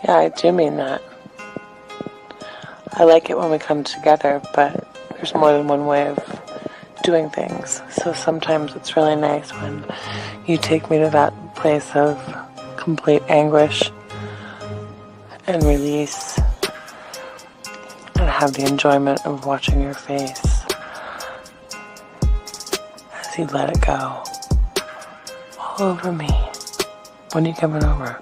Yeah, I do mean that. I like it when we come together, but there's more than one way of doing things. So sometimes it's really nice when you take me to that place of complete anguish and release and have the enjoyment of watching your face as you let it go all over me. When are you coming over?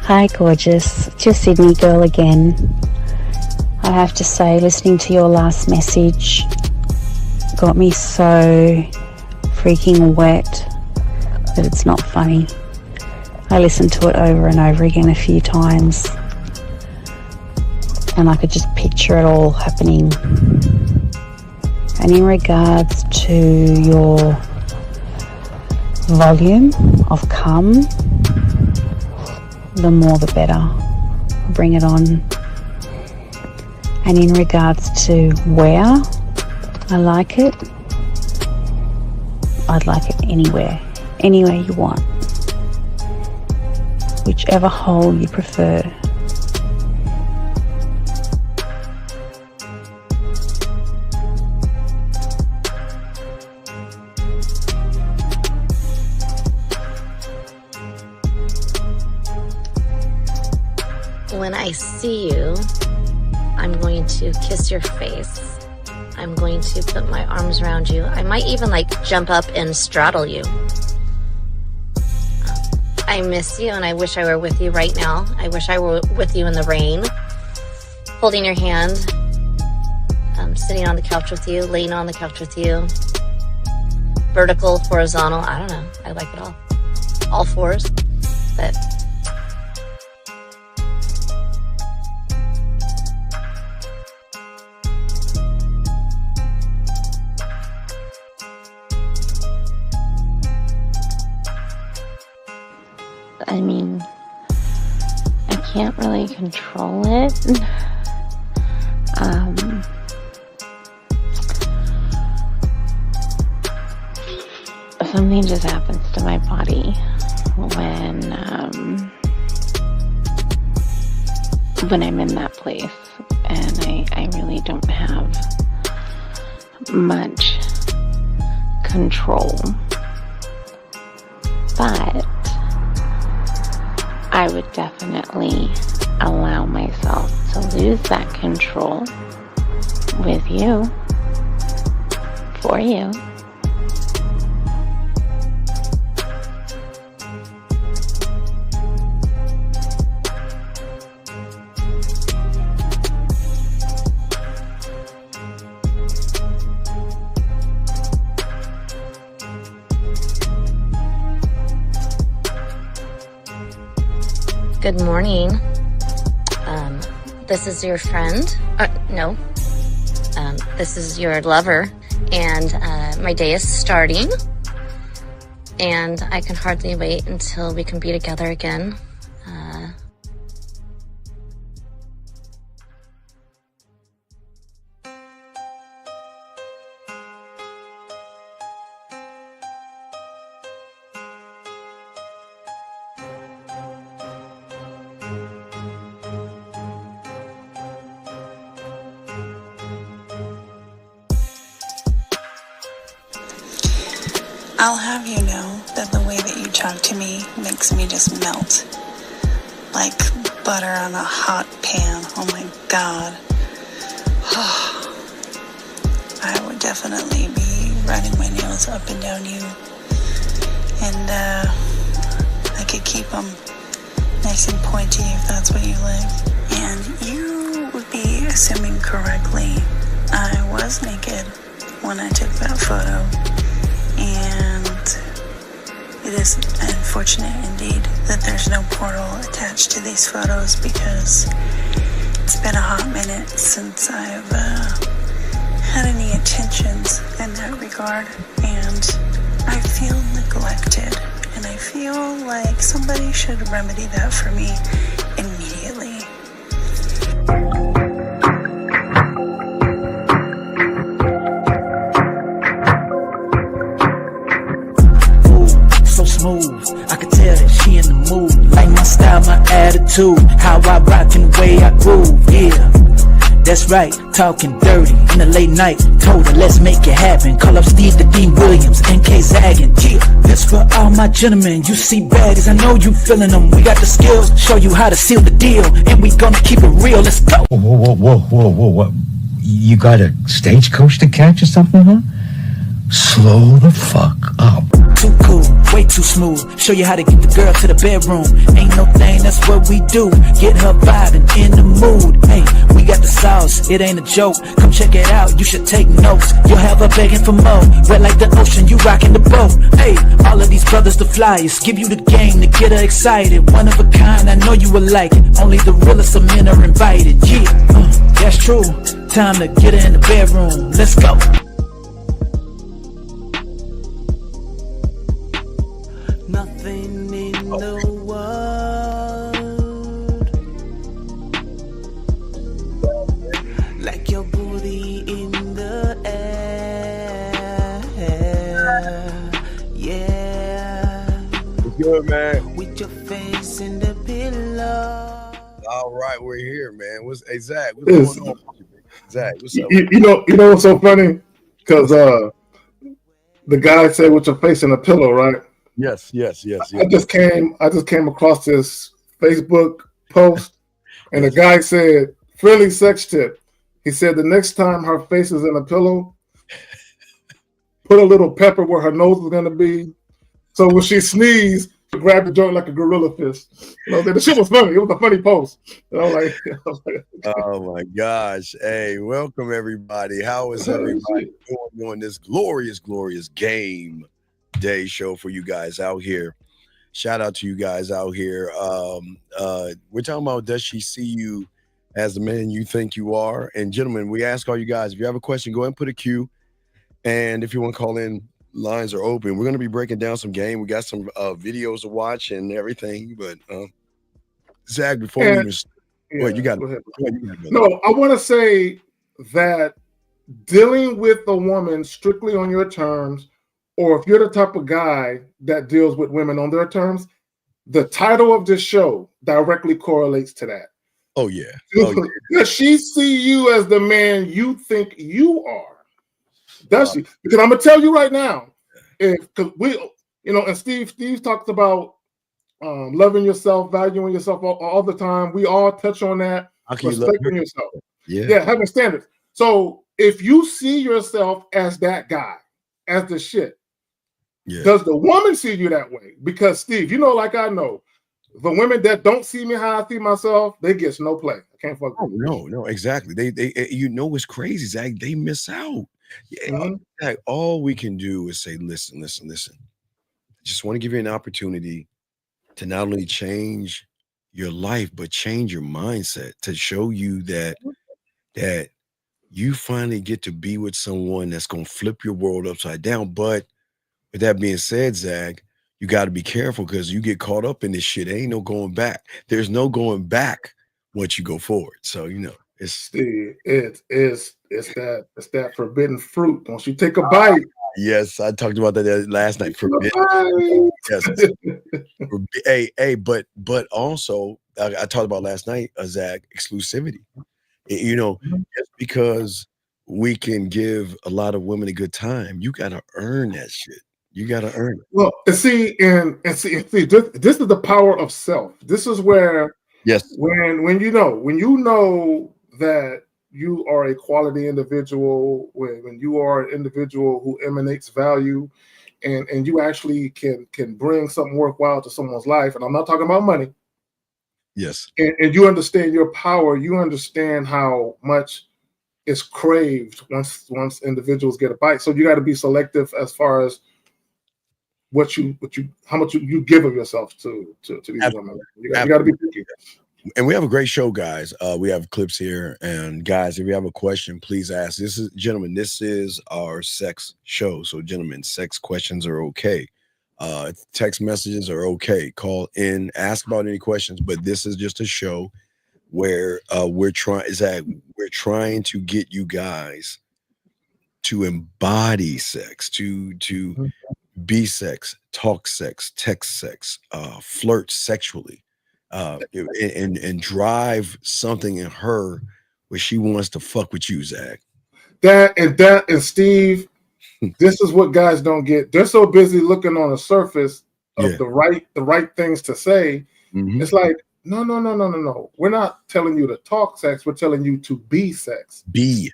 Hi gorgeous, just Sydney girl again. I have to say, listening to your last message got me so freaking wet that it's not funny. I listened to it over and over again a few times and I could just picture it all happening. And in regards to your volume of come, the more the better. Bring it on. And in regards to where I like it, I'd like it anywhere you want. Whichever hole you prefer. When I see you, I'm going to kiss your face. I'm going to put my arms around you. I might even jump up and straddle you. I miss you and I wish I were with you right now. I wish I were with you in the rain, holding your hand, sitting on the couch with you, laying on the couch with you, vertical, horizontal, I don't know. I like it all fours, but I mean, I can't really control it. Something just happens to my body when I'm in that place, and I really don't have much control. But I would definitely allow myself to lose that control with you, for you. good morning. This is your friend. No. This is your lover. And my day is starting. And I can hardly wait until we can be together again. I'll have you know that the way that you talk to me makes me just melt. Like butter on a hot pan. Oh my God. I would definitely be running my nails up and down you. And I could keep them nice and pointy if that's what you like. And you would be assuming correctly. I was naked when I took that photo. And it is unfortunate indeed that there's no portal attached to these photos, because it's been a hot minute since I've had any attentions in that regard, and I feel neglected, and I feel like somebody should remedy that for me immediately. attitude, how I rock and the way I groove, yeah. That's right, talking dirty in the late night. Told her, let's make it happen. Call up Steve the Dean Williams, NK Zaggin'. Yeah, that's for all my gentlemen. You see baddies, I know you feeling them. We got the skills, show you how to seal the deal, and we gonna keep it real. Let's go. Whoa. You got a stagecoach to catch or something, huh? Slow the fuck up. Too cool, way too smooth. Show you how to get the girl to the bedroom. Ain't no thing, that's what we do. Get her vibing in the mood. Hey, we got the sauce, it ain't a joke. Come check it out, you should take notes. You'll have her begging for more. Red like the ocean, you rocking the boat. Hey, all of these brothers the flyers. Give you the game to get her excited. One of a kind, I know you will like it. Only the realest of men are invited. Yeah, that's true. Time to get her in the bedroom. Let's go. Nothing in the world like your booty in the air. Yeah. What's good, man? With your face in the pillow. All right, we're here, man. Hey, Zach, what's going on? Zach, what's up? You know what's so funny? Because the guy said with your face in the pillow, right? Yes. I just came across this Facebook post, and the guy said, "Friendly sex tip." He said the next time her face is in a pillow, put a little pepper where her nose is gonna be, so when she sneezes, grab the joint like a gorilla fist. You know, the shit was funny. It was a funny post. You know, like, oh my gosh! Hey, welcome everybody. How is everybody doing on this glorious game day show for you guys out here? Shout out to you guys out here. We're talking about, does she see you as the man you think you are? And gentlemen, we ask all you guys, if you have a question, go ahead and put a Q. And if you want to call in, lines are open. We're going to be breaking down some game. We got some videos to watch and everything. But Zach, before we even wait, you got go ahead. No, I want to say that dealing with a woman strictly on your terms, or if you're the type of guy that deals with women on their terms, the title of this show directly correlates to that. Oh yeah. Does she see you as the man you think you are? Does she? Because I'm gonna tell you right now, because we, and Steve talks about loving yourself, valuing yourself all the time. We all touch on that. Respecting yourself. Yeah, having standards. So if you see yourself as that guy, as the shit, does the woman see you that way? Because Steve, like I know, the women that don't see me how I see myself, they get no play. I can't fuck with them. No, exactly. They what's crazy, Zach? They miss out. Yeah, Zach, all we can do is say, listen. I just want to give you an opportunity to not only change your life, but change your mindset, to show you that you finally get to be with someone that's gonna flip your world upside down. But with that being said, Zach, you got to be careful, because you get caught up in this shit. Ain't no going back. There's no going back once you go forward. So it's that forbidden fruit. Once you take a bite. Yes, I talked about that last night. Forbidden. Yes. Hey, but also I talked about last night, Zach, exclusivity. Just because we can give a lot of women a good time, you got to earn that shit. You got to earn it. Well, see, this is the power of self. This is where, when you know that you are a quality individual, when you are an individual who emanates value, and you actually can bring something worthwhile to someone's life. And I'm not talking about money. Yes. And you understand your power. You understand how much is craved once individuals get a bite. So you got to be selective as far as how much you give of yourself to these women. You got to be picky. And we have a great show, guys. We have clips here, and guys, if you have a question, please ask. This is our sex show. So, gentlemen, sex questions are okay. Text messages are okay. Call in, ask about any questions. But this is just a show where we're trying to get you guys to embody sex, to be sex, talk sex, text sex, flirt sexually. and drive something in her where she wants to fuck with you, Zach. That and Steve, this is what guys don't get. They're so busy looking on the surface of the right things to say. Mm-hmm. It's like, no. We're not telling you to talk sex. We're telling you to be sex. Be.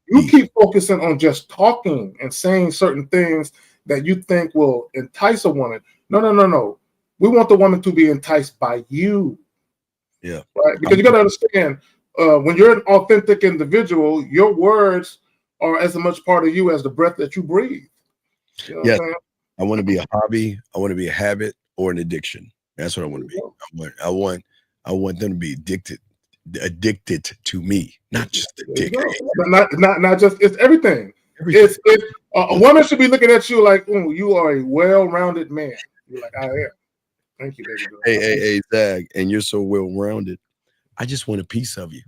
You keep focusing on just talking and saying certain things that you think will entice a woman. No. We want the woman to be enticed by you. Yeah. Right? Because you got to understand, when you're an authentic individual, your words are as much part of you as the breath that you breathe. You know what I'm saying? I want to be a hobby. I want to be a habit or an addiction. That's what I want to be. I want them to be addicted to me, not just addicted. Not just, it's everything. It's a woman should be looking at you like, "Ooh, you are a well-rounded man." You're like, "I am." Thank you, baby girl. Hey, Zach, and you're so well-rounded. I just want a piece of you.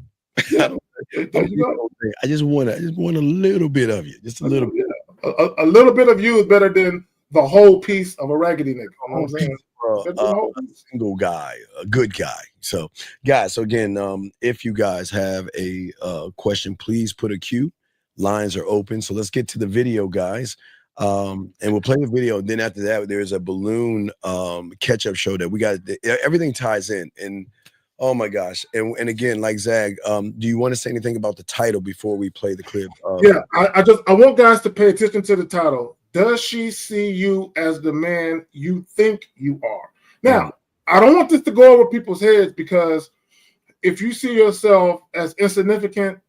Yeah. I just want a little bit of you, just a little bit. A little bit of you is better than the whole piece of a raggedy nigga. You know what I'm saying? A single guy, a good guy. So, guys, again, if you guys have a question, please put a Q. Lines are open. So let's get to the video, guys. And we'll play the video. Then after that, there's a balloon catch-up show that we got. Everything ties in. And oh my gosh. And again, like Zag, do you want to say anything about the title before we play the clip? Yeah, I want guys to pay attention to the title. Does she see you as the man you think you are? Now, I don't want this to go over people's heads, because if you see yourself as insignificant,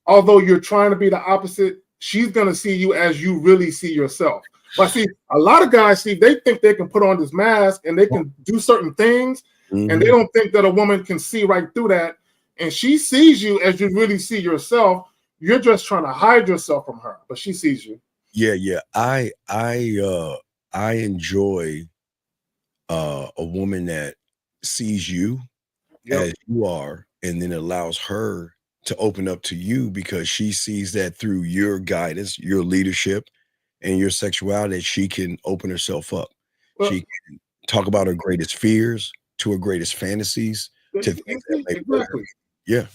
although you're trying to be the opposite, she's going to see you as you really see yourself. But see, a lot of guys, see, they think they can put on this mask and they can do certain things, and they don't think that a woman can see right through that. And she sees you as you really see yourself. You're just trying to hide yourself from her, but she sees you. Yeah. I enjoy a woman that sees you as you are, and then allows her to open up to you, because she sees that through your guidance, your leadership, and your sexuality, that she can open herself up. She can talk about her greatest fears to her greatest fantasies, to things that make her. Yeah.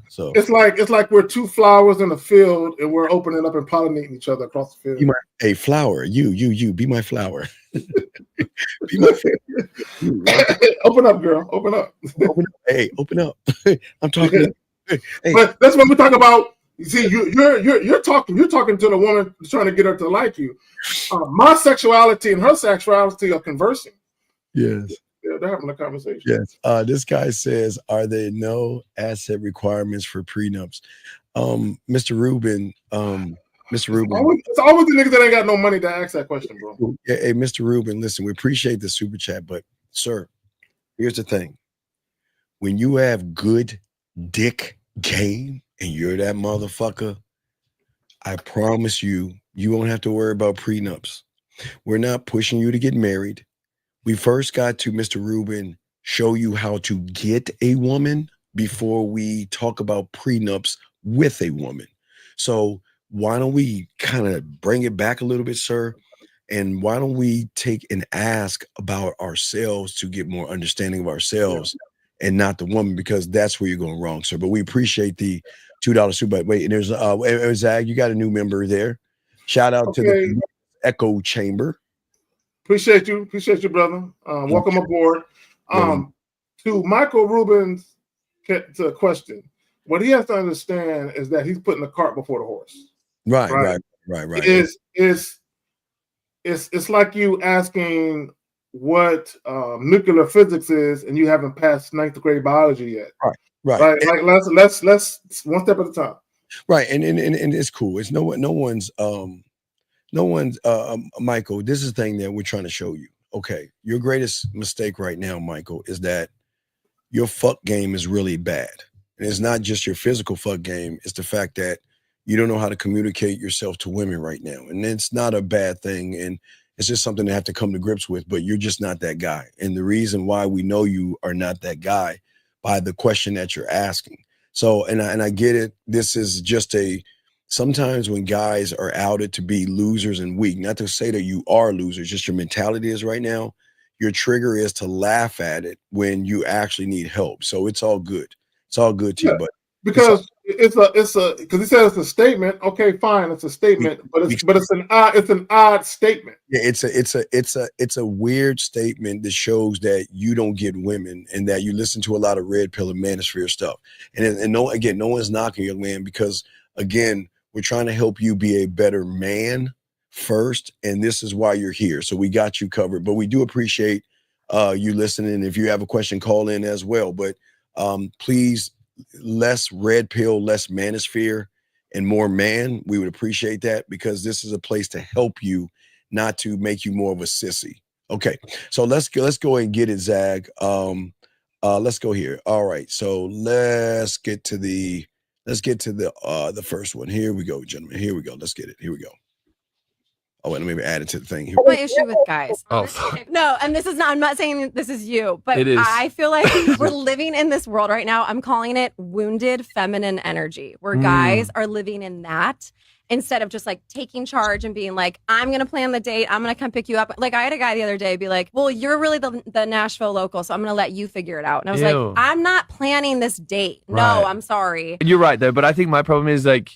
So it's like we're two flowers in a field, and we're opening up and pollinating each other across the field. Hey, flower, you be my flower. Be my Open up, girl. Open up. Hey, open up. I'm talking. Hey. But that's what we talk about. You see, you're talking to the woman, trying to get her to like you. My sexuality and her sexuality are conversing. Yes. Yeah, they're having a conversation. Yes. This guy says, are there no asset requirements for prenups? Mr. Rubin, It's always the niggas that ain't got no money to ask that question, bro. Yeah, hey, Mr. Rubin, listen, we appreciate the super chat, but sir, here's the thing. When you have good dick game and you're that motherfucker, I promise you won't have to worry about prenups. We're not pushing you to get married. We first got to, Mr. Rubin, show you how to get a woman before we talk about prenups with a woman. So why don't we kind of bring it back a little bit, sir? And why don't we take and ask about ourselves to get more understanding of ourselves and not the woman, because that's where you're going wrong, sir. But we appreciate the $2 super. Wait, and there's Zag, you got a new member there. Shout out to the Echo Chamber. Appreciate you, brother. Welcome aboard. To Michael Rubin's question, what he has to understand is that he's putting the cart before the horse. Right. It's like you asking what nuclear physics is, and you haven't passed 9th grade biology yet. Right. Like let's one step at a time. Right, and it's cool. It's no one's Michael. This is the thing that we're trying to show you. Okay, your greatest mistake right now, Michael, is that your fuck game is really bad, and it's not just your physical fuck game. It's the fact that you don't know how to communicate yourself to women right now, and it's not a bad thing, and it's just something to have to come to grips with. But you're just not that guy, and the reason why we know you are not that guy by the question that you're asking. So, and I get it. This is just sometimes when guys are outed to be losers and weak, not to say that you are losers, just your mentality is right now, your trigger is to laugh at it when you actually need help. So it's all good. It's all good to you, but because it's a because he said it's a statement. Okay, fine, it's a statement, but it's an odd statement. Yeah, it's a weird statement that shows that you don't get women and that you listen to a lot of red pill and manosphere stuff. And no one's knocking you, man, because again, we're trying to help you be a better man first, and this is why you're here. So we got you covered, but we do appreciate you listening. If you have a question, call in as well. But please, less red pill, less manosphere, and more man. We would appreciate that, because this is a place to help you, not to make you more of a sissy. Okay, so let's go and get it, Zag. Let's go here. All right, so let's get to the first one. Here we go, gentlemen. Here we go. Let's get it. Here we go. Oh, wait, let me add it to the thing here. My issue with guys. Oh, no, and this is not, I'm not saying this is you, but it is. I feel like we're living in this world right now. I'm calling it wounded feminine energy, where guys are living in that instead of just like taking charge and being like, I'm going to plan the date. I'm going to come pick you up. Like I had a guy the other day be like, well, you're really the Nashville local, so I'm going to let you figure it out. And I was like, I'm not planning this date. Right. No, I'm sorry. You're right though. But I think my problem is like,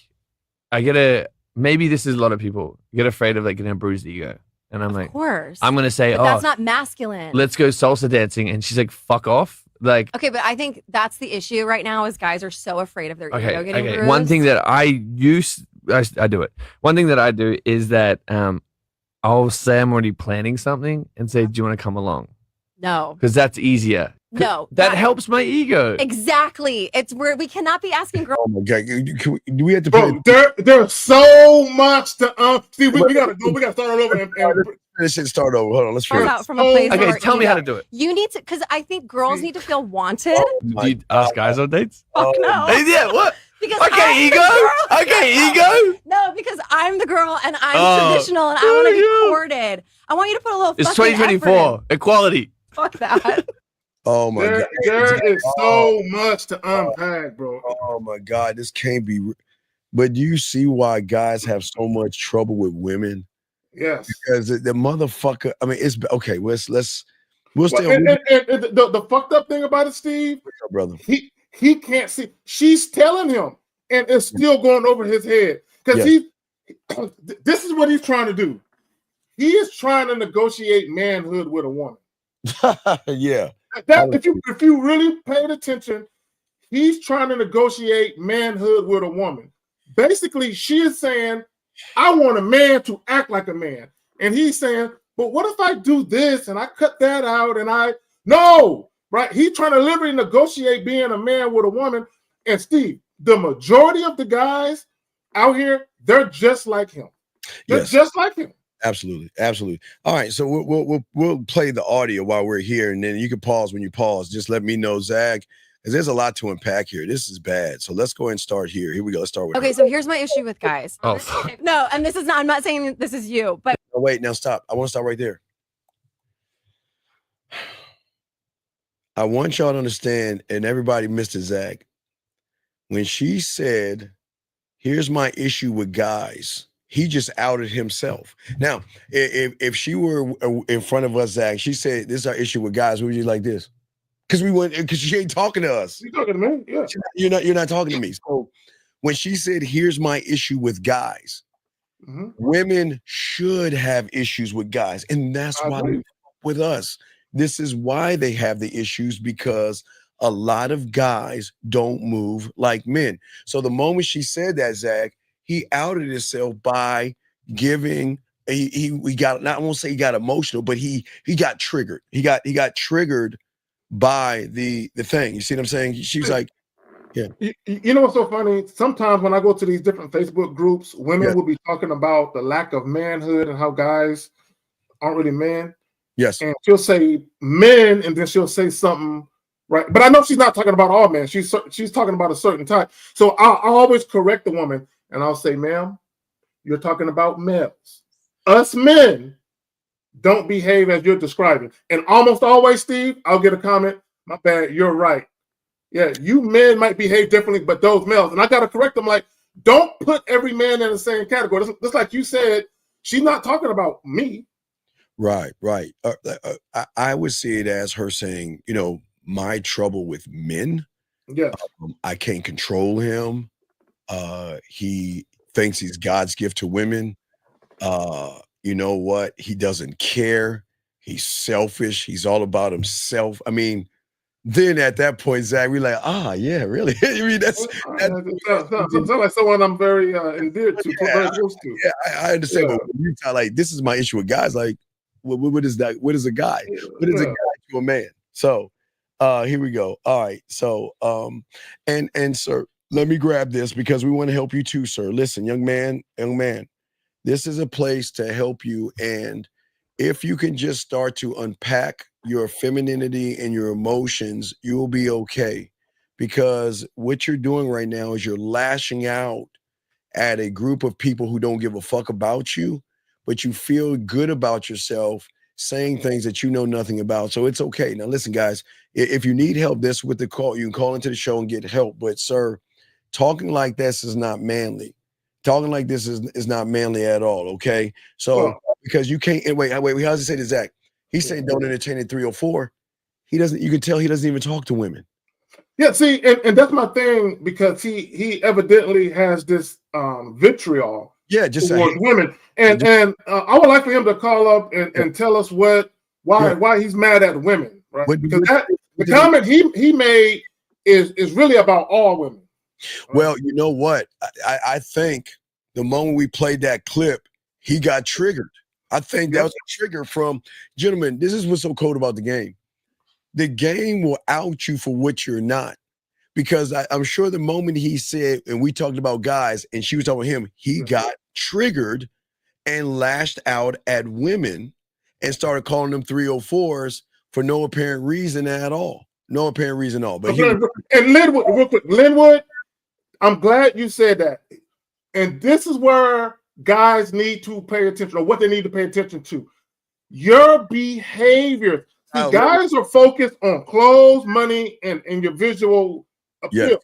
maybe this is a lot of people get afraid of like getting a bruised ego. And I'm like, of course. I'm going to say, but that's not masculine. Let's go salsa dancing. And she's like, fuck off. Like, okay, but I think that's the issue right now is guys are so afraid of their ego getting bruised. One thing that I do it. One thing that I do is that I'll say I'm already planning something and say, do you want to come along? No. Because that's easier. No. That helps my ego. Exactly. It's where we cannot be asking girls. Oh my God. Do we have to Bro, there's so much to see, we gotta go. We gotta start all over and this should start over. Hold on, let's figure out from a place. Okay, tell me how to do it. You need to, because I think girls need to feel wanted. Do you ask guys on dates? Fuck no. Yeah, what? Because okay, ego. No, because I'm the girl and I'm traditional and I want to be courted. I want you to put a little. It's 2024. Equality. Fuck that. Oh my God. There is so much to unpack, bro. Oh my God, this can't be. But do you see why guys have so much trouble with women? Yes. Because the motherfucker. I mean, it's okay. We'll stay. The fucked up thing about it, Steve, what's up, brother? He can't see. She's telling him, and it's still going over his head because this is what he's trying to do. He is trying to negotiate manhood with a woman. Yeah. If you really paid attention, he's trying to negotiate manhood with a woman. Basically, she is saying, I want a man to act like a man. And he's saying, but what if I do this and I cut that out and no, right? He's trying to literally negotiate being a man with a woman. And Steve, the majority of the guys out here, they're just like him. They're just like him. Absolutely. All right, so we'll play the audio while we're here, and then you can pause when you pause. Just let me know, Zag, because there's a lot to unpack here. This is bad. So let's go ahead and start here. Here we go. Let's start with okay, so here's my issue with guys. Oh, no, and this is not, I'm not saying this is you, but no, wait, now stop. I want to stop right there. I want y'all to understand, and everybody missed it, Zag. When she said, here's my issue with guys, he just outed himself. Now, if she were in front of us, Zach, she said, this is our issue with guys, we would just like this. Because she ain't talking to us. You're talking to me? Yeah. You're not talking to me. So when she said, here's my issue with guys, women should have issues with guys. And that's why with us. This is why they have the issues, because a lot of guys don't move like men. So the moment she said that, Zach, he outed himself by giving. He got, not, I won't say he got emotional, but he got triggered. He got triggered by the thing. You see what I'm saying? She's like, yeah. You know what's so funny? Sometimes when I go to these different Facebook groups, women will be talking about the lack of manhood and how guys aren't really men. Yes. And she'll say men, and then she'll say something. Right, but I know she's not talking about all men. She's talking about a certain type. So I'll always correct the woman, and I'll say, ma'am, you're talking about males. Us men don't behave as you're describing. And almost always, Steve, I'll get a comment, my bad, you're right. Yeah, you men might behave differently, but those males. And I got to correct them, like, don't put every man in the same category. Just like you said, she's not talking about me. Right, right. I would see it as her saying, you know, my trouble with men. Yes. I can't control him. He thinks he's God's gift to women. You know what? He doesn't care. He's selfish. He's all about himself. I mean, then at that point, Zach, we're like, yeah, really. I mean, that's sounds like someone I'm very endeared to, very close to. Yeah, I understand. But when you tell, like, this is my issue with guys. Like, what is that? What is a guy? What is a guy to a man? So, here we go. All right. So, and sir, let me grab this because we want to help you too, sir. Listen, young man, this is a place to help you. And if you can just start to unpack your femininity and your emotions, you'll be okay. Because what you're doing right now is you're lashing out at a group of people who don't give a fuck about you, but you feel good about yourself saying things that you know nothing about. So it's okay. Now, listen, guys, if you need help, this with the call, you can call into the show and get help. But sir, talking like this is not manly. Talking like this is not manly at all. Okay. So because you can't wait, how's he say to Zach? He's saying don't entertain at 304. He doesn't, you can tell he doesn't even talk to women. Yeah, see, and that's my thing, because he evidently has this vitriol towards women. And I would like for him to call up and tell us why he's mad at women, right? Because the comment he made is really about all women. Right? Well, you know what? I think the moment we played that clip, he got triggered. I think that was a trigger from, gentlemen, this is what's so cold about the game. The game will out you for what you're not. Because I'm sure the moment he said, and we talked about guys, and she was talking about him, he got triggered and lashed out at women and started calling them 304s for no apparent reason at all. No apparent reason at all. But and Linwood, real quick, Linwood, I'm glad you said that. And this is where guys need to pay attention, or what they need to pay attention to. Your behavior. See, guys are focused on clothes, money, and your visual appeal. Yes.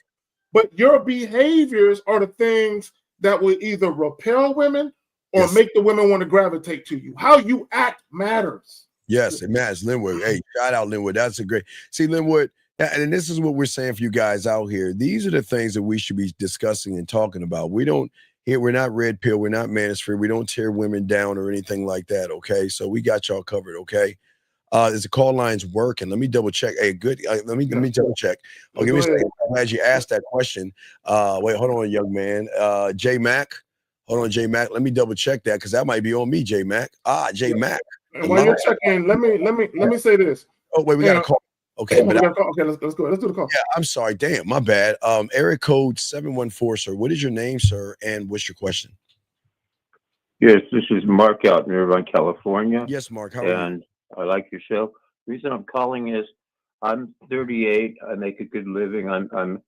But your behaviors are the things that will either repel women or make the women want to gravitate to you. How you act matters. Yes, it matters. Linwood. Hey, shout out Linwood. That's a great. See, Linwood, and this is what we're saying for you guys out here. These are the things that we should be discussing and talking about. We're not red pill. We're not manosphere. We don't tear women down or anything like that. Okay. So we got y'all covered. Okay. Is the call lines working? Let me double check. Hey, good. Let me double check. Oh, give me a second. I'm glad you asked that question. Wait, hold on, young man. J Mac. Hold on, J Mac. Let me double check that because that might be on me, J Mac. J Mac. And while you're checking, let me say this. Oh, wait, we got a call. Okay, okay, let's go. Let's do the call. Yeah, I'm sorry. Damn, my bad. Area code 714, sir. What is your name, sir? And what's your question? Yes, this is Mark out in Irvine, California. Yes, Mark. How are you? I like your show. The reason I'm calling is I'm 38. I make a good living. I'm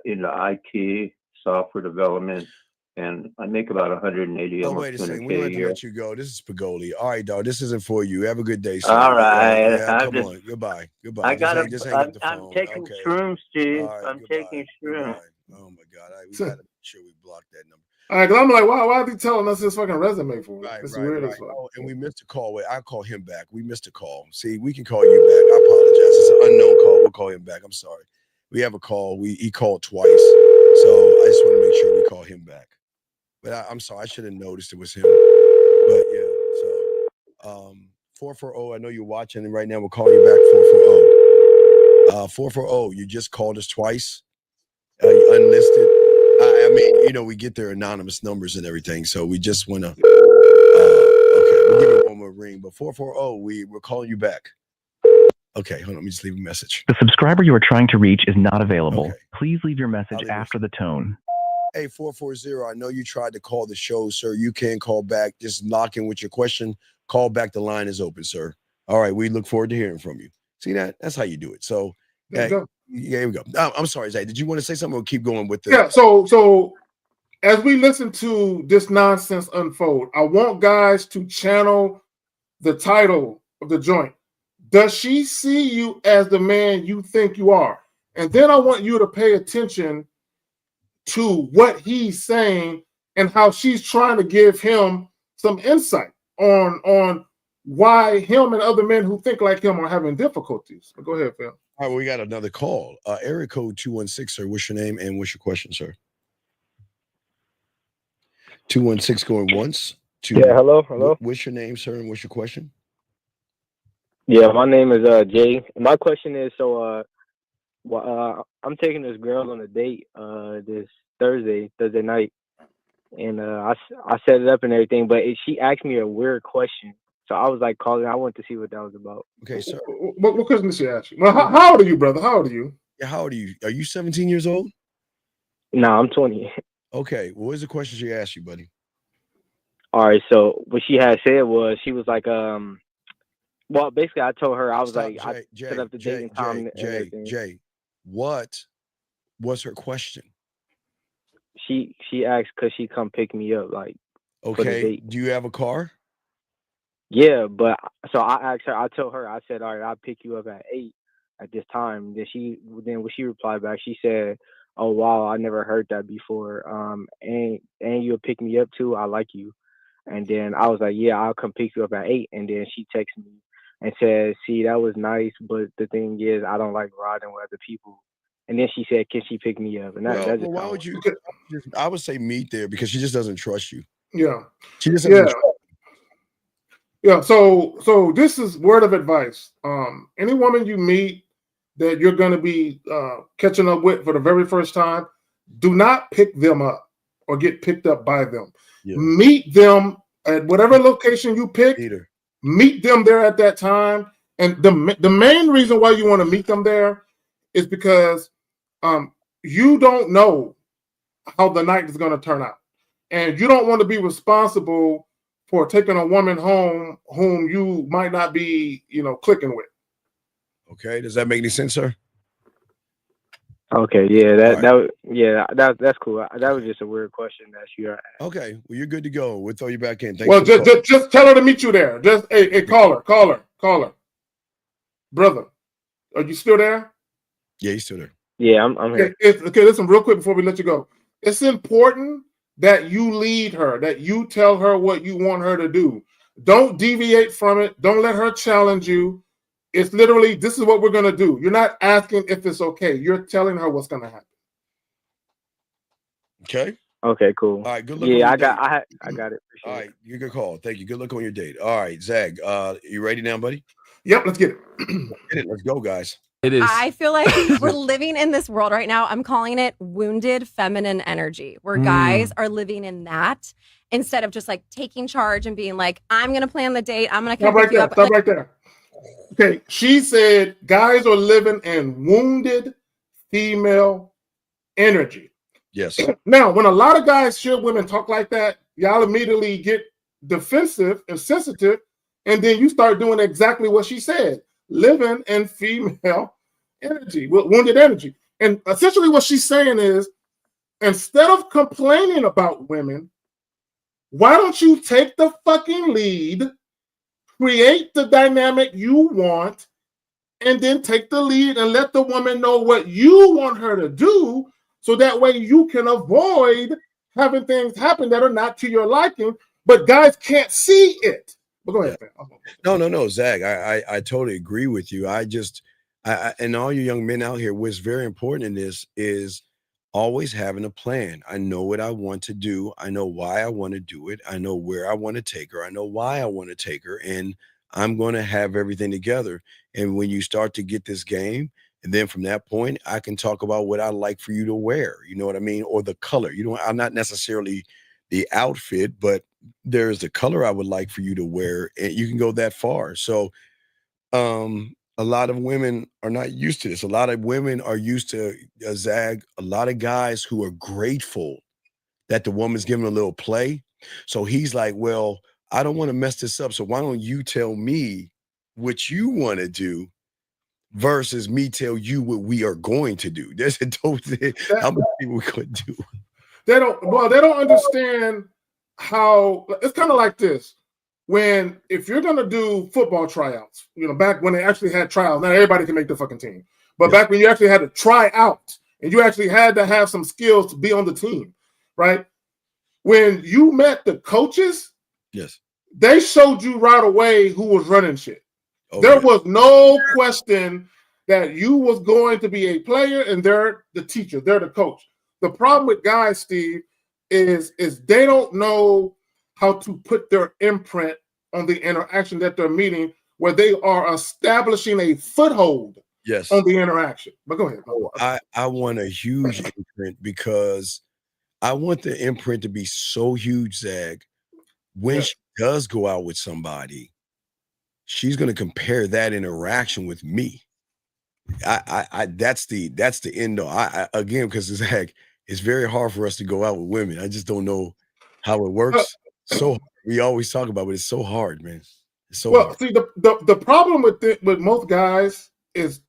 in the IT software development, and I make about 180. Oh, wait a second. We want to let you go. This is Spagoli. All right, dog. This isn't for you. Have a good day, sir. All right. Yeah, come on. Goodbye. I got to. I'm taking shrooms, Steve. Right, I'm taking shrooms. Oh my God. We got to make sure we block that number. All right, because I'm like, why is he telling us his fucking resume for? Right. Weird. Oh, and we missed a call. Wait, I'll call him back. We missed a call. See, we can call you back. I apologize. It's an unknown call. We'll call him back. I'm sorry. We have a call. He called twice. So I just want to make sure we call him back. But I'm sorry. I should have noticed it was him. But yeah, so 440. I know you're watching, and right now we're calling you back 440. 440. You just called us twice. You unlisted. I mean, we get their anonymous numbers and everything, so we just want to. Okay, we'll give you one more ring. But 440, we're calling you back. Okay, hold on. Let me just leave a message. The subscriber you are trying to reach is not available. Okay. Please leave your message after the tone. Hey, 440. I know you tried to call the show, sir. You can call back. Just lock in with your question. Call back. The line is open, sir. All right. We look forward to hearing from you. See that? That's how you do it. So, there you go. Yeah, here we go. I'm sorry, Zay. Did you want to say something or keep going with this? Yeah, so as we listen to this nonsense unfold, I want guys to channel the title of the joint. Does she see you as the man you think you are? And then I want you to pay attention to what he's saying and how she's trying to give him some insight on why him and other men who think like him are having difficulties. But go ahead, Phil. All right, well, we got another call. Area code 216, sir. What's your name and what's your question, sir? 216 going once. Yeah, hello. What's your name, sir, and what's your question? Yeah, my name is Jay. My question is, I'm taking this girl on a date this Thursday night, and I set it up and everything, but she asked me a weird question, so I was like calling. I wanted to see what that was about. Okay, sir. What question did she ask you? Well, how old are you, brother? How old are you? Yeah, how old are you? Are you 17 years old? No, I'm 20. Okay, well, what's the question she asked you, buddy? All right, so what she had said was she was like, well, basically I told her I was Stop, like, I set up the dating time. Jay, what was her question? She asked could she come pick me up, like, for the Okay, date. do you have a car? Yeah, but so I asked her. I told her. I said, all right, I'll pick you up at 8 at this time. Then when she replied back, she said, oh wow, I never heard that before. And you'll pick me up too. I like you. And then I was like, yeah, I'll come pick you up at 8. And then she texted me and said, see, that was nice, but the thing is, I don't like riding with other people. And then she said, can she pick me up? And that's Well, why would you? I would say meet there because she just doesn't trust you. Yeah. She just doesn't trust you. Yeah. So this is word of advice. Any woman you meet that you're going to be catching up with for the very first time, do not pick them up or get picked up by them. Yeah. Meet them at whatever location you pick. Meet them there at that time. And the main reason why you want to meet them there is because you don't know how the night is going to turn out. And you don't want to be responsible for taking a woman home whom you might not be, clicking with. Okay, does that make any sense, sir? Okay, yeah, that's cool. That was just a weird question that you asked. Okay, well, you're good to go. We'll throw you back in. Thanks Well, for the call. just tell her to meet you there. Just hey, caller. Brother, are you still there? Yeah, he's still there. Yeah, I'm here. Okay, listen, real quick before we let you go. It's important that you lead her, that you tell her what you want her to do. Don't deviate from it. Don't let her challenge you. It's literally, this is what we're going to do. You're not asking if it's okay. You're telling her what's going to happen. Okay. Okay, cool. All right, good luck. Yeah, on I your got date. it. Appreciate All right, you good call. Thank you. Good luck on your date. All right, Zag, you ready now, buddy? Yep, let's get it. Get it. Let's go, guys. It is. I feel like we're living in this world right now. I'm calling it wounded feminine energy, where guys are living in that instead of just like taking charge and being like, I'm going to plan the date. I'm going to come pick you up. Stop right there. Okay, she said guys are living in wounded female energy. Yes. Now, when a lot of guys hear women talk like that, y'all immediately get defensive and sensitive, and then you start doing exactly what she said, living in female energy, wounded energy. And essentially what she's saying is, instead of complaining about women, why don't you take the fucking lead, create the dynamic you want, and then take the lead and let the woman know what you want her to do, so that way you can avoid having things happen that are not to your liking, but guys can't see it. But go ahead. No, Zag, I totally agree with you. I and all you young men out here, what's very important in this is always having a plan. I know what I want to do. I know why I want to do it. I know where I want to take her. I know why I want to take her. And I'm going to have everything together. And when you start to get this game, and then from that point, I can talk about what I like for you to wear. You know what I mean? Or the color. I'm not necessarily the outfit, but there's the color I would like for you to wear. And you can go that far. So a lot of women are not used to this. A lot of women are used to Zag. A lot of guys who are grateful that the woman's giving a little play. So he's like, well, I don't want to mess this up. So why don't you tell me what you want to do versus me tell you what we are going to do? There's a dope thing. How many people could do? They don't understand how it's kind of like this. If you're gonna do football tryouts, back when they actually had tryouts, not everybody can make the fucking team. But back when you actually had to try out and you actually had to have some skills to be on the team, right? When you met the coaches, yes, they showed you right away who was running shit. Oh, There yeah. was no question that you was going to be a player and they're the teacher, they're the coach. The problem with guys, Steve, is they don't know how to put their imprint on the interaction that they're meeting, where they are establishing a foothold Yes. on the interaction. But go ahead. Oh, I want a huge imprint because I want the imprint to be so huge, Zag. When she does go out with somebody, she's going to compare that interaction with me. I that's the end though. Again, because Zag, it's very hard for us to go out with women. I just don't know how it works. So we always talk about it, but it's so hard, man. It's so hard. See, the problem with most guys is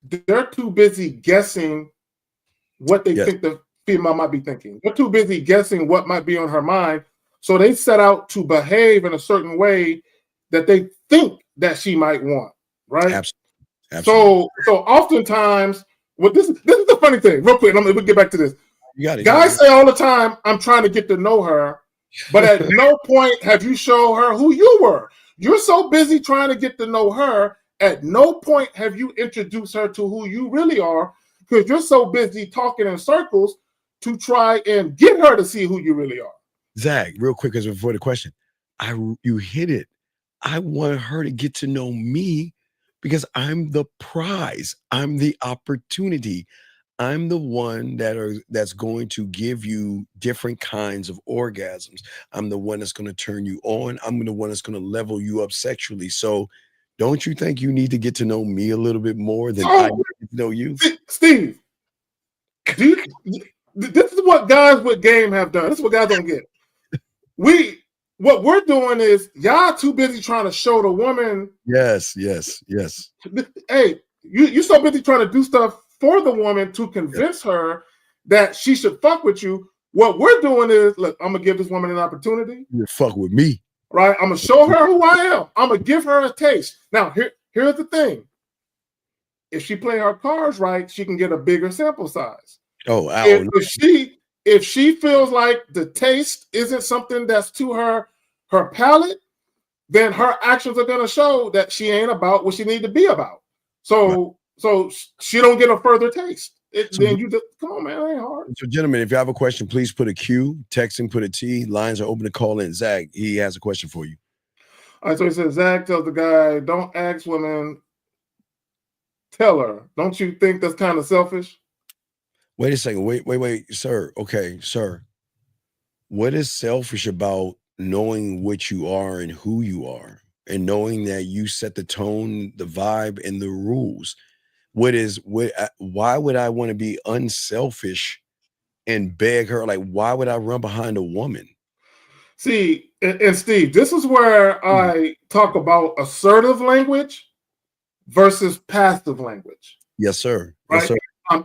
they're too busy guessing what they think the female might be thinking. They're too busy guessing what might be on her mind. So they set out to behave in a certain way that they think that she might want, right? Absolutely. So oftentimes, this is the funny thing. Real quick, we'll get back to this. Guys say all the time, "I'm trying to get to know her," but at no point have you shown her who you were. You're so busy trying to get to know her. At no point have you introduced her to who you really are, because you're so busy talking in circles to try and get her to see who you really are. Zag, real quick, because before the question, you hit it. I want her to get to know me because I'm the prize. I'm the opportunity. I'm the one that's going to give you different kinds of orgasms. I'm the one that's going to turn you on. I'm the one that's going to level you up sexually. So don't you think you need to get to know me a little bit more than I need to know you? Steve, this is what guys with game have done. This is what guys don't get. What we're doing is y'all too busy trying to show the woman. Yes. Hey, you so busy trying to do stuff for the woman to convince her that she should fuck with you. What we're doing is, look, I'm gonna give this woman an opportunity. You fuck with me. Right? I'm gonna show her who I am. I'm gonna give her a taste. Now, here's the thing. If she play her cards right, she can get a bigger sample size. If she feels like the taste isn't something that's to her palate, then her actions are gonna show that she ain't about what she need to be about. So she don't get a further taste. Then you just come on, man. It ain't hard. So, gentlemen, if you have a question, please put a Q. Texting, put a T. Lines are open to call in. Zag, he has a question for you. All right, so he says, Zag tells the guy, "Don't ask women, tell her." Don't you think that's kind of selfish? Wait a second. Wait, sir. Okay, sir. What is selfish about knowing what you are and who you are, and knowing that you set the tone, the vibe, and the rules? Why would I want to be unselfish and beg her? Like, why would I run behind a woman? See, and Steve, this is where I talk about assertive language versus passive language. Yes, sir. Right? Yes, sir.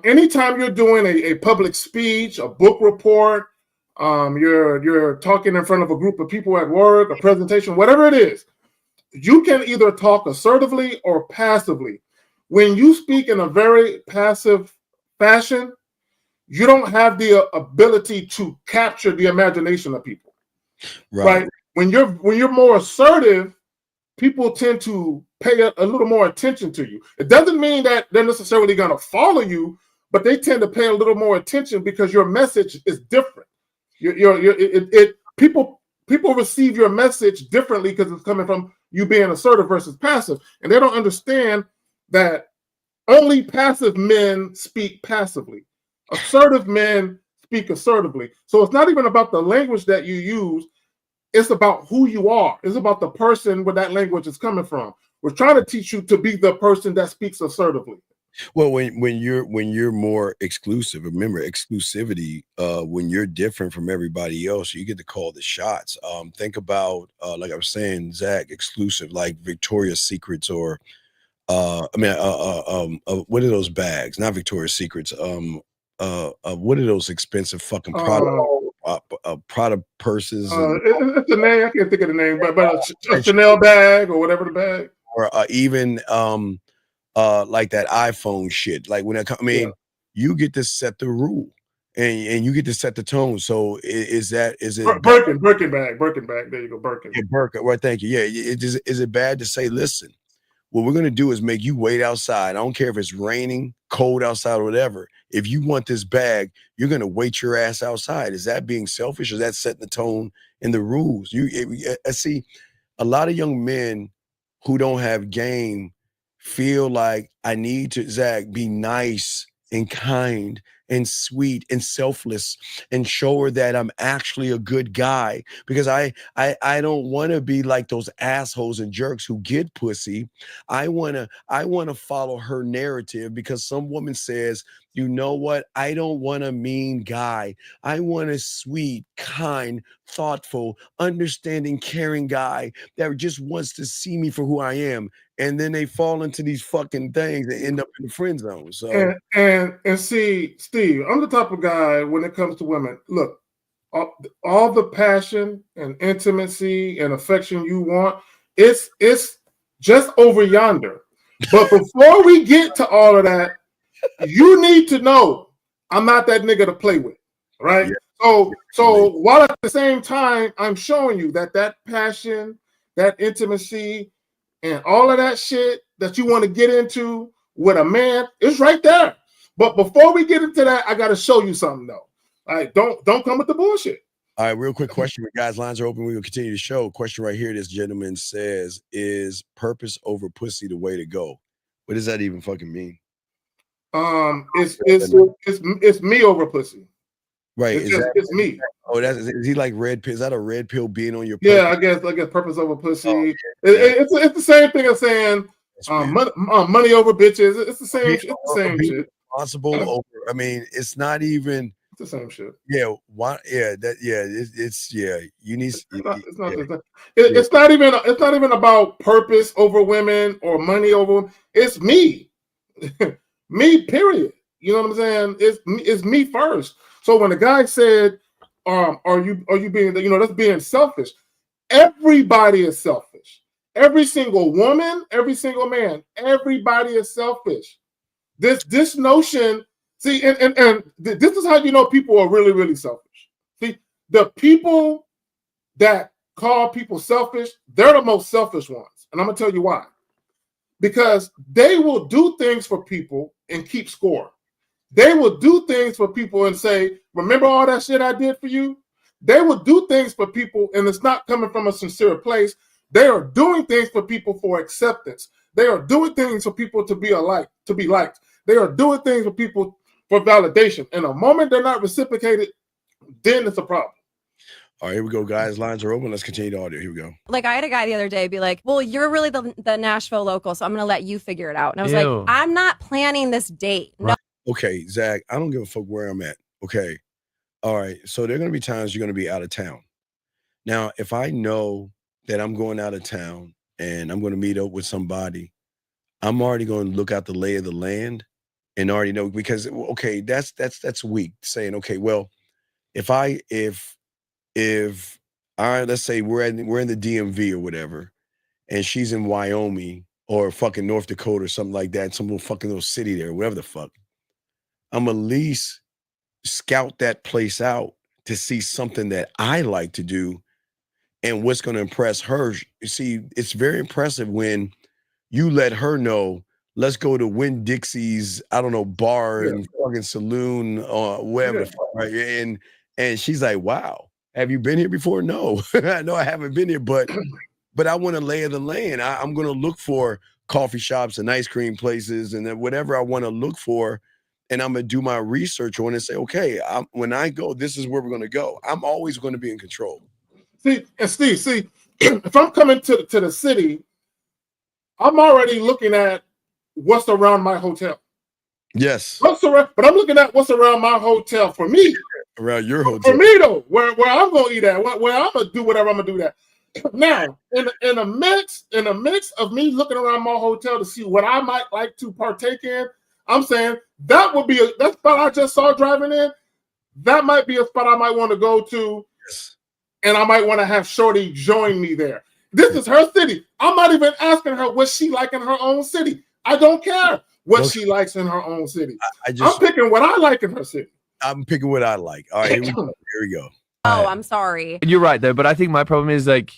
Anytime you're doing a public speech, a book report, you're talking in front of a group of people at work, a presentation, whatever it is, you can either talk assertively or passively. When you speak in a very passive fashion, you don't have the ability to capture the imagination of people. Right? When you're more assertive, people tend to pay a little more attention to you. It doesn't mean that they're necessarily going to follow you, but they tend to pay a little more attention because your message is different. People receive your message differently because it's coming from you being assertive versus passive, and they don't understand that only passive men speak passively. Assertive men speak assertively. So it's not even about the language that you use. It's about who you are. It's about the person where that language is coming from. We're trying to teach you to be the person that speaks assertively. Well, when you're more exclusive, remember exclusivity. When you're different from everybody else, you get to call the shots. Think about like I was saying, Zach, exclusive, like Victoria's Secrets or what are those bags? Not Victoria's Secrets. What are those expensive fucking Prada purses? It's the name. I can't think of the name, but a Chanel bag or whatever the bag. Or even like that iPhone shit. Like when you get to set the rule. and you get to set the tone. So is it Birkin bag? There you go, Birkin. Yeah, Birkin. Well, thank you. Yeah, is it bad to say, listen, what we're gonna do is make you wait outside. I don't care if it's raining, cold outside, or whatever. If you want this bag, you're gonna wait your ass outside. Is that being selfish, or is that setting the tone and the rules? I see a lot of young men who don't have game feel like I need to, Zach, be nice and kind and sweet and selfless and show her that I'm actually a good guy, because I don't want to be like those assholes and jerks who get pussy. I want to follow her narrative, because some woman says, you know what? I don't want a mean guy. I want a sweet, kind, thoughtful, understanding, caring guy that just wants to see me for who I am. And then they fall into these fucking things and end up in the friend zone. So and see, Steve, I'm the type of guy when it comes to women. Look, all the passion and intimacy and affection you want, it's just over yonder. But before we get to all of that, you need to know I'm not that nigga to play with, right? Yeah. So while at the same time I'm showing you that passion, that intimacy, and all of that shit that you want to get into with a man is right there. But before we get into that, I got to show you something though. All right, don't come with the bullshit. All right, real quick question. Guys, lines are open. We're going to continue the show. Question right here. This gentleman says, is purpose over pussy the way to go? What does that even fucking mean? It's me over pussy. Right. It's me. Oh, is he like red pill? Is that a red pill being on your? Yeah, I guess purpose over pussy. Oh, yeah. It's the same thing as saying money over bitches. It's the same. It's the same shit. Responsible over. I mean, it's not even. It's the same shit. Yeah. Why? Yeah. That. Yeah. It's yeah. You need. It's not even about purpose over women or money over them. It's me. Me. Period. You know what I'm saying? It's me first. So when the guy said, are you being, that's being selfish. Everybody is selfish. Every single woman, every single man, everybody is selfish. This notion, see, and this is how you know people are really, really selfish. See, the people that call people selfish, they're the most selfish ones. And I'm gonna tell you why. Because they will do things for people and keep score. They will do things for people and say, remember all that shit I did for you? They will do things for people, and it's not coming from a sincere place. They are doing things for people for acceptance. They are doing things for people to be liked. They are doing things for people for validation. And the moment they're not reciprocated, then it's a problem. All right, here we go, guys. Lines are open. Let's continue the audio. Here we go. Like, I had a guy the other day be like, well, you're really the Nashville local, so I'm going to let you figure it out. And I was like, I'm not planning this date. No. Okay, Zach, I don't give a fuck where I'm at. Okay. All right. So there are going to be times you're going to be out of town. Now, if I know that I'm going out of town and I'm going to meet up with somebody, I'm already going to look out the lay of the land and already know, because, okay, that's weak saying, okay, well, if let's say we're in the DMV or whatever, and she's in Wyoming or fucking North Dakota or something like that, some little city there, whatever the fuck, I'm at least scout that place out to see something that I like to do and what's going to impress her. You see, it's very impressive when you let her know, let's go to Winn-Dixie's, I don't know, bar and fucking saloon or whatever the fuck, right? And she's like, wow, have you been here before? No, no, I haven't been here, but I want to lay of the land. I'm going to look for coffee shops and ice cream places and then whatever I want to look for. And I'm going to do my research on it and say, okay, when I go, this is where we're going to go. I'm always going to be in control. See, and Steve, if I'm coming to the city, I'm already looking at what's around my hotel. Yes. But I'm looking at what's around my hotel for me. Around your hotel. For me, though, where I'm going to eat at, where I'm going to do whatever I'm going to do that. Now, in a mix of me looking around my hotel to see what I might like to partake in, I'm saying that would be that spot I just saw driving in. That might be a spot I might want to go to, and I might want to have Shorty join me there. This is her city. I'm not even asking her what she like in her own city. I don't care what she likes in her own city. I'm picking what I like in her city. I'm picking what I like. All right, here we go. Here we go. Oh, I'm sorry. You're right though, but I think my problem is like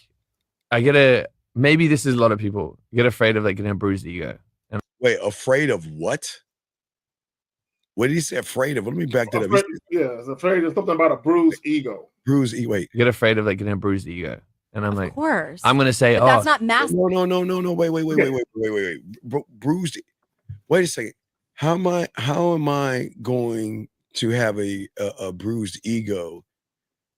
maybe this is a lot of people get afraid of like getting a bruised ego. And Wait, afraid of what? What did he say? Afraid of? Let me back that up. It's afraid of something about a bruised ego. Bruised ego. Wait, get afraid of like getting a bruised ego, and I'm like, Of course. I'm gonna say, But that's not mass. No. Wait. Bruised. Wait a second. How am I going to have a bruised ego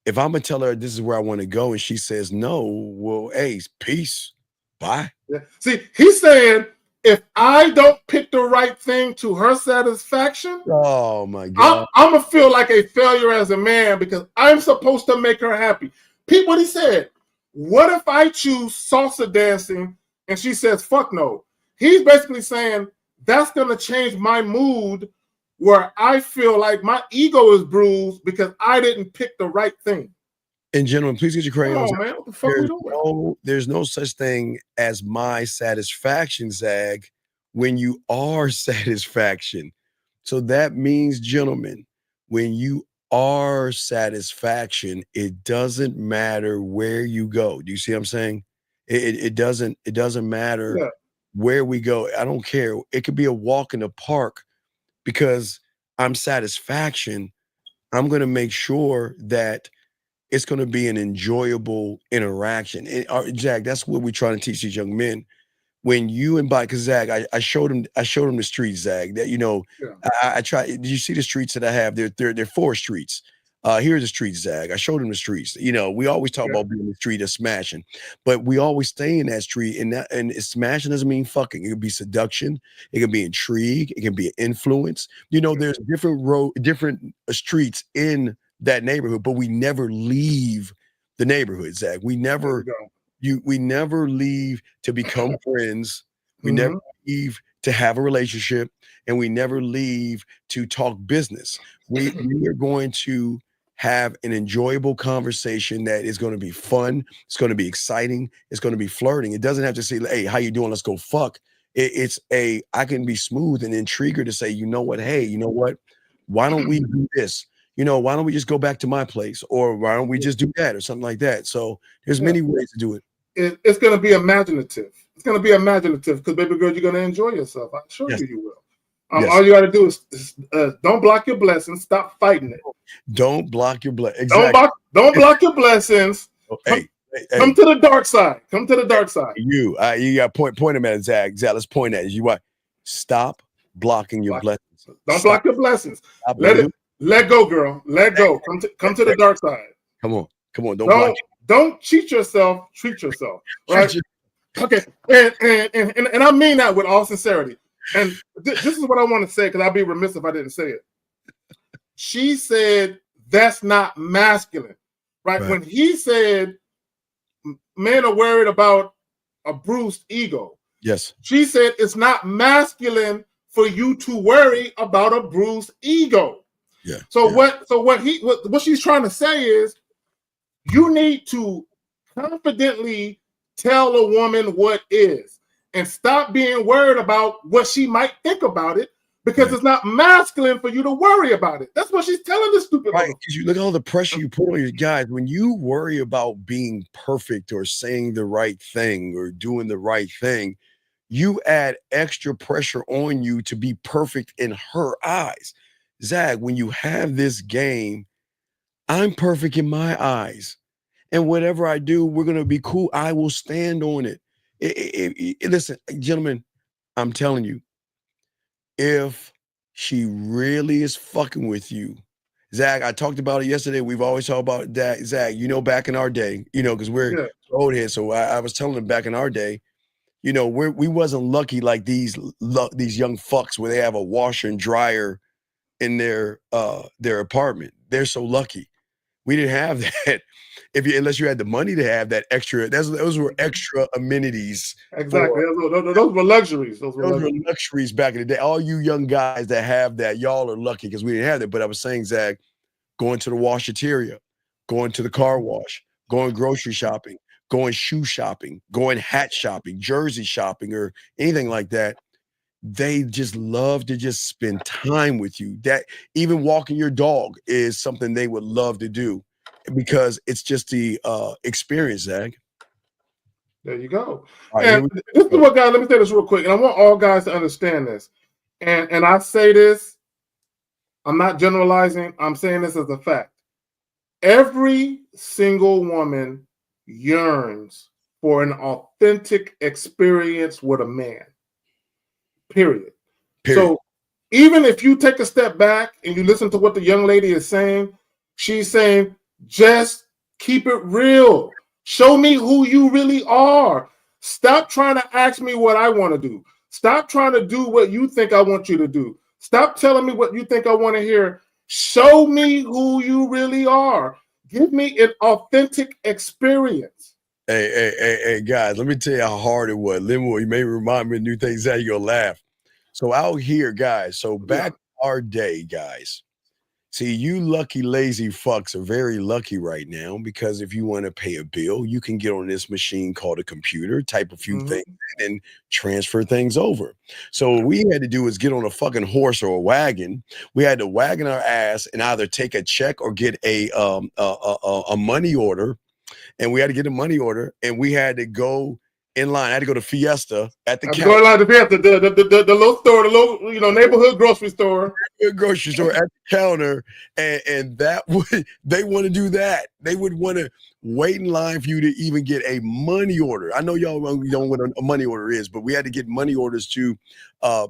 if I'm gonna tell her this is where I want to go and she says no? Well, hey, peace, bye. Yeah. See, he's saying if I don't pick the right thing to her satisfaction, oh my God, I'm gonna feel like a failure as a man because I'm supposed to make her happy. Pete, what he said. What if I choose salsa dancing and she says fuck no? He's basically saying that's gonna change my mood where I feel like my ego is bruised because I didn't pick the right thing. And gentlemen, please get your crayons. Oh man, what the fuck we doing? There's no such thing as my satisfaction, Zag, when you are satisfaction. So that means, gentlemen, when you are satisfaction, it doesn't matter where you go. Do you see what I'm saying? It doesn't matter where we go. I don't care. It could be a walk in the park because I'm satisfaction. I'm going to make sure that it's going to be an enjoyable interaction. And, Zach, that's what we're trying to teach these young men. When you invite, because Zach, I showed him the streets, Zach. That I try. Did you see the streets that I have? They're 4 streets. Here's the streets, Zach. I showed him the streets. We always talk about being in the street of smashing, but we always stay in that street. And smashing doesn't mean fucking. It could be seduction. It can be intrigue. It can be influence. There's different streets in that neighborhood, but we never leave the neighborhood, Zach. We never leave to become friends. We never leave to have a relationship, and we never leave to talk business. We are going to have an enjoyable conversation that is going to be fun. It's going to be exciting. It's going to be flirting. It doesn't have to say, hey, how you doing? Let's go fuck. I can be smooth and intrigued to say, you know what? Hey, you know what? Why don't we do this? Why don't we just go back to my place, or why don't we just do that, or something like that? So there's many ways to do it. It's going to be imaginative. It's going to be imaginative because, baby girl, you're going to enjoy yourself. I'm sure you will. All you got to do is don't block your blessings. Stop fighting it. Don't block your blessings. Exactly. Don't block your blessings. Hey, come to the dark side. Come to the dark side. You got point him at it, Zach. Zach, let's point at it. You what? Stop blocking your blessings. Don't block your blessings. Let go, girl. Let go. Come to the dark side. Come on. Don't cheat yourself. Treat yourself. Right? Okay. And I mean that with all sincerity. And this is what I want to say because I'd be remiss if I didn't say it. She said that's not masculine, right? When he said men are worried about a bruised ego. Yes. She said it's not masculine for you to worry about a bruised ego. Yeah. What she's trying to say is you need to confidently tell a woman what is and stop being worried about what she might think about it because it's not masculine for you to worry about it. That's what she's telling this stupid right. Because you look at all the pressure you put on your guys. When you worry about being perfect or saying the right thing or doing the right thing, you add extra pressure on you to be perfect in her eyes. Zach, when you have this game, I'm perfect in my eyes. And whatever I do, we're going to be cool. I will stand on it. Listen, gentlemen, I'm telling you, if she really is fucking with you, Zach, I talked about it yesterday. We've always talked about that. Zach, back in our day, because we're old here. So I was telling them back in our day, we wasn't lucky like these young fucks where they have a washer and dryer in their apartment. They're so lucky. We didn't have that. Unless you had the money to have that extra, those were extra amenities. Exactly. Those were luxuries. Those were luxuries back in the day. All you young guys that have that, y'all are lucky because we didn't have that. But I was saying, Zach, going to the washateria, going to the car wash, going grocery shopping, going shoe shopping, going hat shopping, jersey shopping, or anything like that. they just love to just spend time with you. That even walking your dog is something they would love to do because it's just the experience, Zach. There you go. All right, And this is what, guys, let me say this real quick. And I want all guys to understand this. And I say this, I'm not generalizing, I'm saying this as a fact. Every single woman yearns for an authentic experience with a man. Period. So even if you take a step back and you listen to what the young lady is saying, she's saying, just keep it real. Show me who you really are. Stop trying to ask me what I want to do. Stop trying to do what you think I want you to do. Stop telling me what you think I want to hear. Show me who you really are. Give me an authentic experience. Hey, guys, let me tell you how hard it was. Limo, you may remind me of new things that you're gonna laugh. So out here, guys, so back our day, guys. See, you lucky, lazy fucks are very lucky right now because if you want to pay a bill, you can get on this machine called a computer, type a few things, and transfer things over. So what we had to do is get on a fucking horse or a wagon. We had to wagon our ass and either take a check or get a money order. And we had to get a money order, and we had to go in line. I had to go to Fiesta at the counter. Go in line to Fiesta, the little store, the little neighborhood grocery store. Grocery store at the counter, and that would they want to do that. They would want to wait in line for you to even get a money order. I know y'all don't know what a money order is, but we had to get money orders to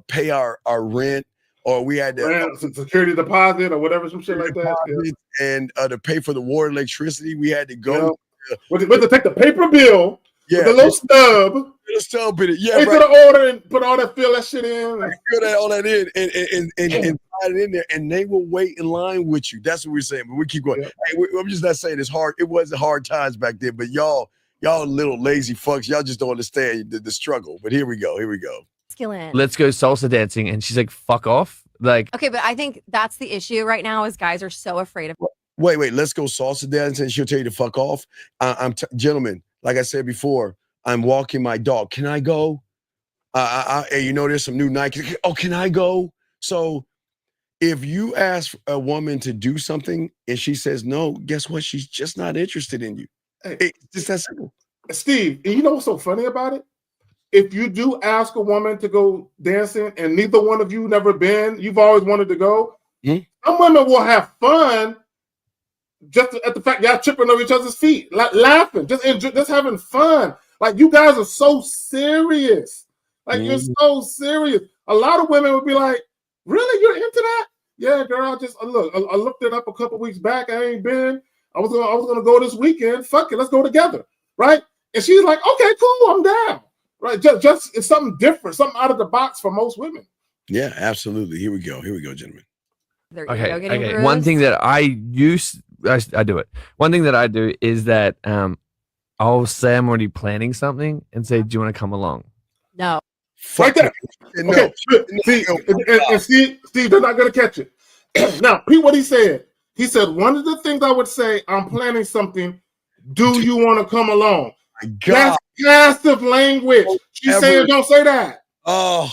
pay our rent, or we had to security deposit or whatever, some shit like that. Yeah. And to pay for the water, electricity, we had to go. We had to take the paper bill. Yeah, with the little stub. The stub in it. Yeah, Into the order and put all that, fill that shit in. Fill all that in and slide it in there, and they will wait in line with you. That's what we're saying. But we keep going. Hey, I'm just not saying it's hard. It wasn't hard times back then, but y'all little lazy fucks, y'all just don't understand the struggle. But here we go. Let's go salsa dancing, and she's like, "Fuck off!" Like, okay, but I think that's the issue right now is guys are so afraid of. Wait. Let's go salsa dancing. She'll tell you to fuck off. Gentlemen. Like I said before, I'm walking my dog. Can I go? There's some new Nike. Oh, can I go? So if you ask a woman to do something and she says no, guess what? She's just not interested in you. It's just that simple. Steve, and you know what's so funny about it? If you do ask a woman to go dancing and neither one of you never been, you've always wanted to go, some women will have fun just at the fact y'all tripping over each other's feet, laughing, just having fun. Like, you guys are so serious. Like, you're so serious. A lot of women would be like, really? You're into that? Yeah, girl, I looked it up a couple weeks back. I ain't been. I was gonna go this weekend. Fuck it, let's go together. Right? And she's like, okay, cool, I'm down. Right? Just it's something different, something out of the box for most women. Yeah, absolutely. Here we go, gentlemen. Okay. One thing that I do it. One thing that I do is that I'll say I'm already planning something and say, "Do you want to come along?" No. Right there. Okay. See, Steve, they're not gonna catch it. Now, Pete, what he said. He said one of the things I would say, I'm planning something. Do you want to come along? That's passive language. She's saying don't say that. Oh,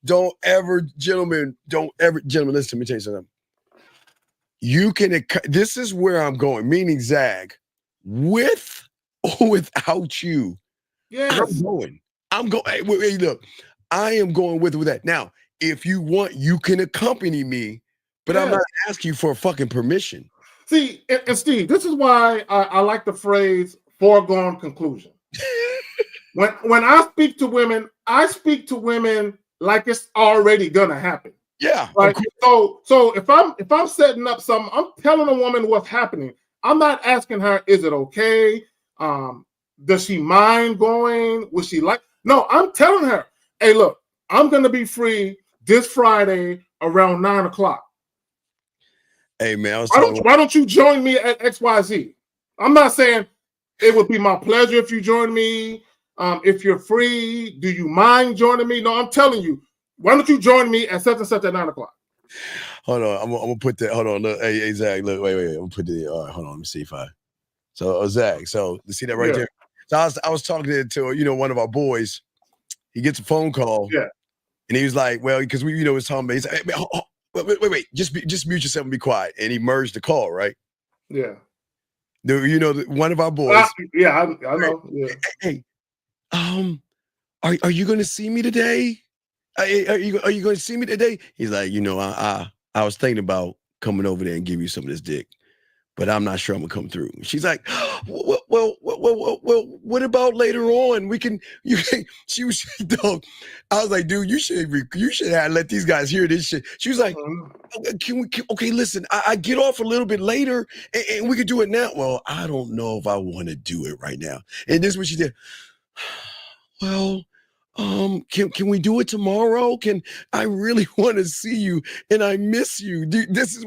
gentlemen, listen to me tell you something. You can, this is where I'm going, meaning Zag, with or without you. Yes. I'm going. Hey, look, I am going with that. Now, if you want, you can accompany me, but I'm not asking you for fucking permission. See, and Steve, this is why I like the phrase foregone conclusion. When I speak to women, I speak to women like it's already gonna happen. Yeah. Right. So if I'm setting up something, I'm telling a woman what's happening. I'm not asking her, is it okay? Does she mind going? Would she like? No, I'm telling her, hey, look, I'm gonna be free this Friday around 9:00. Hey man, why don't you join me at XYZ? I'm not saying it would be my pleasure if you join me. If you're free, do you mind joining me? No, I'm telling you. Why don't you join me at such and such at 9:00? Hold on, I'm gonna put that. Hold on, look, hey Zach, look, wait. I'm gonna put the. All right, hold on, let me see if I. So Zach, so you see that right there. So I was talking to one of our boys. He gets a phone call. Yeah. And he was like, well, because we, was talking about, he's like, hey, wait, just mute yourself and be quiet. And he merged the call, right? Yeah. One of our boys. I know. Yeah. Hey, are you going to see me today? Are you going to see me today? He's like, I was thinking about coming over there and give you some of this dick, but I'm not sure I'm gonna come through. She's like, well, what about later on? She was, dog. I was like, dude, you should have let these guys hear this shit. She was like, okay, listen, I get off a little bit later and we could do it now. Well, I don't know if I want to do it right now. And this is what she did. Well, can we do it tomorrow? I really want to see you and I miss you. This is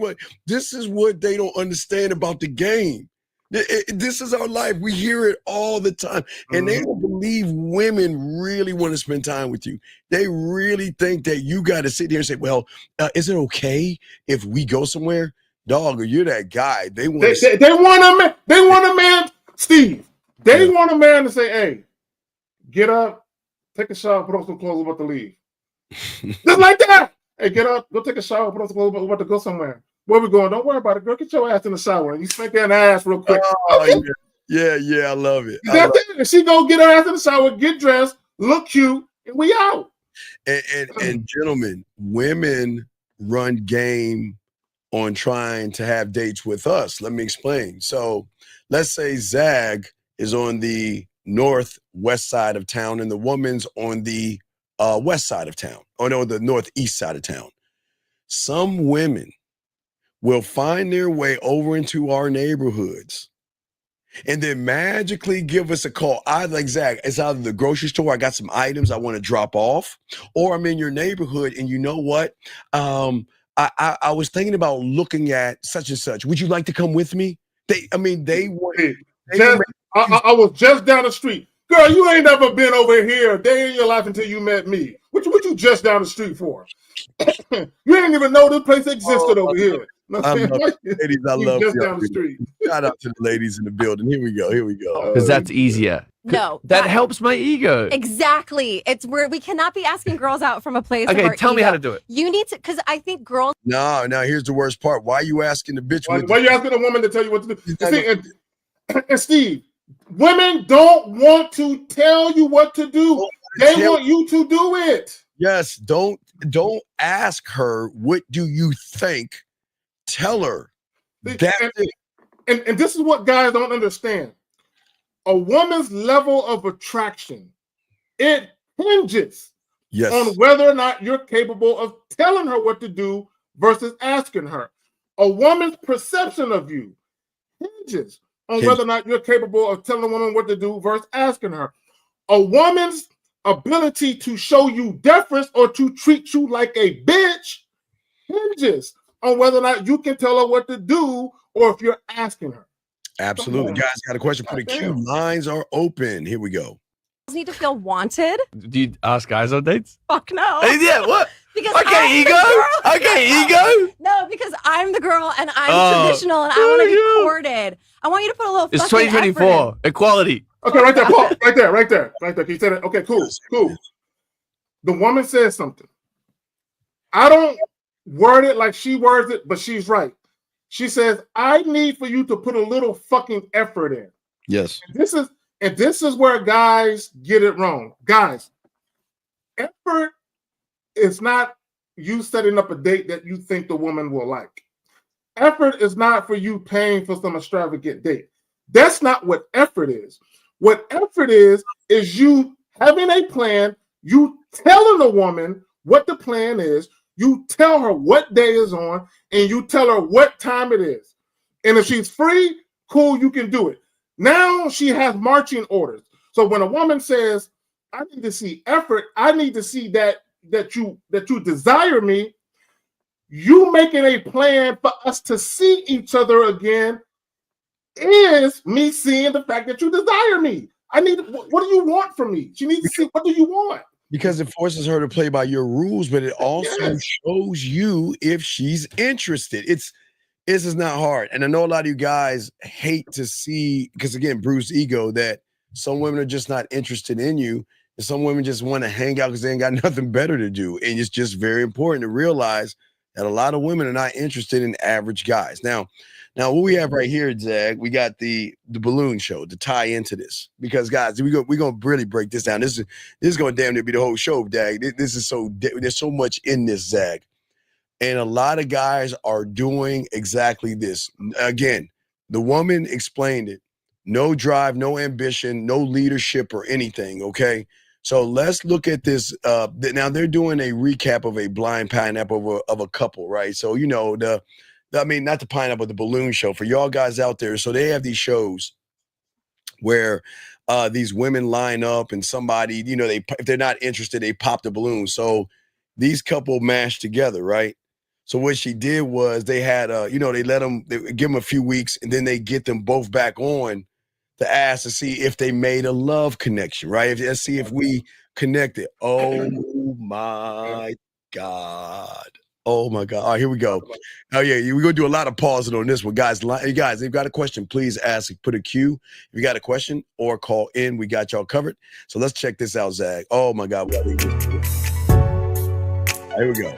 what they don't understand about the game. This is our life. We hear it all the time. And they don't believe women really want to spend time with you. They really think that you got to sit there and say, well, is it okay if we go somewhere? Dog, or you're that guy. They want a man, Steve. They want a man to say, hey, get up. Take a shower, put on some clothes, we're about to leave. Just like that. Hey, get up, go take a shower, put on some clothes, we're about to go somewhere. Where we going? Don't worry about it, girl. Get your ass in the shower and you spank that ass real quick. Oh, yeah, I love it. She go get her ass in the shower, get dressed, look cute, and we out. And gentlemen, women run game on trying to have dates with us. Let me explain. So let's say Zag is on the northwest side of town and the woman's on the west side of town, or no, the northeast side of town. Some women will find their way over into our neighborhoods and then magically give us a call. I like Zach, it's either the grocery store, I got some items I want to drop off, or I'm in your neighborhood and you know what? I was thinking about looking at such and such. Would you like to come with me? I was just down the street. Girl, you ain't never been over here a day in your life until you met me. What you just down the street for? You didn't even know this place existed over here. Ladies, I love just you. Down the street. Shout out to the ladies in the building. Here we go. Because that's easier. No, that helps my ego. Exactly. It's where we cannot be asking girls out from a place. Okay, of our tell me ego. how to do it. You need to, because I think girls. No, here's the worst part. Why are you asking the bitch? Why are you asking a woman to tell you what to do? See, and Steve, women don't want to tell you what to do. They want you to do it. Yes, don't ask her, what do you think? Tell her. And this is what guys don't understand. A woman's level of attraction, it hinges on whether or not you're capable of telling her what to do versus asking her. A woman's perception of you hinges on whether or not you're capable of telling a woman what to do versus asking her. A woman's ability to show you deference or to treat you like a bitch hinges on whether or not you can tell her what to do or if you're asking her. Absolutely. Guys, got a question for the queue. Lines are open. Here we go. Need to feel wanted. Do you ask guys on dates? Fuck no. Yeah, what? Because okay, ego. No, because I'm the girl and I'm traditional and I want to be courted. I want you to put a little. It's 2024. Equality. Okay, right there, Paul. Right there. Can you say that? Okay, cool. The woman says something. I don't word it like she words it, but she's right. She says, I need for you to put a little fucking effort in. Yes. And this is where guys get it wrong. Guys, effort is not you setting up a date that you think the woman will like. Effort is not for you paying for some extravagant date. That's not what effort is. What effort is you having a plan, you telling the woman what the plan is, you tell her what day is on, and you tell her what time it is. And if she's free, cool, you can do it. Now she has marching orders. So when a woman says, I need to see effort, I need to see that you desire me, you making a plan for us to see each other again is me seeing the fact that you desire me. What do you want from me? She needs to see, what do you want? Because it forces her to play by your rules, but it also shows you if she's interested. This is not hard. And I know a lot of you guys hate to see, because again, bruised ego, that some women are just not interested in you. And some women just want to hang out because they ain't got nothing better to do. And it's just very important to realize that a lot of women are not interested in average guys. Now what we have right here, Zach, we got the balloon show to tie into this. Because guys, we're gonna really break this down. This is gonna damn near be the whole show, Dag. This is there's so much in this, Zach. And a lot of guys are doing exactly this. Again, the woman explained it. No drive, no ambition, no leadership or anything, okay? So let's look at this. Now they're doing a recap of a blind pineapple of a couple, right? So, you know, not the pineapple, the balloon show for y'all guys out there. So they have these shows where these women line up and somebody, you know, if they're not interested, they pop the balloon. So these couple mashed together, right? So what she did was they had, they give them a few weeks and then they get them both back on to ask to see if they made a love connection, right? Let's see if we connected. Oh my God. Oh my God. All right, here we go. Oh yeah, we're gonna do a lot of pausing on this one. Guys, if you've got a question, please ask, put a Q. If you got a question or call in, we got y'all covered. So let's check this out, Zach. Oh my God. Here we go.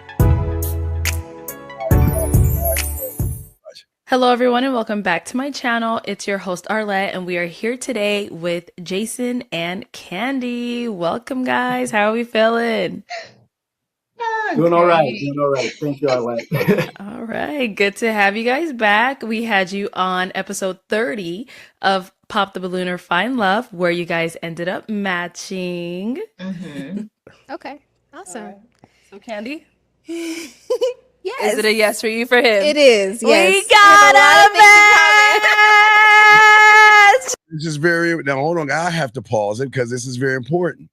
Hello, everyone, and welcome back to my channel. It's your host, Arlette, and we are here today with Jason and Candy. Welcome, guys. How are we feeling? Doing all right. Thank you, Arlette. All right. Good to have you guys back. We had you on episode 30 of Pop the Balloon or Find Love, where you guys ended up matching. Okay. Awesome. Right. So, Candy? Yes. Is it a yes for you for him? It is. Yes. We got a match. This is now hold on. I have to pause it because this is very important.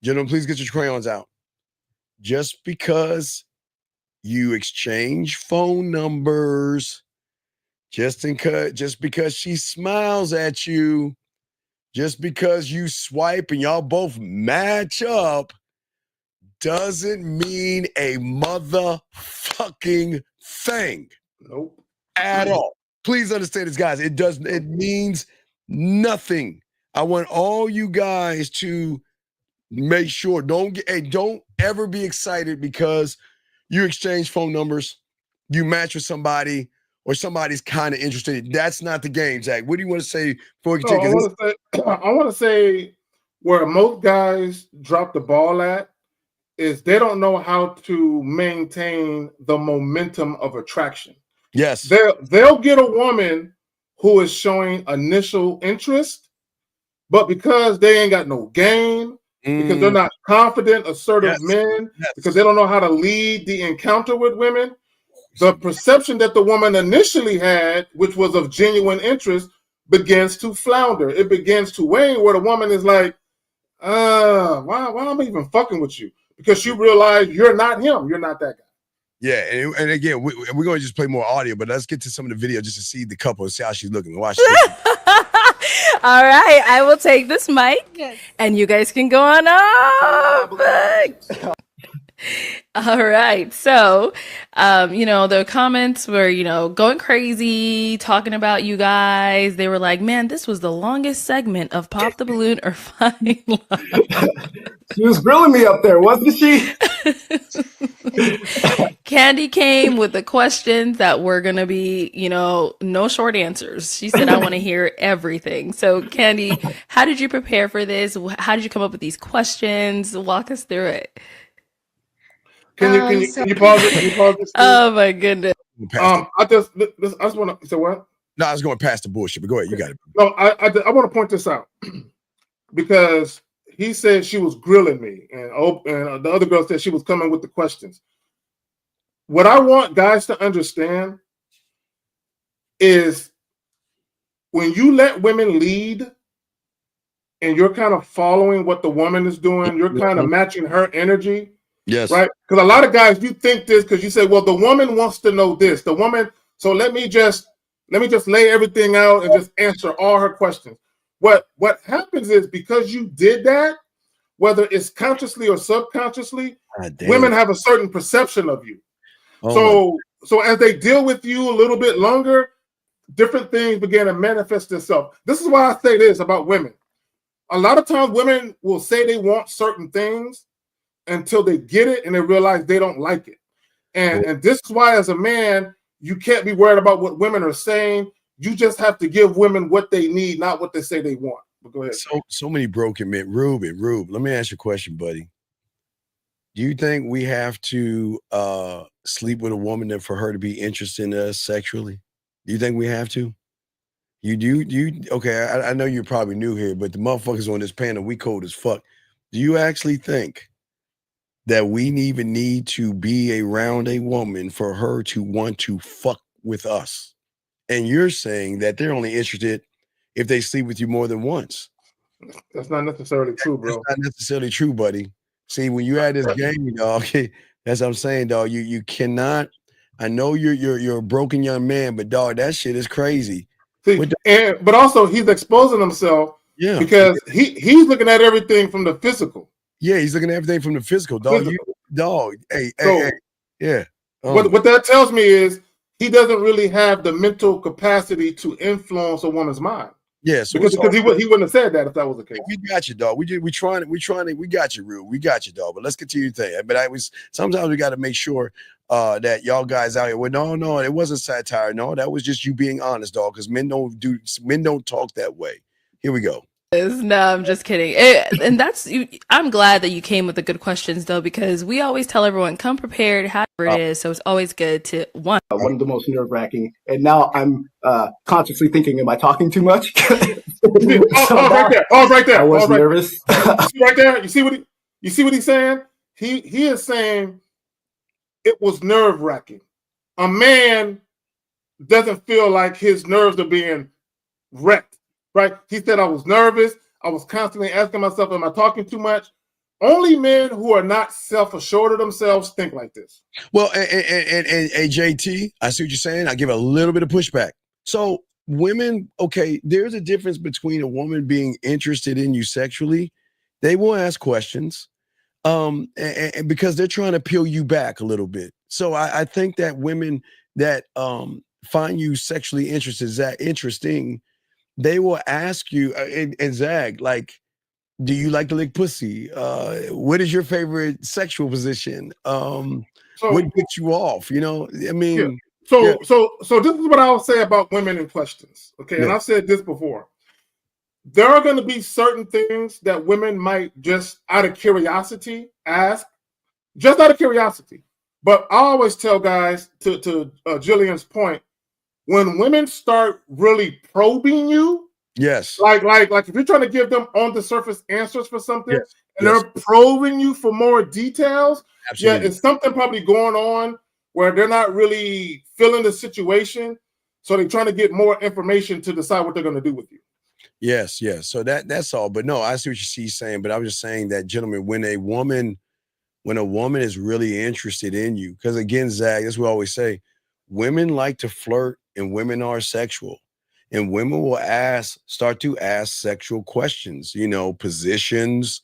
Gentlemen, please get your crayons out. Just because you exchange phone numbers, just because she smiles at you, just because you swipe and y'all both match up, doesn't mean a motherfucking thing. Nope. At all. Please understand this, guys. It means nothing. I want all you guys to make sure don't ever be excited because you exchange phone numbers, you match with somebody, or somebody's kind of interested. That's not the game, Zach. What do you want to say before you take it? I want to say where most guys drop the ball at is they don't know how to maintain the momentum of attraction. Yes. They'll get a woman who is showing initial interest, but because they ain't got no game, because they're not confident, assertive men, because they don't know how to lead the encounter with women, the perception that the woman initially had, which was of genuine interest, begins to flounder. It begins to wane where the woman is like, why am I even fucking with you? Because you realize you're not him. You're not that guy. Yeah, and again, we're going to just play more audio, but let's get to some of the video just to see the couple and see how she's looking. Watch this. All right, I will take this mic, and you guys can go on up. All right, so, the comments were, going crazy, talking about you guys. They were like, man, this was the longest segment of Pop the Balloon or Find Love. She was grilling me up there, wasn't she? Candy came with the questions that were going to be, no short answers. She said, I want to hear everything. So, Candy, how did you prepare for this? How did you come up with these questions? Walk us through it. Can you pause it? Can you pause it? Oh my goodness. I just want to say what? No, I was going past the bullshit, but go ahead. You got it. No, I want to point this out because he said she was grilling me, and the other girl said she was coming with the questions. What I want guys to understand is when you let women lead and you're kind of following what the woman is doing, you're kind of matching her energy. Yes. Right? Because a lot of guys, you think this because you say, well, the woman wants to know this. The woman, so let me just lay everything out and just answer all her questions. What happens is because you did that, whether it's consciously or subconsciously, women have a certain perception of you. So as they deal with you a little bit longer, different things begin to manifest themselves. This is why I say this about women. a lot of times women will say they want certain things until they get it and they realize they don't like it. And this is why, as a man, you can't be worried about what women are saying. You just have to give women what they need, not what they say they want. But go ahead. So many broken men. Rube, let me ask you a question, buddy. Do you think we have to sleep with a woman for her to be interested in us sexually? Do you think we have to? You do? Okay, I know you're probably new here, but the motherfuckers on this panel, we cold as fuck. Do you actually think that we even need to be around a woman for her to want to fuck with us? And you're saying that they're only interested if they sleep with you more than once. That's not necessarily true, bro. That's not necessarily true, buddy. See, when you add this game, dog, that's what I'm saying, dog. You cannot. I know you're a broken young man, but dog, that shit is crazy. See, but also he's exposing himself, because he's looking at everything from the physical. Yeah, he's looking at everything from the physical, dog. Yeah. What that tells me is he doesn't really have the mental capacity to influence a woman's mind. Yeah, so because he wouldn't have said that if that was the case. We got you, dog. We got you, Rue. We got you, dog. But let's continue to think. But sometimes we got to make sure that y'all guys out here. Well, no, it wasn't satire. No, that was just you being honest, dog. Because men don't talk that way. Here we go. No, I'm just kidding. And I'm glad that you came with the good questions, though, because we always tell everyone, come prepared, however it is. So it's always good to one of the most nerve-wracking. And now I'm consciously thinking, am I talking too much? Right there. I was nervous. Right there. You see what he's saying? He is saying it was nerve-wracking. A man doesn't feel like his nerves are being wrecked. Right? He said, I was nervous. I was constantly asking myself, am I talking too much? Only men who are not self-assured of themselves think like this. Well, and JT, I see what you're saying. I give a little bit of pushback. So women, okay, there's a difference between a woman being interested in you sexually. They will ask questions and because they're trying to peel you back a little bit. So I think that women that find you sexually interesting, they will ask you, and Zag, like, do you like to lick pussy? What is your favorite sexual position? What gets you off? You know, I mean. Yeah. So this is what I'll say about women in questions. Okay, and I've said this before. There are going to be certain things that women might just out of curiosity ask, just out of curiosity. But I always tell guys, to Jillian's point, when women start really probing you, yes, like if you're trying to give them on the surface answers for something, and they're probing you for more details, it's something probably going on where they're not really feeling the situation, so they're trying to get more information to decide what they're going to do with you. Yes. So that's all. But no, I see what you're saying. But I was just saying that, gentlemen, when a woman is really interested in you, because again, Zag, that's what we always say, women like to flirt. And women are sexual, and women will start to ask sexual questions, positions,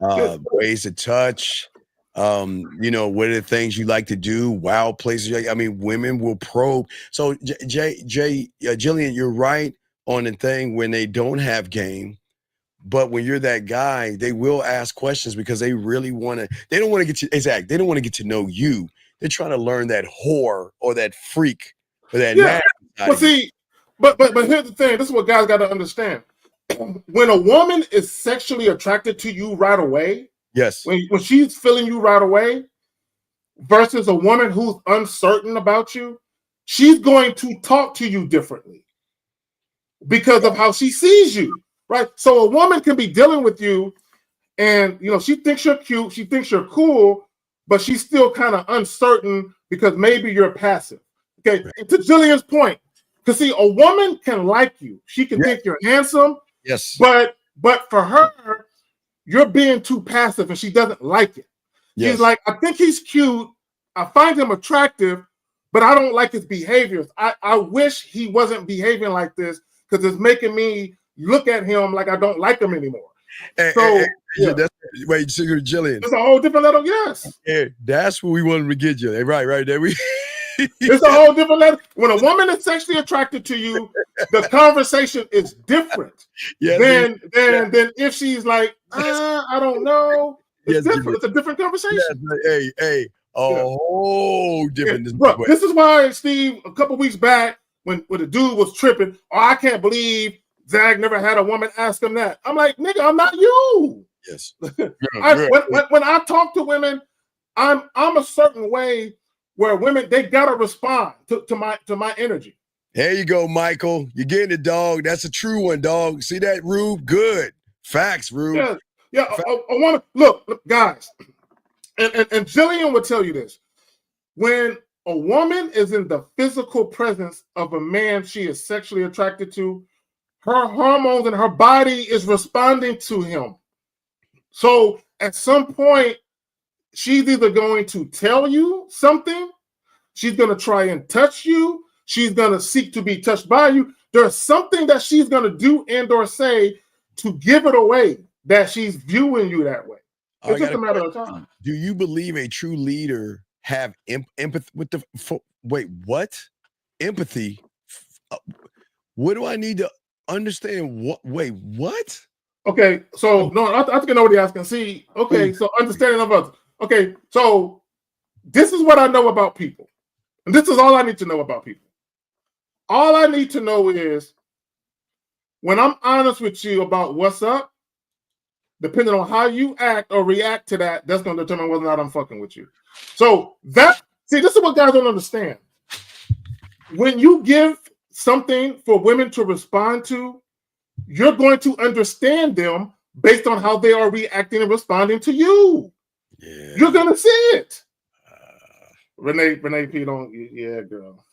ways to touch, what are the things you like to do, wild places. I mean, women will probe. So Jillian, you're right on the thing when they don't have game, but when you're that guy, they will ask questions because they really they don't want to get to, exactly. They don't want to get to know you. They're trying to learn that whore or that freak. But see, but here's the thing. This is what guys got to understand. When a woman is sexually attracted to you right away, yes, when she's feeling you right away, versus a woman who's uncertain about you, she's going to talk to you differently because of how she sees you, right? So a woman can be dealing with you, and she thinks you're cute, she thinks you're cool, but she's still kind of uncertain because maybe you're passive. Okay, to Jillian's point, because see, a woman can like you. She can think you're handsome. Yes. But for her, you're being too passive and she doesn't like it. Yes. She's like, I think he's cute. I find him attractive, but I don't like his behaviors. I wish he wasn't behaving like this because it's making me look at him like I don't like him anymore. That's wait, Jillian. It's a whole different level, yes. Yeah, that's what we wanted to get you. Right there. It's a whole different level. When a woman is sexually attracted to you, the conversation is different than if she's like, I don't know. It's different. It's a different conversation. Hey, whole different. Bro, this is why, Steve, a couple weeks back, when the dude was tripping, I can't believe Zag never had a woman ask him that. I'm like, nigga, I'm not you. Yes. When I talk to women, I'm a certain way where women, they gotta respond to my energy. There you go, Michael. You're getting it, dog. That's a true one, dog. See that, Rube? Good. Facts, Rube. Yeah. I want to look, guys, and Jillian would tell you this. When a woman is in the physical presence of a man she is sexually attracted to, her hormones and her body is responding to him. So at some point, she's either going to tell you something, she's going to try and touch you, she's going to seek to be touched by you. There's something that she's going to do and or say to give it away that she's viewing you that way. It's just a matter of time. Do you believe a true leader have empathy with the wait, what? Empathy? What do I need to understand? What? Okay, so no, I think I know what you're asking. See, okay, so understanding of others. Okay, so this is what I know about people. And this is all I need to know about people. All I need to know is when I'm honest with you about what's up, depending on how you act or react to that, that's going to determine whether or not I'm fucking with you. So this is what guys don't understand. When you give something for women to respond to, you're going to understand them based on how they are reacting and responding to you. Yeah. You're going to see it. Renee P. don't, yeah, girl.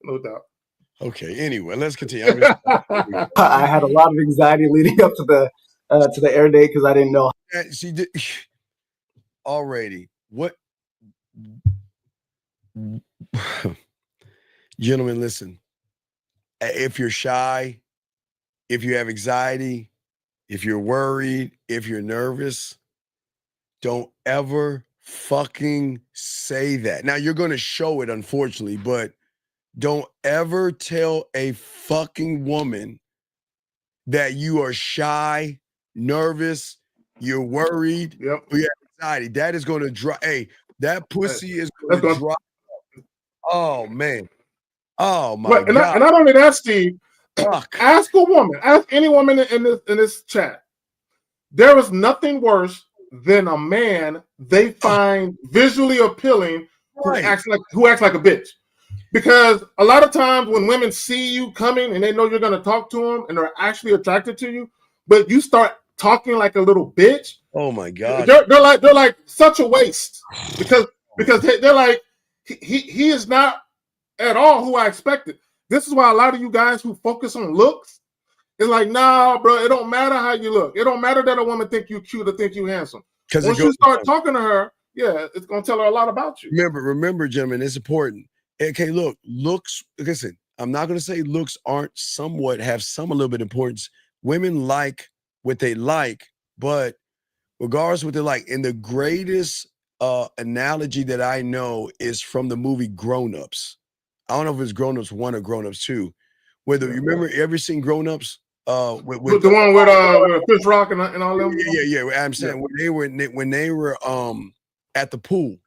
No doubt. Okay, anyway, let's continue. I had a lot of anxiety leading up to the air date because I didn't know. She did already. What? Gentlemen, listen. If you're shy, if you have anxiety, if you're worried, if you're nervous, don't ever fucking say that. Now, you're going to show it, unfortunately, but don't ever tell a fucking woman that you are shy, nervous, you're worried, you have anxiety. That is going to drop. Hey, that pussy is going to drop. Oh, man. Oh, my God. And not only that, Steve, ask a woman, ask any woman in this chat. There is nothing worse than a man they find visually appealing who acts like a bitch. Because a lot of times when women see you coming and they know you're going to talk to them and they're actually attracted to you, but you start talking like a little bitch. Oh my God. They're like such a waste because they're like, he is not at all who I expected. This is why a lot of you guys who focus on looks, it's like, nah, bro, it don't matter how you look. It don't matter that a woman think you cute or think you handsome. Once you start talking to her, it's going to tell her a lot about you. Remember, gentlemen, it's important. Okay, look, looks, listen, I'm not going to say looks have some a little bit of importance. Women like what they like, but regardless of what they like, and the greatest analogy that I know is from the movie Grown Ups. I don't know if it's Grown Ups 1 or Grown Ups 2. You remember ever seen Grown Ups? With the one with Chris Rock and all them. Yeah. I'm saying when they were at the pool,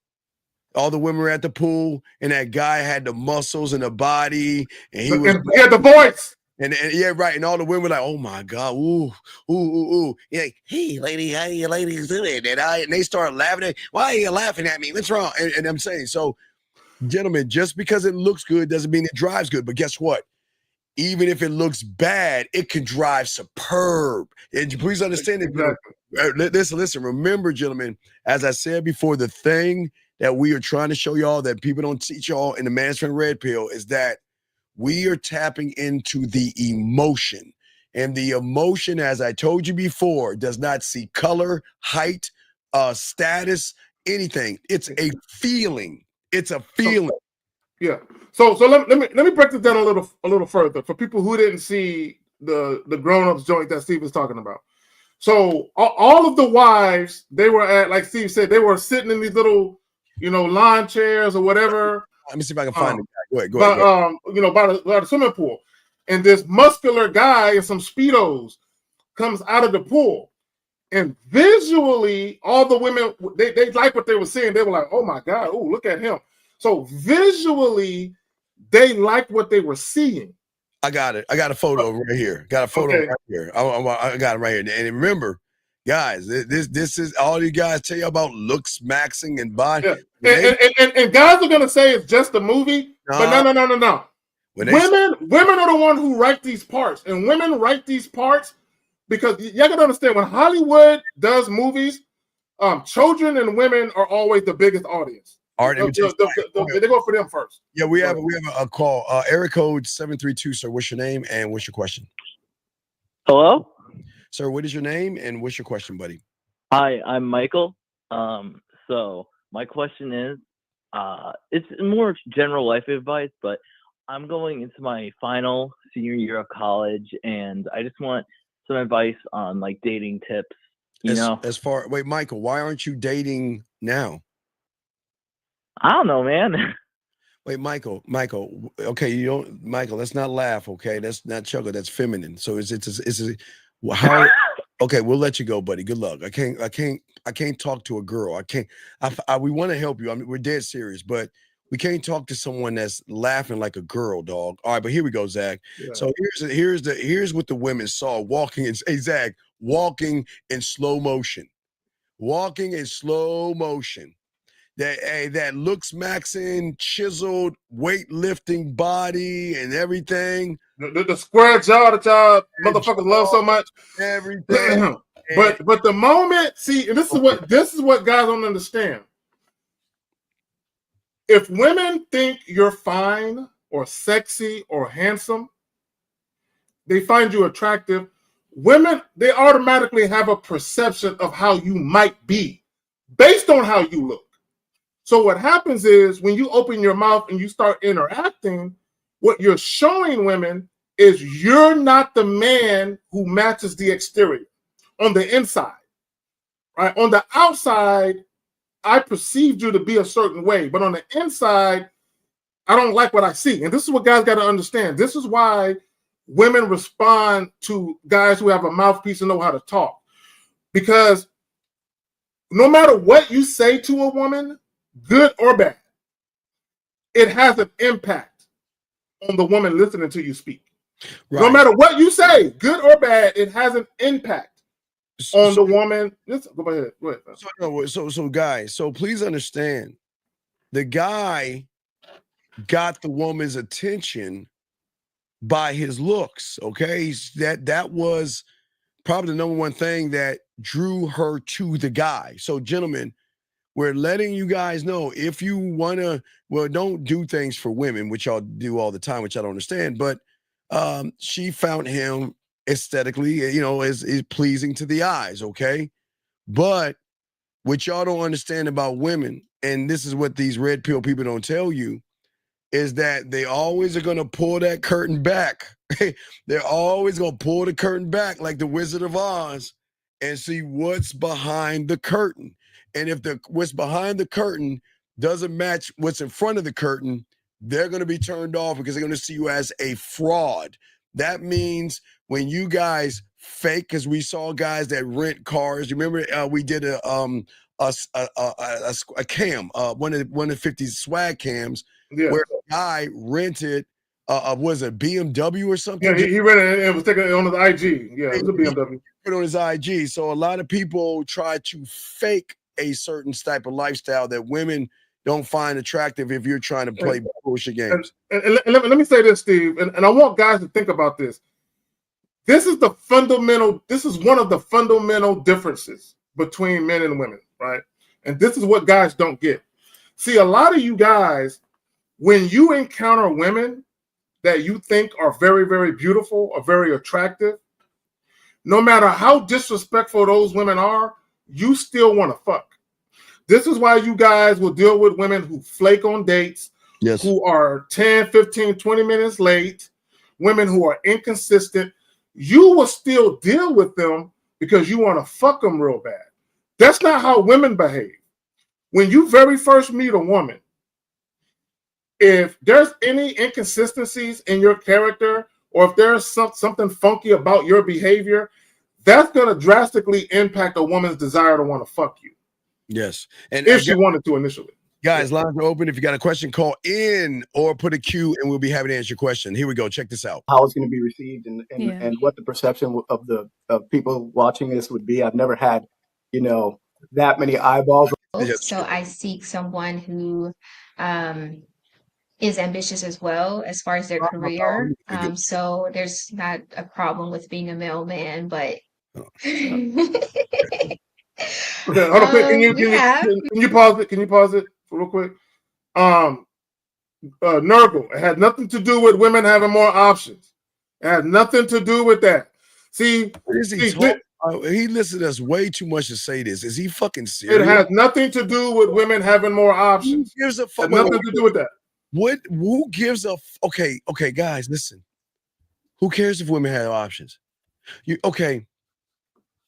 all the women were at the pool, and that guy had the muscles and the body, and he had the voice. And yeah, right. And all the women were like, oh my God, ooh. Yeah, hey lady, how you ladies doing? And they start laughing. Why are you laughing at me? What's wrong? And I'm saying, so gentlemen, just because it looks good doesn't mean it drives good. But guess what? Even if it looks bad, it can drive superb. And please understand it. Listen, remember, gentlemen, as I said before, the thing that we are trying to show y'all that people don't teach y'all in the Man's Friend Red Pill is that we are tapping into the emotion. And the emotion, as I told you before, does not see color, height, status, anything. It's a feeling. It's a feeling. Yeah. So let me break this down a little further for people who didn't see the grown-ups joint that Steve was talking about. So all of the wives, they were at, like Steve said, they were sitting in these little, lawn chairs or whatever, Let me see if I can find it. Go ahead. Go ahead. By the swimming pool, and this muscular guy in some Speedos comes out of the pool, and visually, all the women they like what they were seeing. They were like, "Oh my God! Oh, look at him!" So visually, they liked what they were seeing. I got it. I got a photo right here. Got a photo right here. I got it right here. And remember, guys, this is all you guys tell you about looks, maxing, and body. Yeah. And guys are gonna say it's just a movie, but no. Women are the one who write these parts, and women write these parts because you gotta understand when Hollywood does movies, children and women are always the biggest audience. They go for them first. Yeah, we have a call. Area code 732, sir. What's your name and what's your question? Hello? Sir, what is your name and what's your question, buddy? Hi, I'm Michael. So my question is, it's more general life advice, but I'm going into my final senior year of college, and I just want some advice on like dating tips. Wait, Michael, why aren't you dating now? I don't know, man. Wait, Michael. Okay, you don't, Michael. Let's not laugh. Okay, that's not chuckle. That's feminine. So how? Okay, we'll let you go, buddy. Good luck. I can't talk to a girl. We want to help you. I mean, we're dead serious, but we can't talk to someone that's laughing like a girl, dog. All right, but here we go, Zach. Yeah. So here's what the women saw walking in. Hey, Zach, walking in slow motion. That looks maxing, chiseled, weightlifting body and everything. The square jaw that y'all motherfuckers love so much. Everything. but the moment, see, and this is what guys don't understand. If women think you're fine or sexy or handsome, they find you attractive. Women, they automatically have a perception of how you might be based on how you look. So what happens is when you open your mouth and you start interacting, what you're showing women is you're not the man who matches the exterior on the inside, right? On the outside, I perceived you to be a certain way, but on the inside, I don't like what I see. And this is what guys got to understand. This is why women respond to guys who have a mouthpiece and know how to talk. Because no matter what you say to a woman, good or bad, it has an impact on the woman listening to you speak. Right. No matter what you say, good or bad, it has an impact on the woman. Go ahead. So guys, so please understand, the guy got the woman's attention by his looks. Okay, that was probably the number one thing that drew her to the guy. So, gentlemen, we're letting you guys know, if you want to, don't do things for women, which y'all do all the time, which I don't understand, but she found him aesthetically, is pleasing to the eyes, okay? But what y'all don't understand about women, and this is what these red pill people don't tell you, is that they always are going to pull that curtain back. They're always going to pull the curtain back like the Wizard of Oz and see what's behind the curtain. And if what's behind the curtain doesn't match what's in front of the curtain, they're going to be turned off because they're going to see you as a fraud. That means when you guys fake, because we saw guys that rent cars. You remember we did a cam, one of the 50s swag cams, where a guy rented was it BMW or something? Yeah, he rented it and was taking it on his IG. Yeah, it was a BMW. Put it on his IG. So a lot of people try to fake a certain type of lifestyle that women don't find attractive if you're trying to play bullshit games. And let me say this, Steve, and I want guys to think about this. This is one of the fundamental differences between men and women, right? And this is what guys don't get. See, a lot of you guys, when you encounter women that you think are very, very beautiful or very attractive, no matter how disrespectful those women are, you still want to fuck. This is why you guys will deal with women who flake on dates, who are 10, 15, 20 minutes late, women who are inconsistent. You will still deal with them because you want to fuck them real bad. That's not how women behave. When you very first meet a woman, if there's any inconsistencies in your character, or if there's something funky about your behavior, that's going to drastically impact a woman's desire to want to fuck you. Yes. And if she wanted to initially. Guys, lines are open. If you got a question, call in or put a Q and we'll be happy to answer your question. Here we go. Check this out. How it's going to be received and what the perception of people watching this would be. I've never had, that many eyeballs. So I seek someone who is ambitious as well as far as their career. So there's not a problem with being a mailman, but Okay, hold on, can you pause it? Can you pause it real quick? Nurgle, it had nothing to do with women having more options. It had nothing to do with that. See, he listened to us way too much to say this. Is he fucking serious? It has nothing to do with women having more options. Who gives a fuck? Nothing to do with that. Who gives a okay, guys, listen. Who cares if women have options?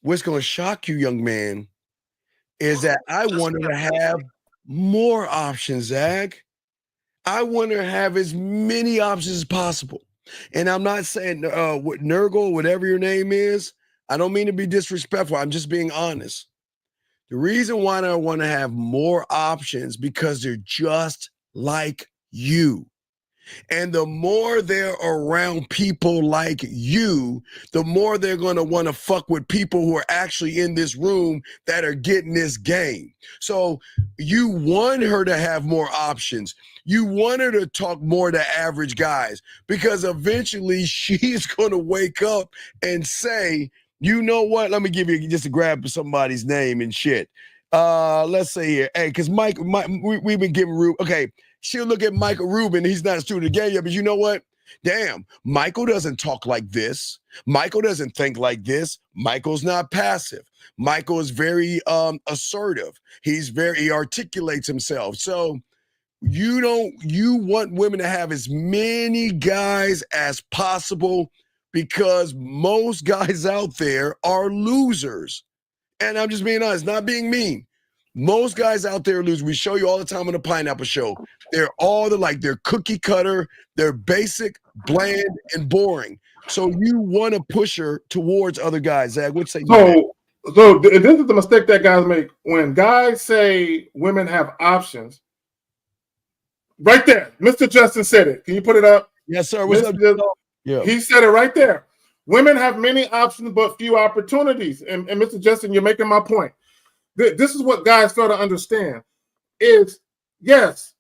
What's gonna shock you, young man, is that I want her to have more options, Zach. I want her to have as many options as possible. And I'm not saying what Nurgle, whatever your name is, I don't mean to be disrespectful. I'm just being honest. The reason why I want to have more options because they're just like you. And the more they're around people like you, the more they're going to want to fuck with people who are actually in this room that are getting this game. So you want her to have more options. You want her to talk more to average guys because eventually she's going to wake up and say, you know what? Let me give you just to grab somebody's name and shit. Let's say here, hey, because Mike, we've been giving Rube. Okay, she'll look at Michael Rubin. He's not a student of the game yet, but you know what? Damn, Michael doesn't talk like this. Michael doesn't think like this. Michael's not passive. Michael is very assertive. He articulates himself. So you want women to have as many guys as possible because most guys out there are losers. And I'm just being honest, not being mean. Most guys out there lose. We show you all the time on the Pineapple Show. They're they're cookie cutter, they're basic, bland, and boring. So you want to push her towards other guys. Zach, what's say? So this is the mistake that guys make. When guys say women have options, right there, Mr. Justin said it. Can you put it up? Yes, sir. What's up? Yeah. He said it right there. Women have many options but few opportunities. And Mr. Justin, you're making my point. This is what guys fail to understand is, yes,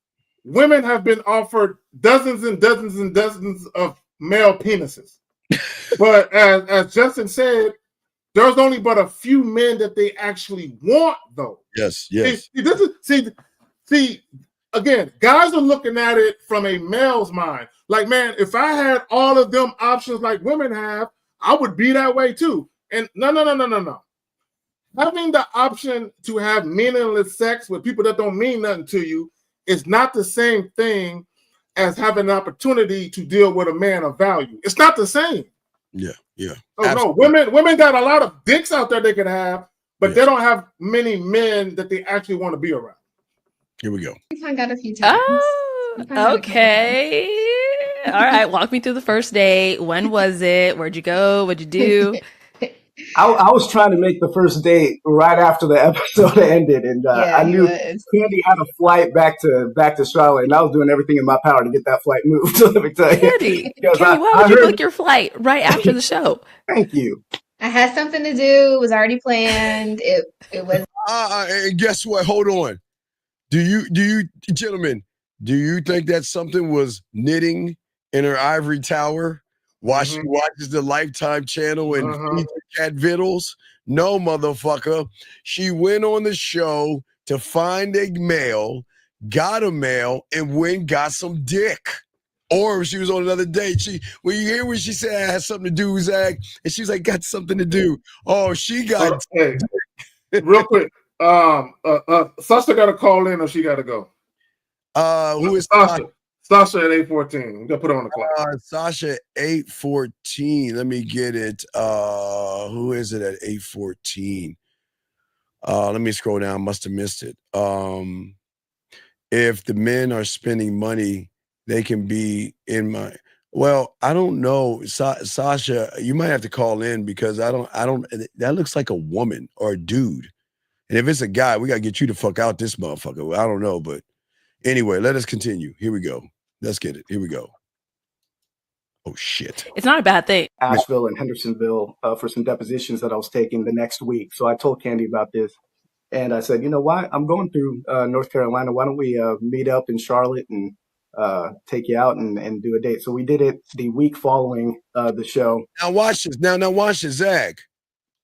women have been offered dozens and dozens and dozens of male penises. But as Justin said, there's only but a few men that they actually want, though. Yes. See, again, guys are looking at it from a male's mind. Like, man, if I had all of them options like women have, I would be that way too. And no. Having the option to have meaningless sex with people that don't mean nothing to you is not the same thing as having an opportunity to deal with a man of value. It's not the same. Yeah. Oh, no, women got a lot of dicks out there they could have, but they don't have many men that they actually want to be around. Here we go. I got a few times. Oh, okay. All right. Walk me through the first date. When was it? Where'd you go? What'd you do? I was trying to make the first date right after the episode ended, and I knew Candy had a flight back to Charlotte, and I was doing everything in my power to get that flight moved. So let me tell you, Candy, why would you book your flight right after the show? Thank you. I had something to do. It was already planned. It was. And guess what? Hold on. Do you gentlemen? Do you think that something was knitting in her ivory tower? While she watches the Lifetime channel and feeds her cat vittles? No, motherfucker. She went on the show to find a male, got a male, and got some dick. Or she was on another date. When you hear when she said I had something to do, Zach, and she was like, got something to do. Oh, she got dick. Real quick. Sasha got to call in or she got to go? Who is Sasha? Sasha at 814. We got to put her on the clock. Sasha 814. Let me get it. Who is it at 814? Let me scroll down. Must have missed it. If the men are spending money they can be in my. Well, I don't know, Sasha. You might have to call in because I don't. That looks like a woman or a dude. And if it's a guy, we gotta get you the fuck out this motherfucker. I don't know, but anyway, let us continue. Here we go. Let's get it. Here we go. Oh shit! It's not a bad thing. Asheville and Hendersonville for some depositions that I was taking the next week. So I told Candy about this, and I said, you know what? I'm going through North Carolina. Why don't we meet up in Charlotte and take you out and do a date? So we did it the week following the show. Now watch this. Now watch this, Zach.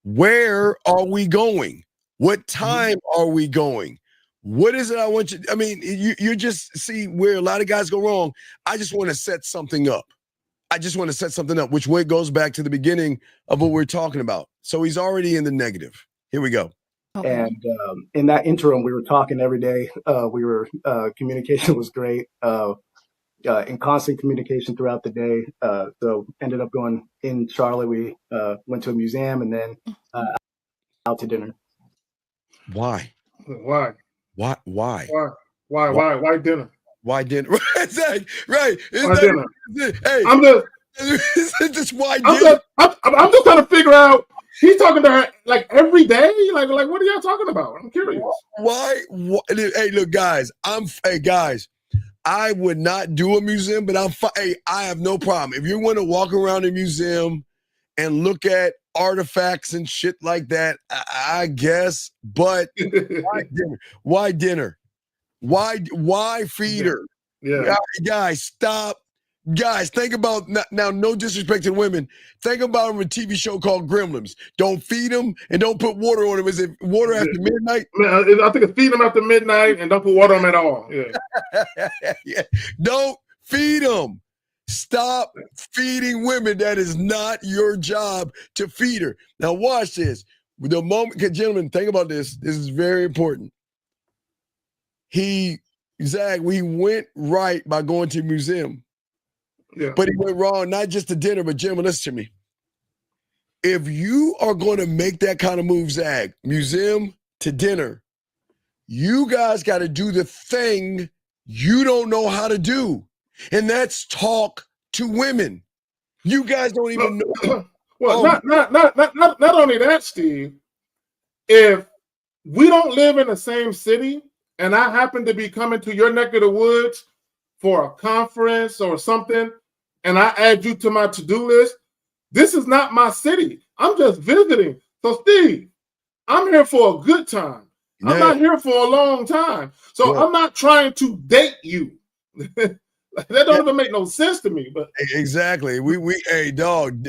Where are we going? What time are we going? What is it I want you? I mean, you just see where a lot of guys go wrong. I just want to set something up. Which way goes back to the beginning of what we're talking about. So he's already in the negative. Here we go. And in that interim, we were talking every day. Communication was great. In constant communication throughout the day. So ended up going in Charlotte. We went to a museum and then out to dinner. Why? Why? Why dinner? Why dinner? Right. Why dinner? Hey, I'm just why dinner? I'm just trying to figure out. He's talking to her like every day. Like what are y'all talking about? I'm curious. Why? Hey, look, guys. I would not do a museum, but I have no problem. If you want to walk around a museum and look at artifacts and shit like that, I guess. But why dinner? Why feed her? Yeah. Guys, stop. Guys, think about now. No disrespect to women. Think about them in a TV show called Gremlins. Don't feed them and don't put water on them. Is it water after midnight? I think it's feed them after midnight and don't put water on them at all. Yeah. Yeah. Don't feed them. Stop feeding women. That is not your job to feed her. Now watch this. The moment, gentlemen, think about this. This is very important. Zach, we went right by going to a museum. Yeah. But he went wrong, not just to dinner, but gentlemen, listen to me. If you are going to make that kind of move, Zach, museum to dinner, you guys got to do the thing you don't know how to do. And that's talk to women. You guys don't even know. Well, not only that, Steve. If we don't live in the same city and I happen to be coming to your neck of the woods for a conference or something, and I add you to my to-do list, this is not my city. I'm just visiting. So, Steve, I'm here for a good time. I'm not here for a long time. So I'm not trying to date you. That don't even make no sense to me. But exactly. Hey, dog,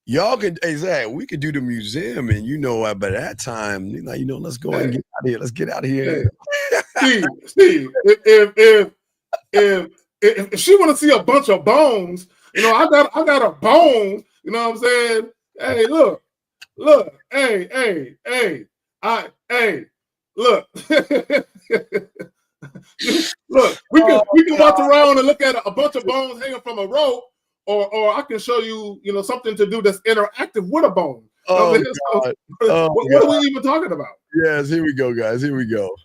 y'all can, Zach, we could do the museum, and by that time, let's go and get out of here. Let's get out of here. Steve, if she want to see a bunch of bones, I got a bone. You know what I'm saying? Hey, look, hey, look. Look, we can walk around and look at a bunch of bones hanging from a rope, or I can show you, something to do that's interactive with a bone. God. What are we even talking about? Yes, here we go, guys. Here we go.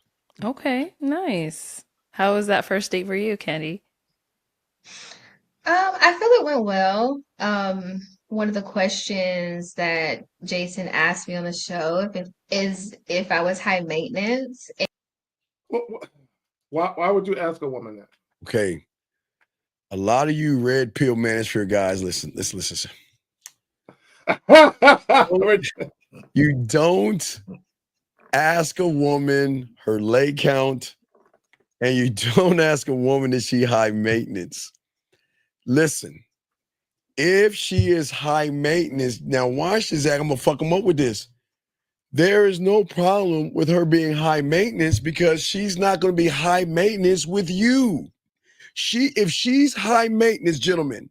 Okay, nice. How was that first date for you, Candy? I feel it went well. One of the questions that Jason asked me on the show is if I was high maintenance. Why would you ask a woman that? Okay. A lot of you red pill manosphere guys, listen. You don't ask a woman her leg count, and you don't ask a woman is she high maintenance. Listen, if she is high maintenance, now watch this, Zach, I'm gonna fuck them up with this. There is no problem with her being high maintenance because she's not going to be high maintenance with you. If she's high maintenance, gentlemen,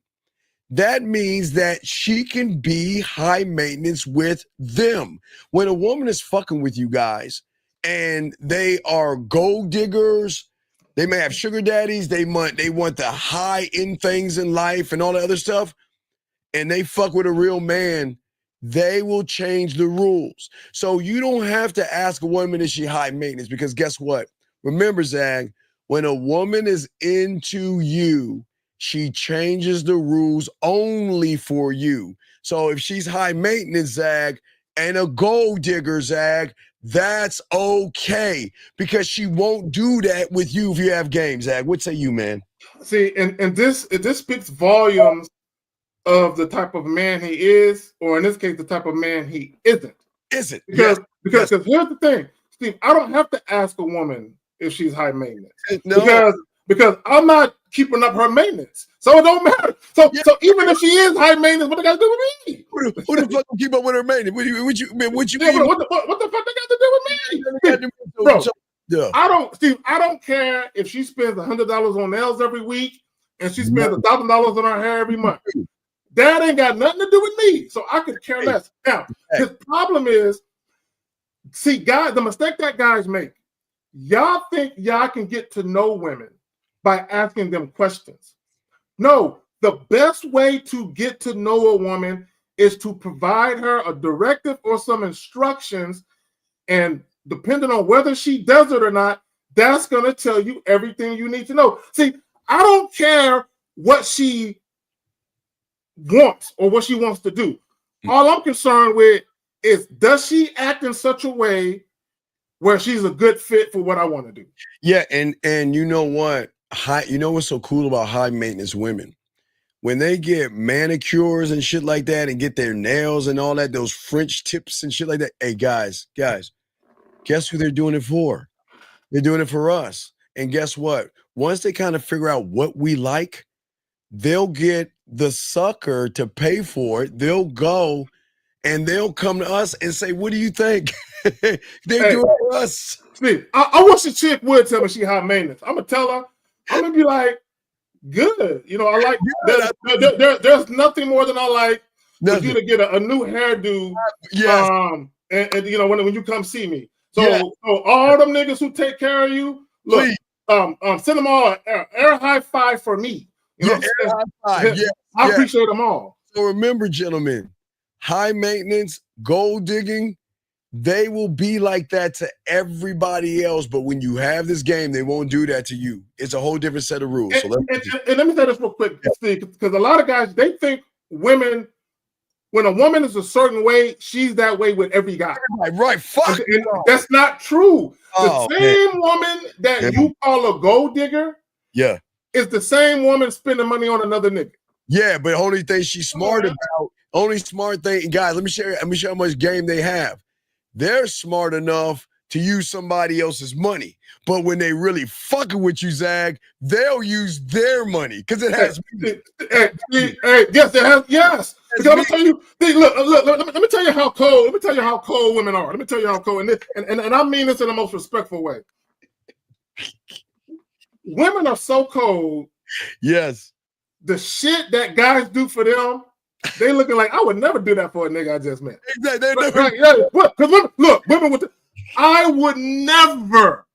that means that she can be high maintenance with them. When a woman is fucking with you guys and they are gold diggers, they may have sugar daddies, they want the high end things in life and all that other stuff, and they fuck with a real man, they will change the rules. So you don't have to ask a woman, is she high maintenance? Because guess what? Remember, Zag, When a woman is into you, she changes the rules only for you. So if she's high maintenance, Zag, and a gold digger, Zag, that's okay, because she won't do that with you if you have game, Zag. What say you, man? See, and this speaks volumes of the type of man he is, or in this case, the type of man he isn't. Because here's the thing, Steve, I don't have to ask a woman if she's high maintenance. No. Because I'm not keeping up her maintenance. So it don't matter. So even if she is high maintenance, what they got to do with me? Who the fuck will keep up with her maintenance? What you mean? What the fuck they got to do with me? Bro, I don't care if she spends $100 on nails every week and she spends $1,000 on her hair every month. That ain't got nothing to do with me. So I could care less. Now, his problem is, see, guys, the mistake that guys make, y'all think y'all can get to know women by asking them questions. No, the best way to get to know a woman is to provide her a directive or some instructions, and depending on whether she does it or not, that's going to tell you everything you need to know. See, I don't care what she wants or what she wants to do. All I'm concerned with is, does she act in such a way where she's a good fit for what I want to do? Yeah, and you know what? You know what's so cool about high maintenance women? When they get manicures and shit like that and get their nails and all that, those French tips and shit like that. Hey, guys, guess who they're doing it for? They're doing it for us. And guess what? Once they kind of figure out what we like, they'll get the sucker to pay for it. They'll go and they'll come to us and say, what do you think? They do it for us. Steve, I wish a chick would tell me she high maintenance. I'm going to tell her, I'm going to be like, good. You know, I like, there's nothing more than I like for you to get a new hairdo. Yes. And you know, when you come see me. So all them niggas who take care of you, look, send them all an air high five for me. You know what I'm saying? I appreciate them all. So remember, gentlemen, high maintenance, gold digging, they will be like that to everybody else. But when you have this game, they won't do that to you. It's a whole different set of rules. And let me say this real quick, Steve, because a lot of guys, they think women, when a woman is a certain way, she's that way with every guy. Right. Fuck. And that's not true. The same woman that you call a gold digger is the same woman spending money on another nigga. Yeah, but only thing she's smart about, only smart thing, guys, let me show you how much game they have. They're smart enough to use somebody else's money. But when they really fucking with you, Zag, they'll use their money because it has. Yes, it has. Yes. Because I'm gonna tell you. Look. Let me tell you how cold. Let me tell you how cold women are. Let me tell you how cold. And I mean this in the most respectful way. Women are so cold. Yes. The shit that guys do for them, they looking like, I would never do that for a nigga I just met. Because look, women with I would never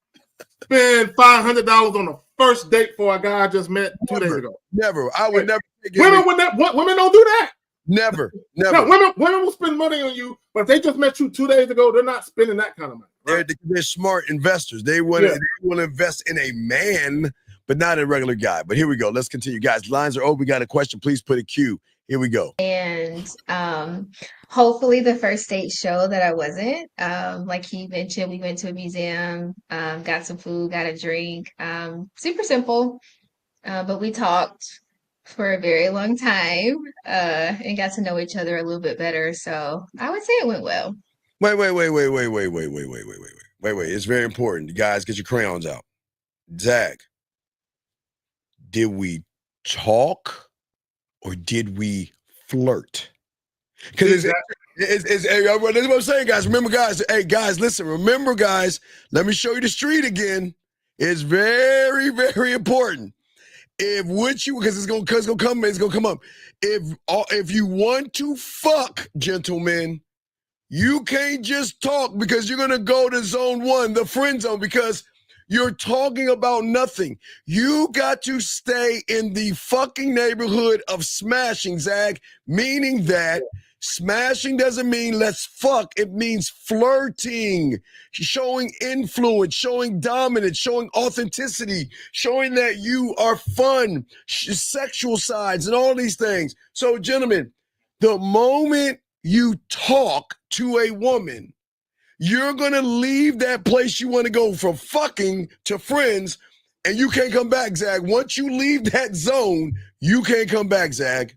spend $500 on a first date for a guy I just met 2 days ago. Never. I would never. Women don't do that. Never. No, women will spend money on you, but if they just met you 2 days ago, they're not spending that kind of money. Right? They're smart investors. They want to invest in a man, but not a regular guy. But here we go. Let's continue, guys. Lines are open. We got a question. Please put a Q. Here we go. And hopefully the first date showed that I wasn't. Like he mentioned, we went to a museum, got some food, got a drink. Super simple. But we talked for a very long time and got to know each other a little bit better. So I would say it went well. Wait. It's very important. You guys, get your crayons out. Zag, did we talk or did we flirt? Because it's that's what I'm saying, guys. Remember, guys. Hey, guys, listen. Remember, guys. Let me show you the street again. It's very, very important. Because it's gonna come up. If you want to fuck, gentlemen, you can't just talk because you're gonna go to zone 1, the friend zone, because you're talking about nothing. You got to stay in the fucking neighborhood of smashing, Zag, meaning that Smashing doesn't mean let's fuck. It means flirting, showing influence, showing dominance, showing authenticity, showing that you are fun, sexual sides, and all these things. So, gentlemen, the moment you talk to a woman, you're going to leave that place you want to go from fucking to friends, and you can't come back, Zag. Once you leave that zone, you can't come back, Zag.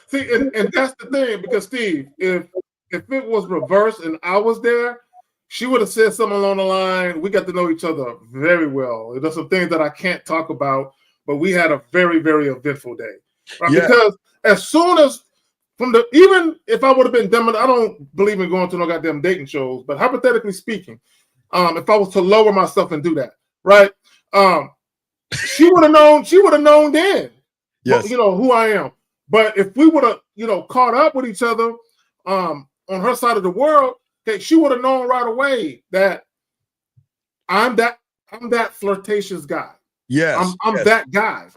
See, and that's the thing, because Steve, if it was reversed and I was there, she would have said something along the line, we got to know each other very well. There's some things that I can't talk about, but we had a very, very eventful day. Right? Yeah. Because as soon as even if I would have been dumb, I don't believe in going to no goddamn dating shows, but hypothetically speaking, if I was to lower myself and do that, right? She would have known then, yes, who I am. But if we would have, caught up with each other on her side of the world, okay, she would have known right away that I'm that flirtatious guy. Yes, I'm that guy.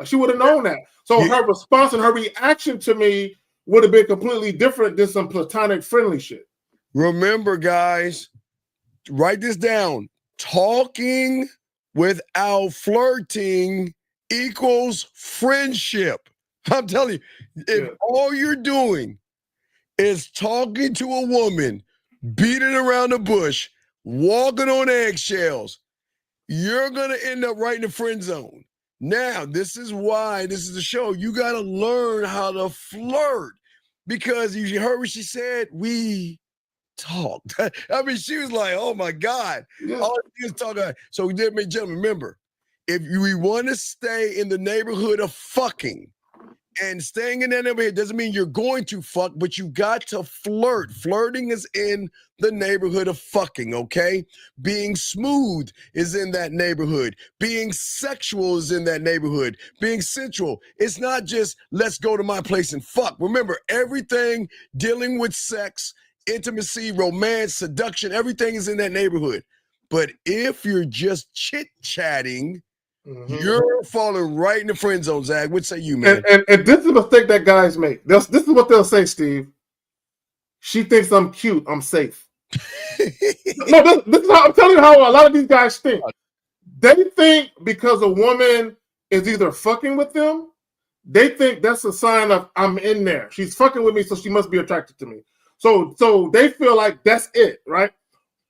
She would have known that. So her response and her reaction to me would have been completely different than some platonic friendly shit. Remember, guys, write this down. Talking without flirting equals friendship. I'm telling you, if all you're doing is talking to a woman, beating around the bush, walking on eggshells, you're going to end up right in the friend zone. Now, this is why this is the show. You got to learn how to flirt, because you heard what she said. We talked. I mean, she was like, oh, my God. All she was talking about. So, gentlemen, remember, if we want to stay in the neighborhood of fucking, and staying in that neighborhood doesn't mean you're going to fuck, but you got to flirt. Flirting is in the neighborhood of fucking, okay? Being smooth is in that neighborhood. Being sexual is in that neighborhood. Being sensual. It's not just let's go to my place and fuck. Remember, everything dealing with sex, intimacy, romance, seduction, everything is in that neighborhood. But if you're just chit-chatting, you're falling right in the friend zone, Zag. What say you, man? And this is a mistake that guys make. This is what they'll say, Steve. She thinks I'm cute. I'm safe. No, this is how I'm telling you how a lot of these guys think. They think because a woman is either fucking with them, they think that's a sign of I'm in there. She's fucking with me, so she must be attracted to me. So they feel like that's it, right?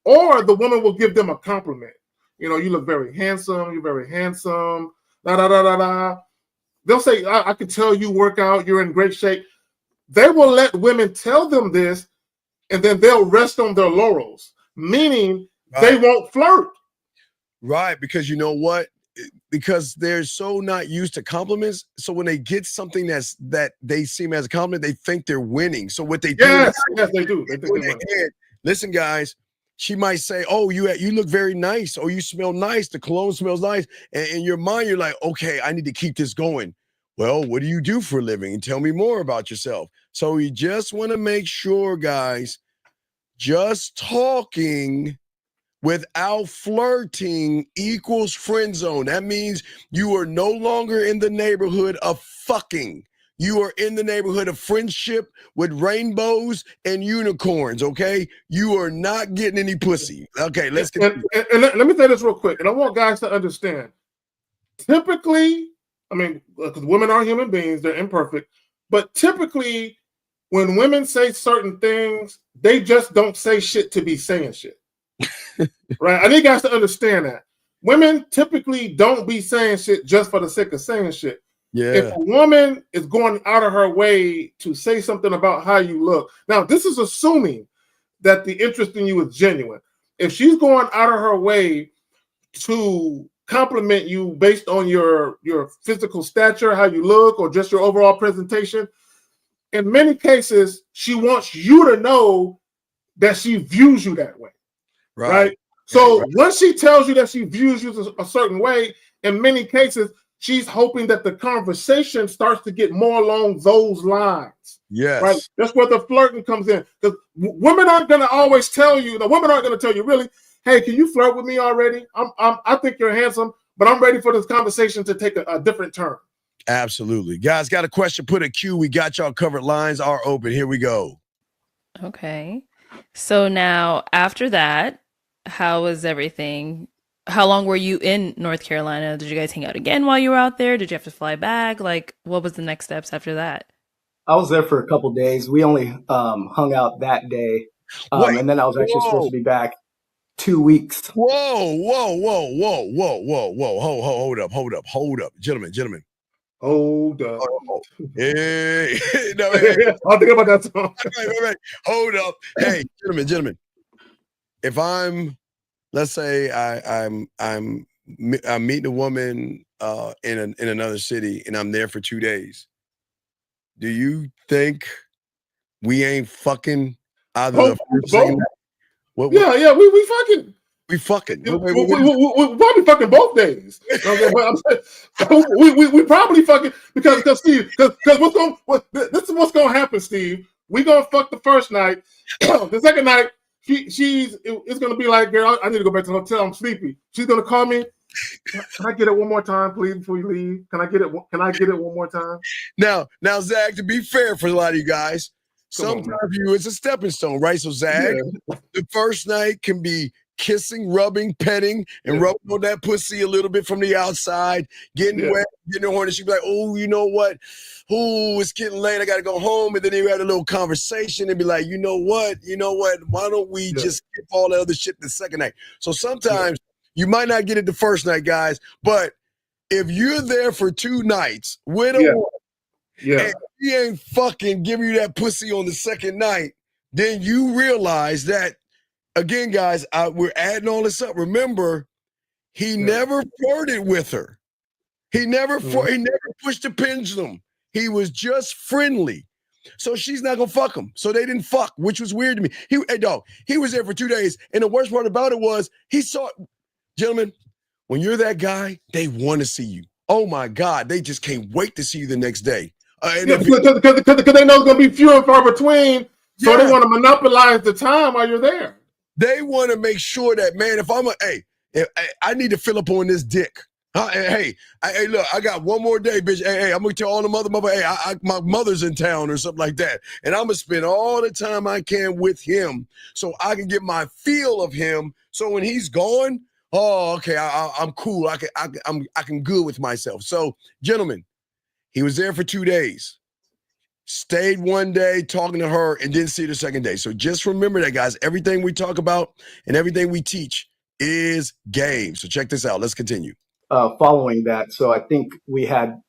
Or the woman will give them a compliment. You look very handsome. You're very handsome. They'll say, I can tell you work out. You're in great shape. They will let women tell them this, and then they'll rest on their laurels, meaning they won't flirt. Right, because you know what? Because they're so not used to compliments. So when they get something that they seem as a compliment, they think they're winning. So what they do, yes, they do. They think they're winning. Listen, guys. She might say, oh, you look very nice. Oh, you smell nice. The cologne smells nice. And in your mind, you're like, okay, I need to keep this going. Well, what do you do for a living? And tell me more about yourself. So you just want to make sure, guys, just talking without flirting equals friend zone. That means you are no longer in the neighborhood of fucking. You are in the neighborhood of friendship with rainbows and unicorns, okay? You are not getting any pussy. Okay, let's continue. And let me say this real quick, and I want guys to understand. Typically, I mean, because women are human beings, they're imperfect, but typically when women say certain things, they just don't say shit to be saying shit. Right? I need guys to understand that. Women typically don't be saying shit just for the sake of saying shit. Yeah. If a woman is going out of her way to say something about how you look, now this is assuming that the interest in you is genuine. If she's going out of her way to compliment you based on your physical stature, how you look, or just your overall presentation, in many cases, she wants you to know that she views you that way. Right? So once she tells you that she views you a certain way, in many cases, she's hoping that the conversation starts to get more along those lines. Yes. Right? That's where the flirting comes in. Because women aren't going to always tell you, women aren't going to tell you, really, hey, can you flirt with me already? I think you're handsome, but I'm ready for this conversation to take a different turn. Absolutely. Guys, got a question, put a Q. We got y'all covered. Lines are open. Here we go. Okay. So now after that, how was everything? How long were you in North Carolina? Did you guys hang out again while you were out there? Did you have to fly back? Like, what was the next steps after that? I was there for a couple days. We only hung out that day. And then I was actually supposed to be back 2 weeks. Whoa. Hold up. Gentlemen. Hold up. Hey. No, I'll think about that song. Right. Hold up. Hey, gentlemen. If let's say I'm meeting a woman in another city and I'm there for 2 days. Do you think we ain't fucking either the first second? Yeah, we fucking. We fucking. We probably fucking both days. We probably fucking because Steve, because this is what's gonna happen, Steve. We gonna fuck the first night. The second night, it's gonna be like, girl, I need to go back to the hotel. I'm sleepy. She's gonna call me. Can I get it one more time, please, before you leave? Can I get it one more time? Now, Zach, to be fair for a lot of you guys, sometimes it's a stepping stone, right? So, Zach, the first night can be kissing, rubbing, petting, and rubbing on that pussy a little bit from the outside, getting wet, getting horny. She'd be like, oh, you know what? Oh, it's getting late. I got to go home. And then you had a little conversation and be like, you know what? Why don't we just skip all that other shit the second night? So sometimes you might not get it the first night, guys, but if you're there for 2 nights with a woman, and he ain't fucking giving you that pussy on the second night, then you realize that, again, guys, we're adding all this up. Remember, he never flirted with her. He never pushed the pendulum. He was just friendly. So she's not gonna fuck him. So they didn't fuck, which was weird to me. He was there for 2 days, and the worst part about it was he saw. Gentlemen, when you're that guy, they want to see you. Oh my God, they just can't wait to see you the next day. Because they know it's going to be few and far between, so they want to monopolize the time while you're there. They want to make sure that, man, if I need to fill up on this dick. Hey, look, I got one more day, bitch. Hey, I'm gonna tell all the mother, hey, my mother's in town or something like that, and I'm gonna spend all the time I can with him so I can get my feel of him. So when he's gone, oh, okay, I'm cool. I can good with myself. So, gentlemen, he was there for 2 days, stayed 1 day talking to her, and didn't see her the second day. So just remember that, guys. Everything we talk about and everything we teach is game. So check this out. Let's continue. Following that, so I think we had,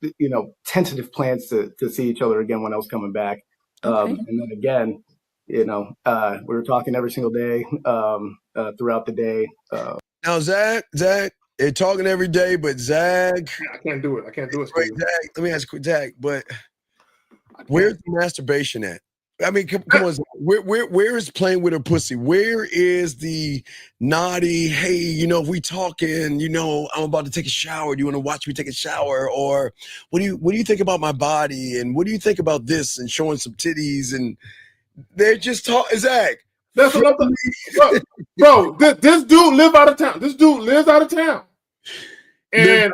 tentative plans to see each other again when I was coming back. And then again, we were talking every single day throughout the day. Now, Zach, they're talking every day, but Zach, I can't do it. Wait, Zach, let me ask you, Zach, but where's the masturbation at? I mean, come on, Zach. Where is playing with her pussy? Where is the naughty, hey, if we talking, I'm about to take a shower. Do you want to watch me take a shower? Or what do you think about my body? And what do you think about this? And showing some titties, and they're just talking, Zach. That's what I'm talking. Bro, this dude lives out of town. This dude lives out of town. And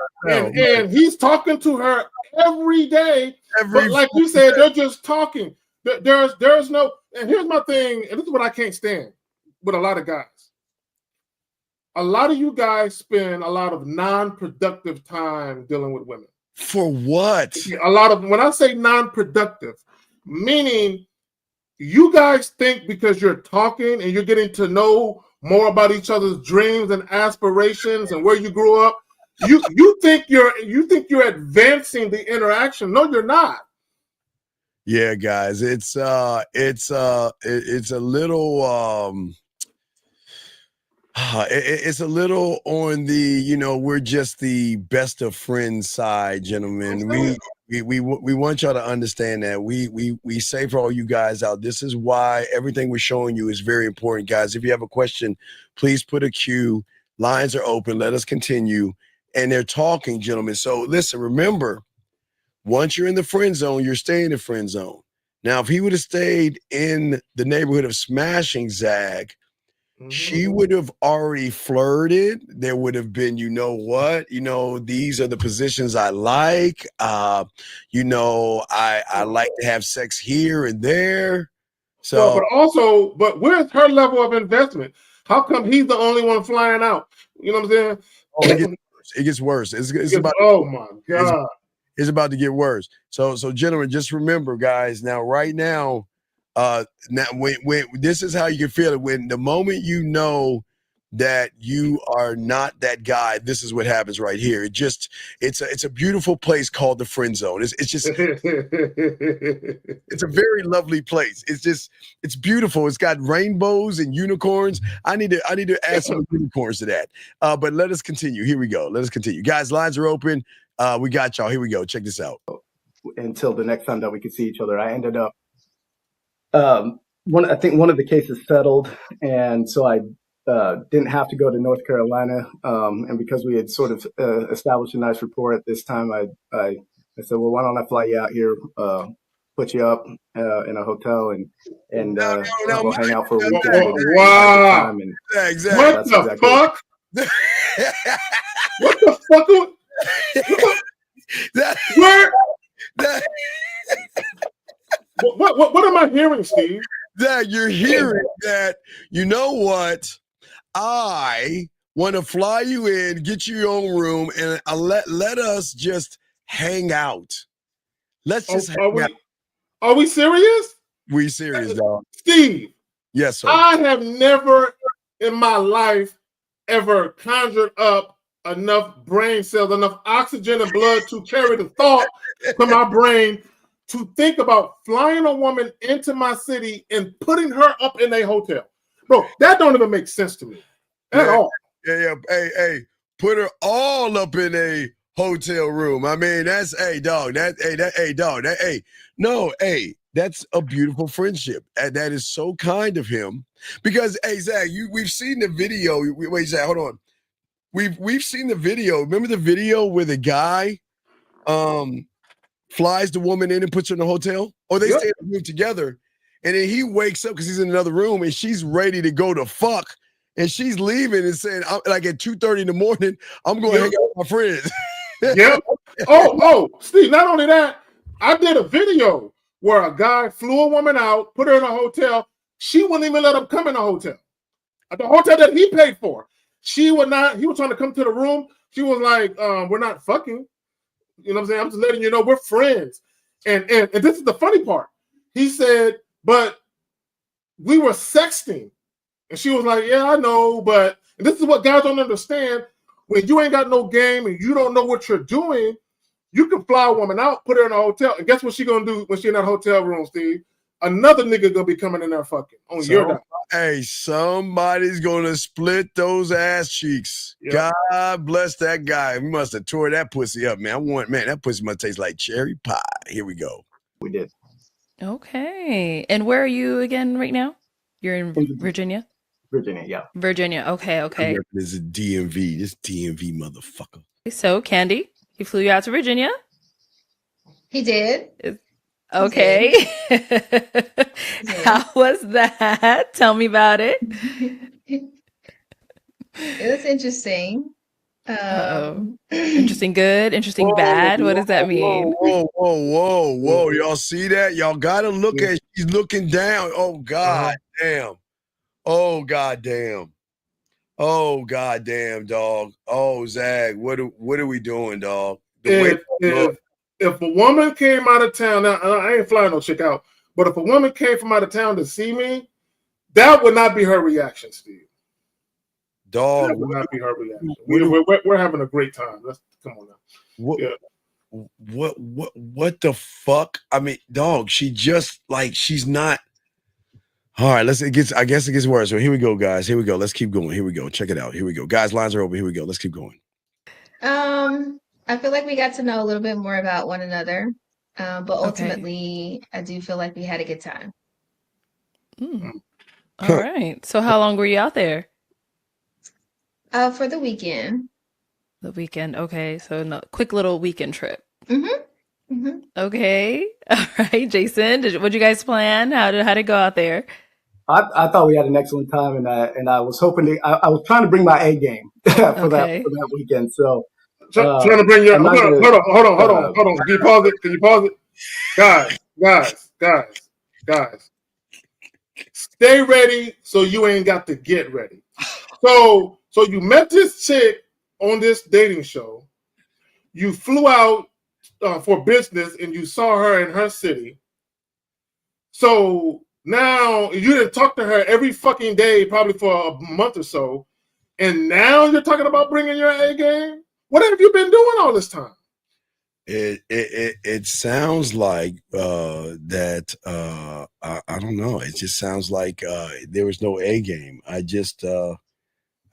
he's talking to her every day. But like you said, they're just talking. There's no, and here's my thing, and this is what I can't stand with a lot of guys. A lot of you guys spend a lot of non-productive time dealing with women. For what? A lot of, when I say non-productive, meaning you guys think because you're talking and you're getting to know more about each other's dreams and aspirations and where you grew up, you think you're advancing the interaction. No, you're not. Yeah, guys, it's a little it's a little on the we're just the best of friends side, gentlemen. We want y'all to understand that we say for all you guys out, this is why everything we're showing you is very important, guys. If you have a question, please put a Q. Lines are open. Let us continue. And they're talking, gentlemen. So listen, remember, once you're in the friend zone, you're staying in the friend zone. Now, if he would have stayed in the neighborhood of smashing Zag, she would have already flirted. There would have been, you know what, these are the positions I like. I like to have sex here and there. So, but where's her level of investment? How come he's the only one flying out? You know what I'm saying? It gets worse. It's about. Oh my God! It's about to get worse. So gentlemen, just remember, guys. Now, right now, when this is how you can feel it. When the moment you know that you are not that guy, this is what happens right here. It's a beautiful place called the friend zone. It's just it's a very lovely place. It's beautiful. It's got rainbows and unicorns. I need to add some unicorns to that. But let us continue. Here we go. Let us continue, guys. Lines are open. We got y'all. Here we go. Check this out. Until the next time that we could see each other, I ended up I think one of the cases settled, and so I didn't have to go to North Carolina. And because we had sort of established a nice rapport at this time, I said, well, why don't I fly you out here, put you up in a hotel, and we'll hang out for a weekend. Wow! Exactly. What the fuck? What the fuck? What am I hearing, Steve? That you're hearing that, you know what? I want to fly you in, get you your own room, and let us just hang out. Let's just hang out. Are we serious? We serious, dog. Steve. Yes, sir. I have never in my life ever conjured up enough brain cells, enough oxygen and blood to carry the thought from my brain to think about flying a woman into my city and putting her up in a hotel. Bro, that don't even make sense to me at all. Yeah. Hey, put her all up in a hotel room. I mean, that's that's a beautiful friendship. And that is so kind of him. Because, hey, Zach, we've seen the video. Wait, Zach, hold on. We've seen the video. Remember the video where the guy flies the woman in and puts her in a hotel? Or they stay in the room together. And then he wakes up because he's in another room and she's ready to go to fuck. And she's leaving and saying, like at 2:30 in the morning, I'm going to hang out with my friends. Yep. Oh, Steve, not only that, I did a video where a guy flew a woman out, put her in a hotel. She wouldn't even let him come in the hotel. At the hotel that he paid for. She would not, he was trying to come to the room. She was like, we're not fucking. You know what I'm saying? I'm just letting you know we're friends. And this is the funny part. He said, but we were sexting. And she was like, yeah, I know, but and this is what guys don't understand. When you ain't got no game and you don't know what you're doing, you can fly a woman out, put her in a hotel, and guess what she gonna do when she in that hotel room, Steve? Another nigga gonna be coming in there fucking on your dime. Hey, somebody's gonna split those ass cheeks. Yep. God bless that guy. We must have tore that pussy up, man. That pussy must taste like cherry pie. Here we go. We did. Okay. And where are you again right now? You're in Virginia? Virginia, yeah. Virginia. Okay. This is DMV. This DMV motherfucker. So, Candy, he flew you out to Virginia? He did. Okay. How was that? Tell me about it. It was interesting. Interesting good, interesting bad. What does that mean? Whoa. Y'all see that? Y'all gotta look at, she's looking down. Oh, God damn. Oh, God damn. Oh, God damn, dog. Oh, Zag, what are we doing, dog? If a woman came out of town, now I ain't flying no chick out, but if a woman came from out of town to see me, that would not be her reaction, Steve. Dog, that would not be her reaction. We're having a great time. Let's come on now. What the fuck? I mean, dog, she just like she's not. All right, I guess it gets worse. So here we go, guys. Here we go. Let's keep going. Here we go. Check it out. Here we go. Guys, lines are open. Here we go. Let's keep going. I feel like we got to know a little bit more about one another. But ultimately, I do feel like we had a good time. All right. So how long were you out there? For the weekend. The weekend. Okay. So quick little weekend trip. Mm-hmm. Okay. All right. Jason, what'd you guys plan? How'd it go out there? I thought we had an excellent time, and I was hoping to. I was trying to bring my A game for that weekend. So trying to bring your hold on. Can you pause it? Can you pause it? Guys. Stay ready so you ain't got to get ready. So you met this chick on this dating show. You flew out for business and you saw her in her city. So now you didn't talk to her every fucking day, probably for a month or so. And now you're talking about bringing your A game? What have you been doing all this time? It sounds like that I don't know. It just sounds like there was no A game. I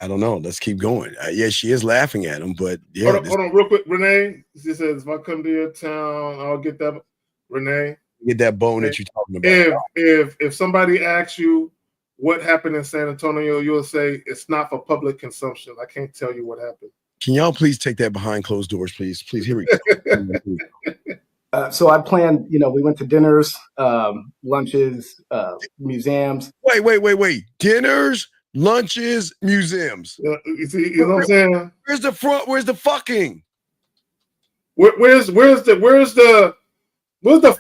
don't know. Let's keep going. Yeah, she is laughing at him, but yeah. Hold on, real quick, Renee. She says, "If I come to your town, I'll get that." Renee, get that bone that you're talking about. If somebody asks you what happened in San Antonio, you'll say it's not for public consumption. I can't tell you what happened. Can y'all please take that behind closed doors, please? Please, here we go. So I planned, we went to dinners, lunches, museums. Wait. Dinners, lunches, museums. You know what I'm saying? Where's the front? Where's the fucking? Where's the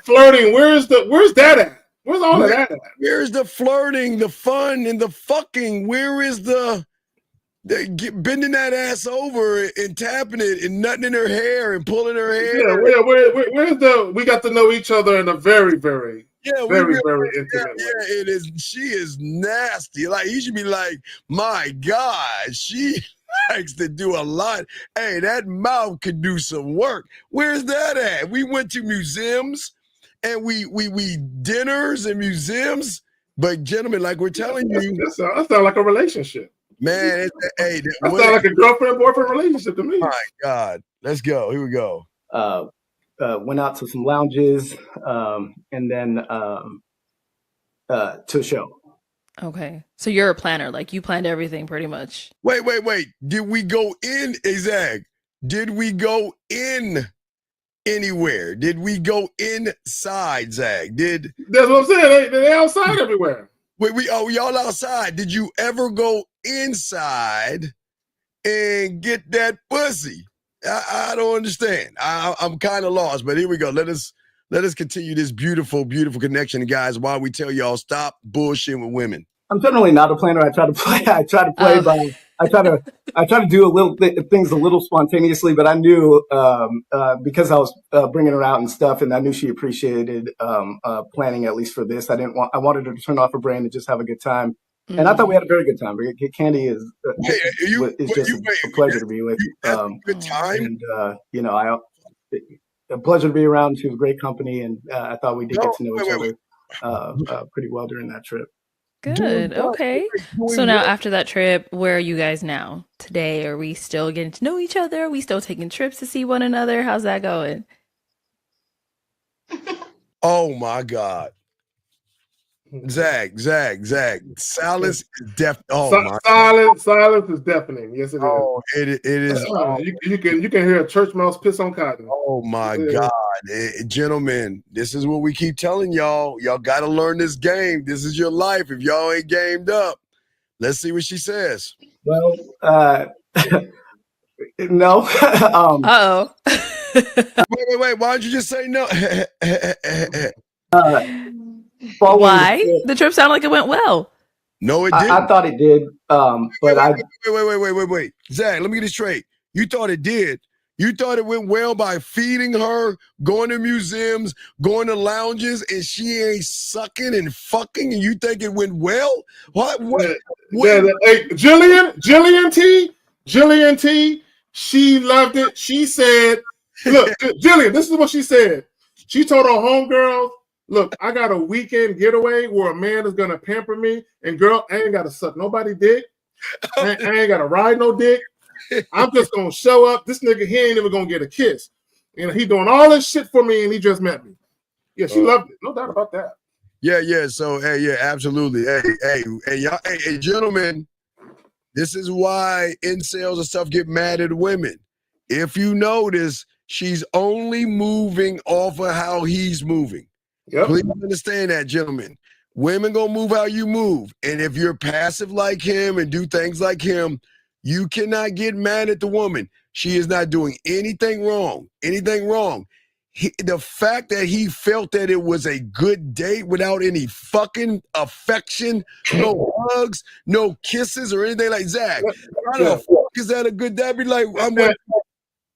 flirting? Where's that at? Where's all of that at? Where's the flirting, the fun, and the fucking? Where is the bending that ass over and tapping it and nutting in her hair and pulling her hair? Yeah, where's the? We got to know each other in a very, very, very intimate way. Yeah, it is. She is nasty. Like, you should be like, my God, she likes to do a lot. Hey, that mouth could do some work. Where's that at? We went to museums and we dinners and museums. But gentlemen, like we're telling you, that sounds like a relationship. Man, that sounds like a girlfriend-boyfriend relationship to me. My God. Let's go. Here we go. Went out to some lounges and then to a show. Okay. So you're a planner. Like, you planned everything pretty much. Wait. Did we go in, Zach? Did we go in anywhere? Did we go inside, Zach? That's what I'm saying. They outside everywhere. Wait, y'all outside. Did you ever go inside and get that pussy? I don't understand. I'm kind of lost, but here we go. Let us continue this beautiful, beautiful connection, guys, while we tell y'all stop bullshitting with women. I'm generally not a planner. I try to play by. I try to do things a little spontaneously, but I knew because I was bringing her out and stuff, and I knew she appreciated planning at least for this. I wanted her to turn off her brain and just have a good time, and I thought we had a very good time. Candy is just a pleasure to be with. Good time, and a pleasure to be around. She was great company, and I thought we did get to know each other pretty well during that trip. Good. Okay. So now after that trip, where are you guys now? Today, are we still getting to know each other? Are we still taking trips to see one another? How's that going? Oh my God. Zach. Silence is deaf. Silence is deafening. Yes, it is. Oh, it is. You can hear a church mouse piss on cotton. Oh my God. Gentlemen, this is what we keep telling y'all. Y'all got to learn this game. This is your life. If y'all ain't gamed up, let's see what she says. Well, no. Uh-oh. Wait. Why don't you just say no? Why? The trip sounded like it went well. No, it didn't. I thought it did. But wait. Zach, let me get this straight. You thought it did. You thought it went well by feeding her, going to museums, going to lounges, and she ain't sucking and fucking, and you think it went well? What? Yeah, hey, Jillian T, she loved it. She said, look, Jillian, this is what she said. She told her homegirl, look, I got a weekend getaway where a man is going to pamper me, and girl, I ain't got to suck nobody dick. I ain't got to ride no dick. I'm just going to show up. This nigga, he ain't even going to get a kiss. And he doing all this shit for me, and he just met me. Yeah, she loved it. No doubt about that. Yeah. So, hey, absolutely. Hey, y'all, hey, gentlemen, this is why incels and stuff get mad at women. If you notice, she's only moving off of how he's moving. Yep. Please understand that, gentlemen. Women gonna move how you move. And if you're passive like him and do things like him, you cannot get mad at the woman. She is not doing anything wrong. The fact that he felt that it was a good date without any fucking affection, no hugs, no kisses or anything like Zach. How the fuck is that a good date? Be like,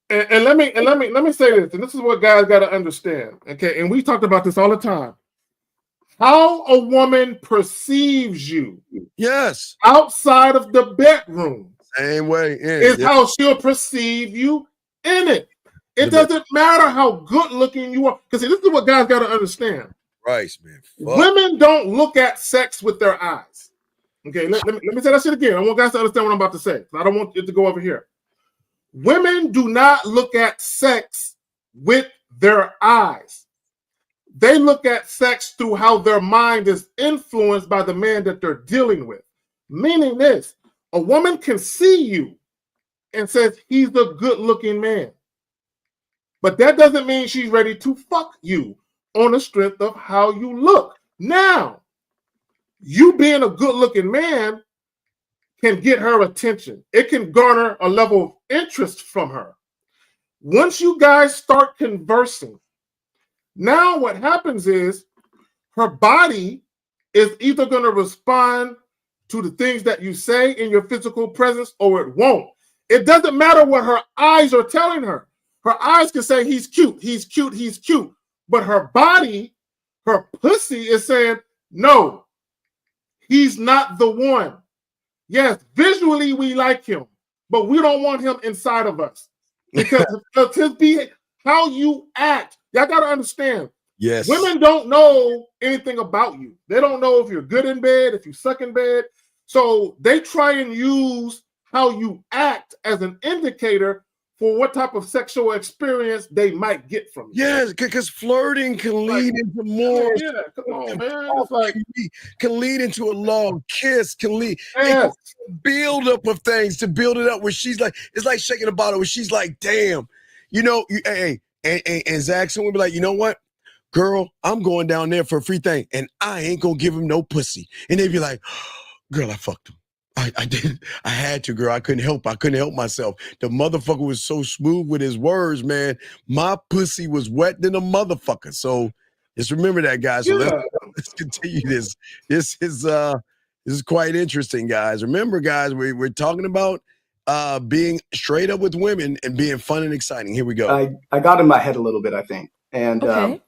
and let me say this, and this is what guys got to understand. Okay, and we talked about this all the time. How a woman perceives you, yes, outside of the bedroom, same way is how she'll perceive you in it. It doesn't matter how good looking you are, because this is what guys got to understand. Right, man. Fuck. Women don't look at sex with their eyes. Okay, let me say that shit again. I want guys to understand what I'm about to say. I don't want it to go over here. Women do not look at sex with their eyes. They look at sex through how their mind is influenced by the man that they're dealing with. Meaning this, a woman can see you and says he's a good-looking man. But that doesn't mean she's ready to fuck you on the strength of how you look. Now, you being a good-looking man can get her attention. It can garner a level of interest from her. Once you guys start conversing, now what happens is her body is either going to respond to the things that you say in your physical presence or it won't. It doesn't matter what her eyes are telling her. Her eyes can say he's cute, he's cute, he's cute. But her body, her pussy is saying, no, he's not the one. Yes, visually we like him, but we don't want him inside of us. Because how you act. Y'all got to understand. Yes. Women don't know anything about you. They don't know if you're good in bed, if you suck in bed. So they try and use how you act as an indicator for what type of sexual experience they might get from you. Yes, because flirting can lead into more. Yeah, come on, man. It's like, can lead into a long kiss, can lead build up of things to build it up where she's like, it's like shaking a bottle where she's like, damn, you know, and Zach, someone be like, you know what? Girl, I'm going down there for a free thing and I ain't gonna give him no pussy. And they'd be like, girl, I fucked him. I did. I had to, girl. I couldn't help myself. The motherfucker was so smooth with his words, man. My pussy was wet than a motherfucker. So just remember that, guys. So let's continue this. This is quite interesting, guys. Remember, guys, we're talking about being straight up with women and being fun and exciting. Here we go. I got in my head a little bit, I think. And the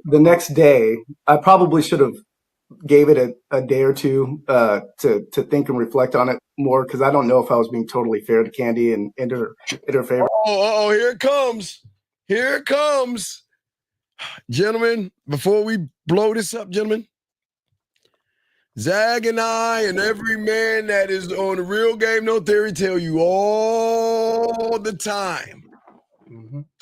next day, I probably should have gave it a day or two to think and reflect on it more, because I don't know if I was being totally fair to Candy and in her favor. Oh, here it comes. Here it comes. Gentlemen, before we blow this up, gentlemen, Zag and I and every man that is on the Real Game No Theory tell you all the time,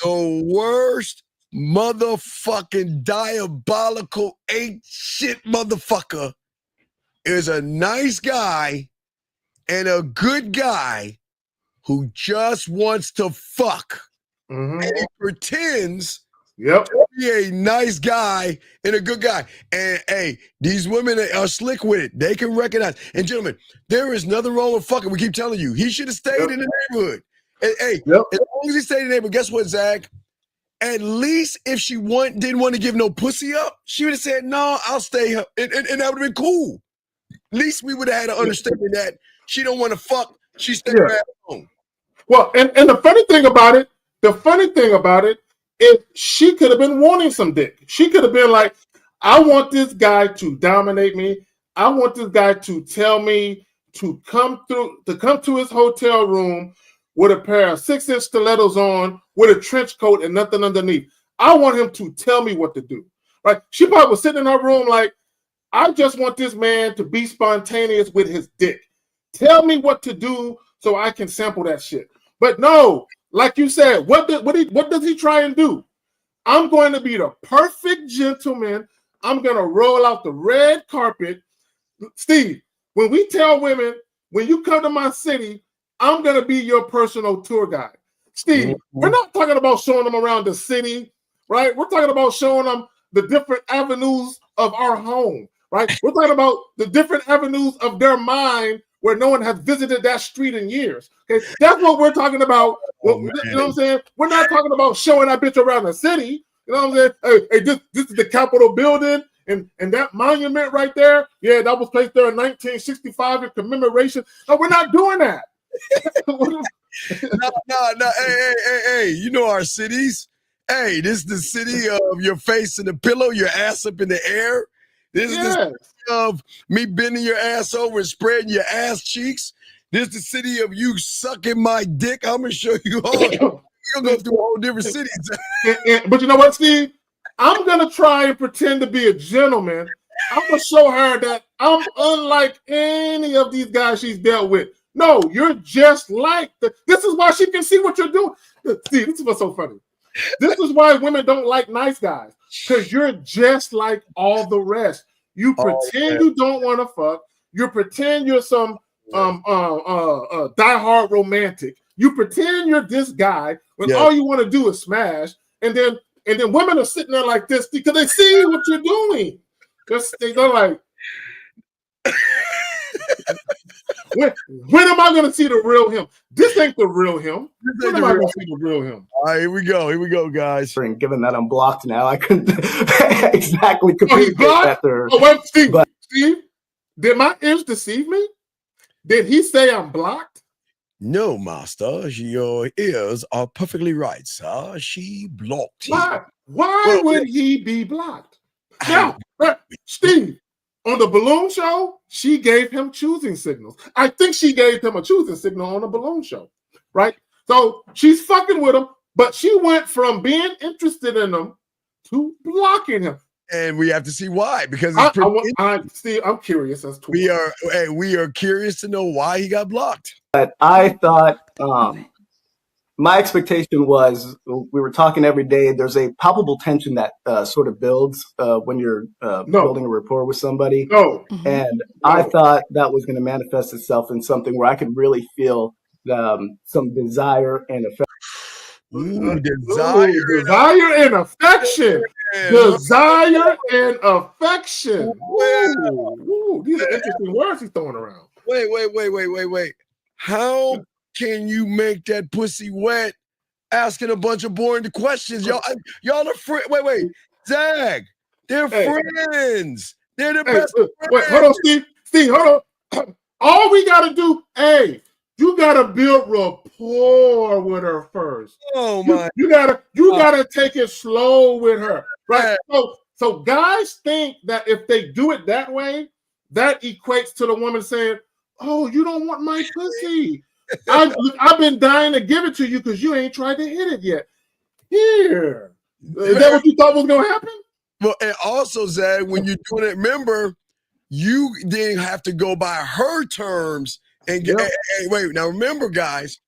the worst motherfucking diabolical ain't shit motherfucker is a nice guy and a good guy who just wants to fuck. And he pretends to be a nice guy and a good guy. And hey, these women are slick with it. They can recognize. And gentlemen, there is nothing wrong with fucking. We keep telling you, he should have stayed in the neighborhood. And, hey, as long as he stayed in the neighborhood, guess what, Zach? At least if she didn't want to give no pussy up, she would have said, no, I'll stay here. And that would have been cool. At least we would have had an understanding that she don't want to fuck. She's staying at home. Well, and the funny thing about it is she could have been wanting some dick. She could have been like, I want this guy to dominate me. I want this guy to tell me to come to his hotel room with a pair of 6-inch stilettos on, with a trench coat and nothing underneath. I want him to tell me what to do. Right? She probably was sitting in her room like, I just want this man to be spontaneous with his dick. Tell me what to do so I can sample that shit. But no, like you said, what does he try and do? I'm going to be the perfect gentleman. I'm going to roll out the red carpet. Steve, when we tell women, when you come to my city, I'm going to be your personal tour guide. Steve, we're not talking about showing them around the city, right? We're talking about showing them the different avenues of our home, right? We're talking about the different avenues of their mind where no one has visited that street in years. Okay, that's what we're talking about. You know what I'm saying? We're not talking about showing that bitch around the city. You know what I'm saying? Hey, this is the Capitol building, and that monument right there. Yeah, that was placed there in 1965 in commemoration. No, we're not doing that. No. Hey. You know our cities. Hey, this is the city of your face in the pillow, your ass up in the air. This is the city of me bending your ass over and spreading your ass cheeks. This is the city of you sucking my dick. I'm gonna show you all. You're gonna go through a whole different cities. But you know what, Steve? I'm gonna try and pretend to be a gentleman. I'm gonna show her that I'm unlike any of these guys she's dealt with. No, you're just like this is why she can see what you're doing. See, this is what's so funny. This is why women don't like nice guys, because you're just like all the rest. You pretend you don't want to fuck. You pretend you're some diehard romantic. You pretend you're this guy when all you want to do is smash. And then women are sitting there like this because they see what you're doing. They're like, when am I going to see the real him? This ain't the real him. When am I going to see the real him? All right, here we go, guys. Given that I'm blocked now, I couldn't exactly communicate that. Steve, did my ears deceive me? Did he say I'm blocked? No, master. Your ears are perfectly right, sir. She blocked you. Why would he be blocked? Now, Steve, on the balloon show, she gave him choosing signals. I think she gave him a choosing signal on the balloon show, right? So she's fucking with him, but she went from being interested in him to blocking him. And we have to see why, because I'm curious as to we are curious to know why he got blocked. But I thought my expectation was we were talking every day. There's a palpable tension that sort of builds when you're building a rapport with somebody. And I thought that was going to manifest itself in something where I could really feel some desire and affection. Desire and affection. Desire and affection. Ooh, these are interesting words he's throwing around. Wait. How can you make that pussy wet asking a bunch of boring questions? Y'all are friends. Wait. Zag, they're friends. They're the best friends. Wait, hold on, Steve, hold on. All we got to do, you gotta build rapport with her first. You gotta take it slow with her, right? So guys think that if they do it that way, that equates to the woman saying, "Oh, you don't want my pussy. I've been dying to give it to you because you ain't tried to hit it yet." Here, is that what you thought was gonna happen? Well, and also, Zach, when you're doing it, remember, you didn't have to go by her terms. And wait, now remember, guys,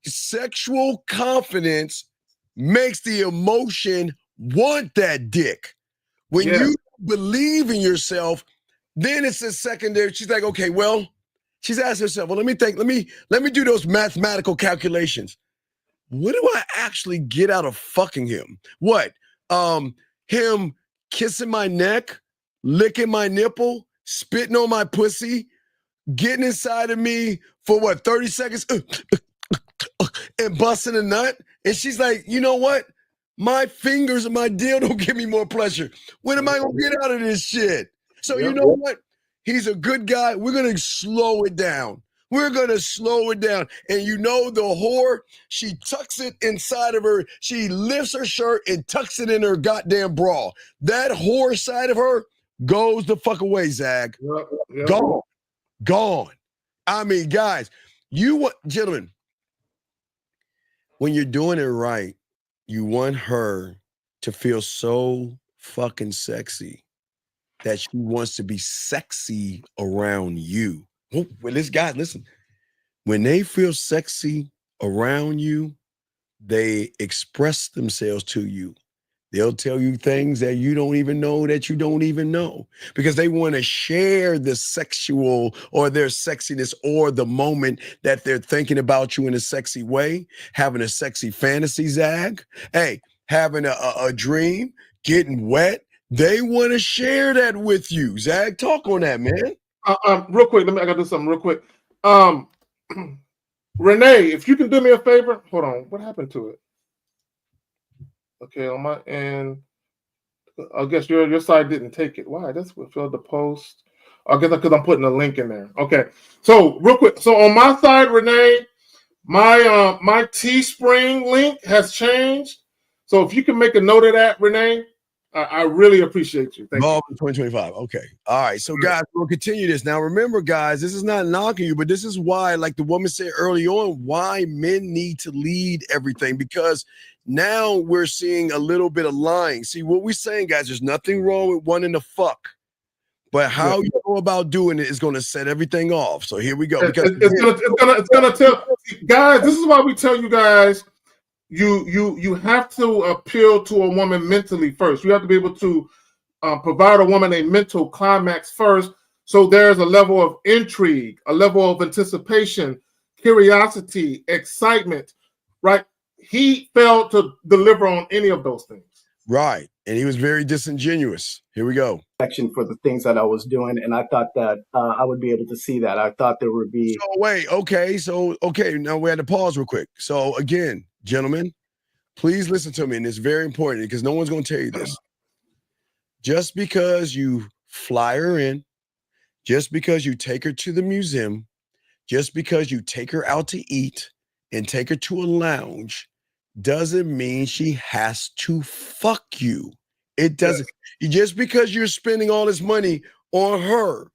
sexual confidence makes the emotion want that dick. When you believe in yourself, then it's a secondary. She's like, okay, well, she's asking herself, well, let me do those mathematical calculations. What do I actually get out of fucking him? What? Him kissing my neck, licking my nipple, spitting on my pussy, getting inside of me for 30 seconds and busting a nut. And she's like, you know what? My fingers and my dildo give me more pleasure. When am I going to get out of this shit? So you know what? He's a good guy. We're going to slow it down. And you know the whore, she tucks it inside of her. She lifts her shirt and tucks it in her goddamn bra. That whore side of her goes the fuck away, Zag. Gone. I mean, guys, gentlemen, when you're doing it right, you want her to feel so fucking sexy that she wants to be sexy around you. Well, listen, when they feel sexy around you, they express themselves to you. They'll tell you things that you don't even know because they want to share the sexual or their sexiness or the moment that they're thinking about you in a sexy way, having a sexy fantasy, Zag. Hey, having a dream, getting wet, They want to share that with you. Zach, talk on that, man. Real quick, I gotta do something real quick. Renee, if you can do me a favor, hold on. What happened to it? Okay, on my end, I guess your side didn't take it. Why? That's what filled the post. I guess because I'm putting a link in there. Okay, so real quick. So on my side, Renee, my Teespring link has changed. So if you can make a note of that, Renee, I really appreciate you. Thank you. 2025. Okay. All right. So, guys, we'll continue this. Now, remember, guys, this is not knocking you, but this is why, like the woman said early on, why men need to lead everything, because now we're seeing a little bit of lying. See, what we're saying, guys, there's nothing wrong with wanting to fuck, but how you go about doing it is going to set everything off. So here we go. Because it's gonna tell guys. This is why we tell you guys. You have to appeal to a woman mentally first. You have to be able to provide a woman a mental climax first. So there's a level of intrigue, a level of anticipation, curiosity, excitement, right? He failed to deliver on any of those things. Right. And he was very disingenuous. Here we go. For the things that I was doing, and I thought that I would be able to see that. I thought there would be. So wait, okay. Now we had to pause real quick. So again, gentlemen, please listen to me, and it's very important because no one's going to tell you this. Just because you fly her in, just because you take her to the museum, just because you take her out to eat and take her to a lounge, doesn't mean she has to fuck you. It doesn't. Just because you're spending all this money on her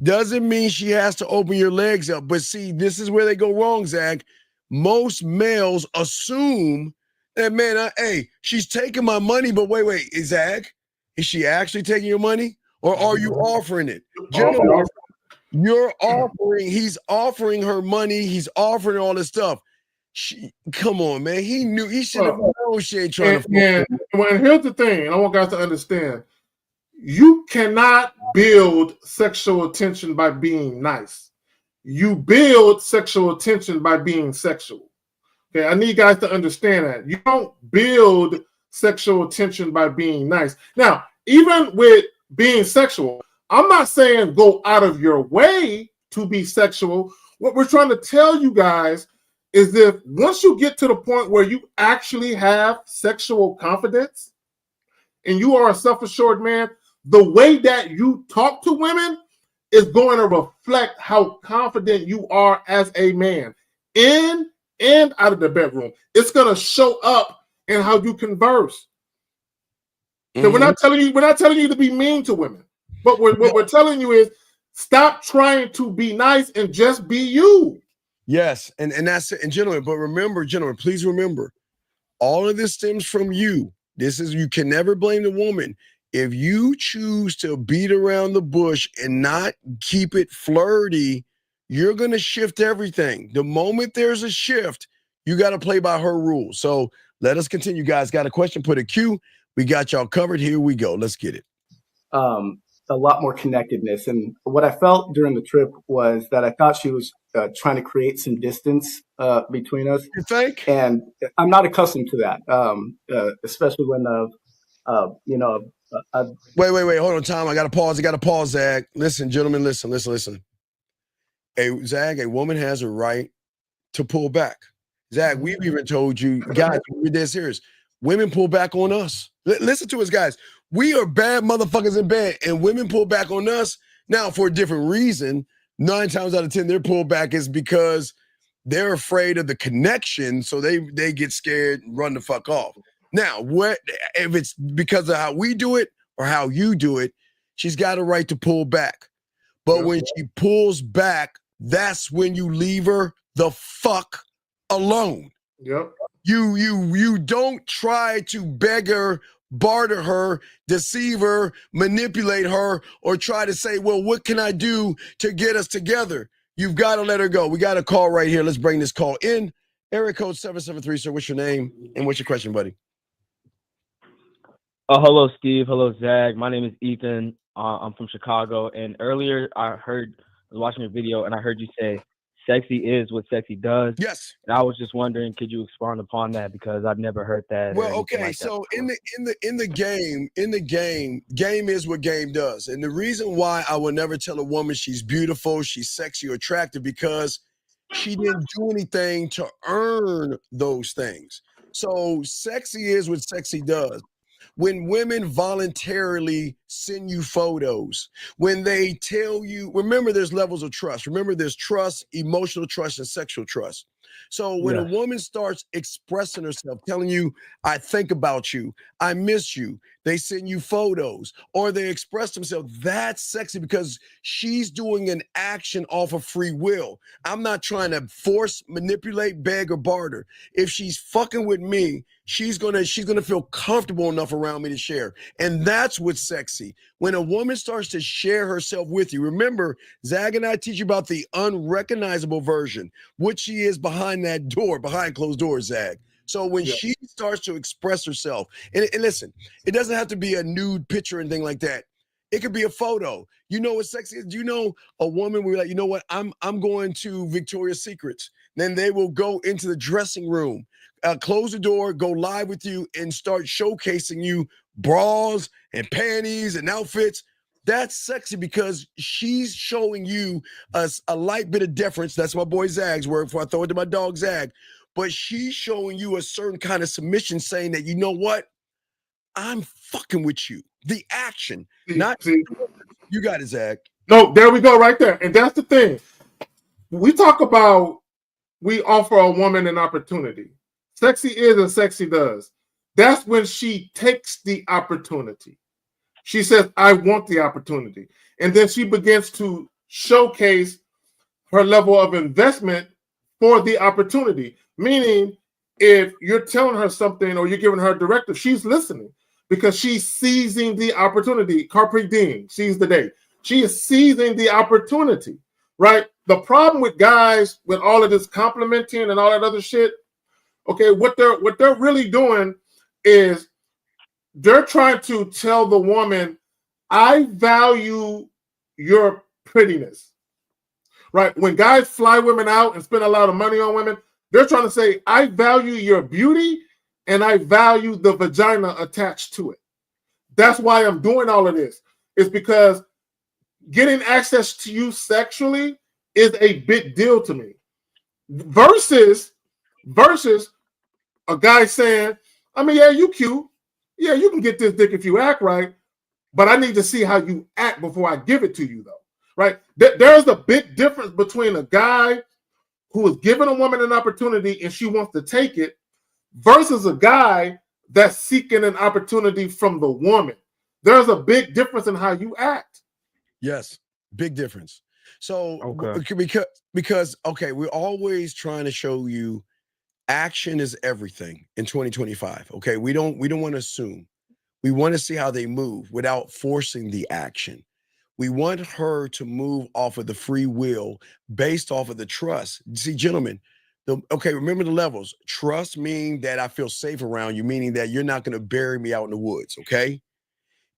doesn't mean she has to open your legs up. But see, this is where they go wrong, Zach. Most males assume that, man, hey, she's taking my money, but wait, Zach, is she actually taking your money, or are you offering it? Gentlemen, you're offering. He's offering her money. He's offering all this stuff. Come on, man. He should have known she ain't trying to. And here's the thing, and I want guys to understand: you cannot build sexual attention by being nice. You build sexual attention by being sexual. Okay, I need guys to understand that. You don't build sexual attention by being nice. Now, even with being sexual, I'm not saying go out of your way to be sexual. What we're trying to tell you guys is that once you get to the point where you actually have sexual confidence and you are a self-assured man, the way that you talk to women is going to reflect how confident you are as a man in and out of the bedroom. It's going to show up in how you converse. So we're not telling you to be mean to women, but what we're telling you is stop trying to be nice and just be you. Yes, and that's it. And gentlemen, but remember, gentlemen, please remember, all of this stems from you. You can never blame the woman. If you choose to beat around the bush and not keep it flirty, you're going to shift everything. The moment there's a shift, you got to play by her rules. So let us continue, guys. Got a question? Put a Q. We got y'all covered. Here we go. Let's get it. A lot more connectedness. And what I felt during the trip was that I thought she was trying to create some distance between us. You think? And I'm not accustomed to that, especially when, Wait. Hold on, Tom. I got to pause, Zach. Listen, gentlemen, listen. Zach, a woman has a right to pull back. Zach, we've even told you, guys, we're dead serious. Women pull back on us. Listen to us, guys. We are bad motherfuckers in bed, and women pull back on us. Now, for a different reason, 9 times out of 10, their pullback is because they're afraid of the connection, so they get scared and run the fuck off. Now, if it's because of how we do it or how you do it, she's got a right to pull back. But when she pulls back, that's when you leave her the fuck alone. Yep. You don't try to beg her, barter her, deceive her, manipulate her, or try to say, well, what can I do to get us together? You've got to let her go. We got a call right here. Let's bring this call in. Area code 773, sir. What's your name and what's your question, buddy? Hello, Steve. Hello, Zach. My name is Ethan. I'm from Chicago. And earlier I was watching a video and I heard you say sexy is what sexy does. Yes. And I was just wondering, could you expand upon that, because I've never heard that. Well, okay, so in the game is what game does. And the reason why I will never tell a woman she's beautiful, she's sexy or attractive, because she didn't do anything to earn those things. So sexy is what sexy does. When women voluntarily send you photos, when they tell you, remember there's levels of trust. Remember there's trust, emotional trust, and sexual trust. So when a woman starts expressing herself, telling you, I think about you, I miss you, they send you photos, or they express themselves, that's sexy because she's doing an action off of free will. I'm not trying to force, manipulate, beg, or barter. If she's fucking with me, she's gonna feel comfortable enough around me to share. And that's what's sexy. When a woman starts to share herself with you, remember, Zag and I teach you about the unrecognizable version, what she is behind that door, behind closed doors, Zag. So when she starts to express herself, and listen, it doesn't have to be a nude picture or anything like that. It could be a photo. You know what's sexy is? You know, a woman will be like, you know what, I'm going to Victoria's Secrets. Then they will go into the dressing room, close the door, go live with you, and start showcasing you bras and panties and outfits. That's sexy because she's showing you a light bit of deference. That's my boy Zag's word before I throw it to my dog Zag. But she's showing you a certain kind of submission, saying that, you know what? I'm fucking with you. The action, you got it, Zag. No, there we go right there. And that's the thing. We talk about, we offer a woman an opportunity. Sexy is and sexy does. That's when she takes the opportunity. She says, I want the opportunity. And then she begins to showcase her level of investment for the opportunity. Meaning, if you're telling her something or you're giving her a directive, she's listening because she's seizing the opportunity. Carpe diem, seize the day. She is seizing the opportunity, right? The problem with guys with all of this complimenting and all that other shit, okay, what they're really doing is they're trying to tell the woman, I value your prettiness, right? When guys fly women out and spend a lot of money on women, they're trying to say, I value your beauty and I value the vagina attached to it. That's why I'm doing all of this. It's because getting access to you sexually is a big deal to me. Versus a guy saying, I mean, yeah, you cute. Yeah, you can get this dick if you act right, but I need to see how you act before I give it to you, though, right? There's a big difference between a guy who is giving a woman an opportunity and she wants to take it versus a guy that's seeking an opportunity from the woman. There's a big difference in how you act. Yes, big difference. So because we're always trying to show you action is everything in 2025. Okay, we don't want to assume. We want to see how they move without forcing the action. We want her to move off of the free will based off of the trust. See, gentlemen, remember the levels. Trust means that I feel safe around you, meaning that you're not going to bury me out in the woods, okay?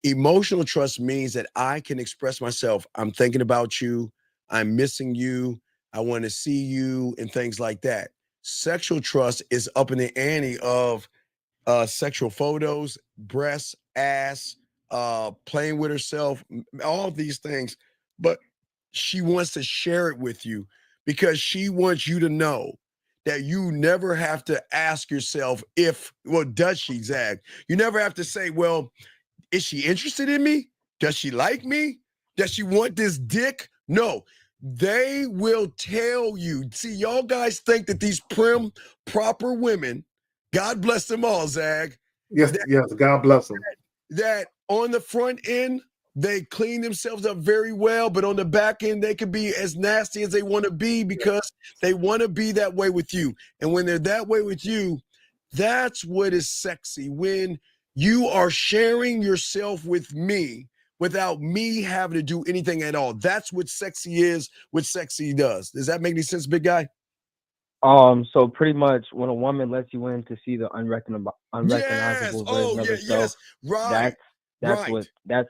Emotional trust means that I can express myself. I'm thinking about you. I'm missing you. I want to see you and things like that. Sexual trust is up in the ante of sexual photos, breasts, ass, playing with herself, all of these things. But she wants to share it with you because she wants you to know that you never have to ask yourself does she, Zag? You never have to say, well, is she interested in me? Does she like me? Does she want this dick? No, they will tell you. See, y'all guys think that these prim, proper women, God bless them all, Zag. Yes, God bless them. That on the front end, they clean themselves up very well, but on the back end, they can be as nasty as they want to be because they want to be that way with you. And when they're that way with you, that's what is sexy. When you are sharing yourself with me without me having to do anything at all. That's what sexy is, what sexy does. Does that make any sense, big guy? So pretty much when a woman lets you in to see the unrecognizable version of herself, right. That's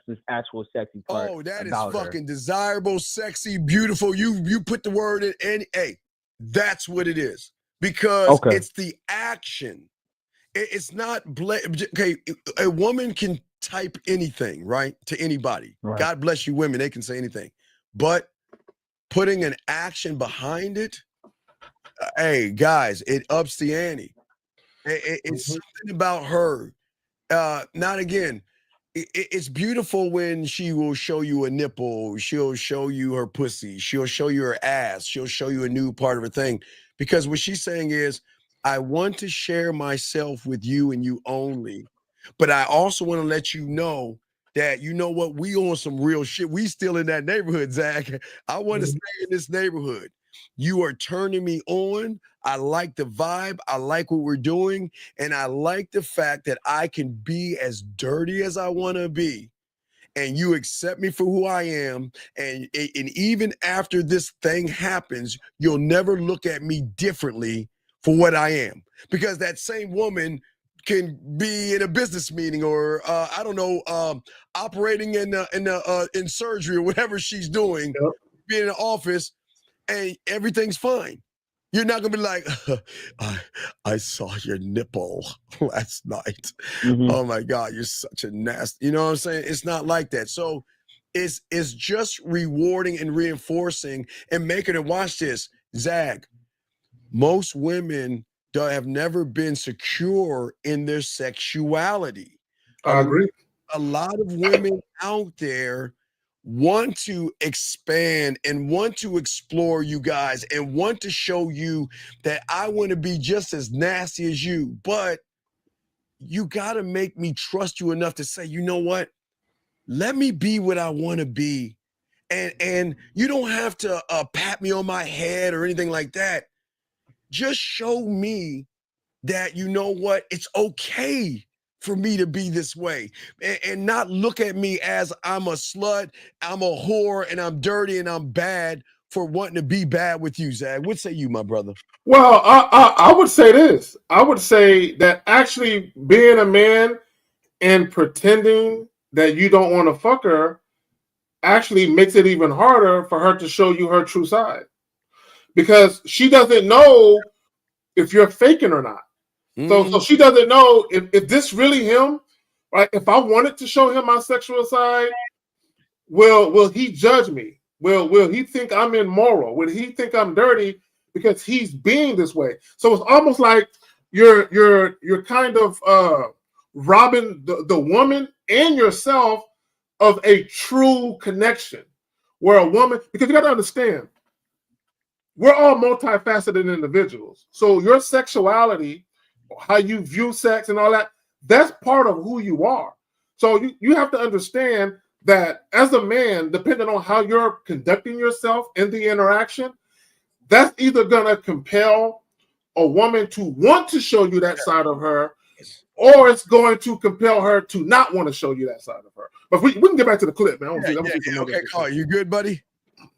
the actual sexy part. Oh, that is fucking desirable, sexy, beautiful. You put the word in, and hey, That's what it is. Because it's the action. It's not okay. A woman can type anything, right? To anybody. Right. God bless you, women. They can say anything. But putting an action behind it, hey, guys, it ups the ante. It's something about her. Not again. It's beautiful when she will show you a nipple. She'll show you her pussy. She'll show you her ass. She'll show you a new part of her thing. Because what she's saying is, I want to share myself with you and you only. But I also want to let you know that, you know what, we on some real shit. We still in that neighborhood, Zach. I want to stay in this neighborhood. You are turning me on. I like the vibe. I like what we're doing. And I like the fact that I can be as dirty as I want to be. And you accept me for who I am. And even after this thing happens, you'll never look at me differently for what I am. Because that same woman can be in a business meeting or I don't know, operating in surgery or whatever she's doing, be in the office, and everything's fine. You're not gonna be like, I saw your nipple last night. Oh my God, you're such a nasty. You know what I'm saying? It's not like that. So it's just rewarding and reinforcing and making it. Watch this, Zag. Most women have never been secure in their sexuality. I agree. A lot of women out there want to expand and want to explore you guys and want to show you that I want to be just as nasty as you, but you got to make me trust you enough to say, you know what? Let me be what I want to be. And you don't have to pat me on my head or anything like that. Just show me that, you know what, it's okay for me to be this way and not look at me as I'm a slut, I'm a whore, and I'm dirty and I'm bad for wanting to be bad with you, Zach. What say you, my brother? Well, I would say this. I would say that actually being a man and pretending that you don't want to fuck her actually makes it even harder for her to show you her true side. Because she doesn't know if you're faking or not. So she doesn't know if this really him, right? If I wanted to show him my sexual side, will he judge me? Will he think I'm immoral? Will he think I'm dirty because he's being this way? So it's almost like you're kind of robbing the woman and yourself of a true connection. Where a woman, because you got to understand, we're all multifaceted individuals. So your sexuality, how you view sex and all that, that's part of who you are. So you have to understand that as a man, depending on how you're conducting yourself in the interaction, that's either going to compel a woman to want to show you that side of her, or it's going to compel her to not want to show you that side of her. But we can get back to the clip, man. Okay, Carl, you good, buddy?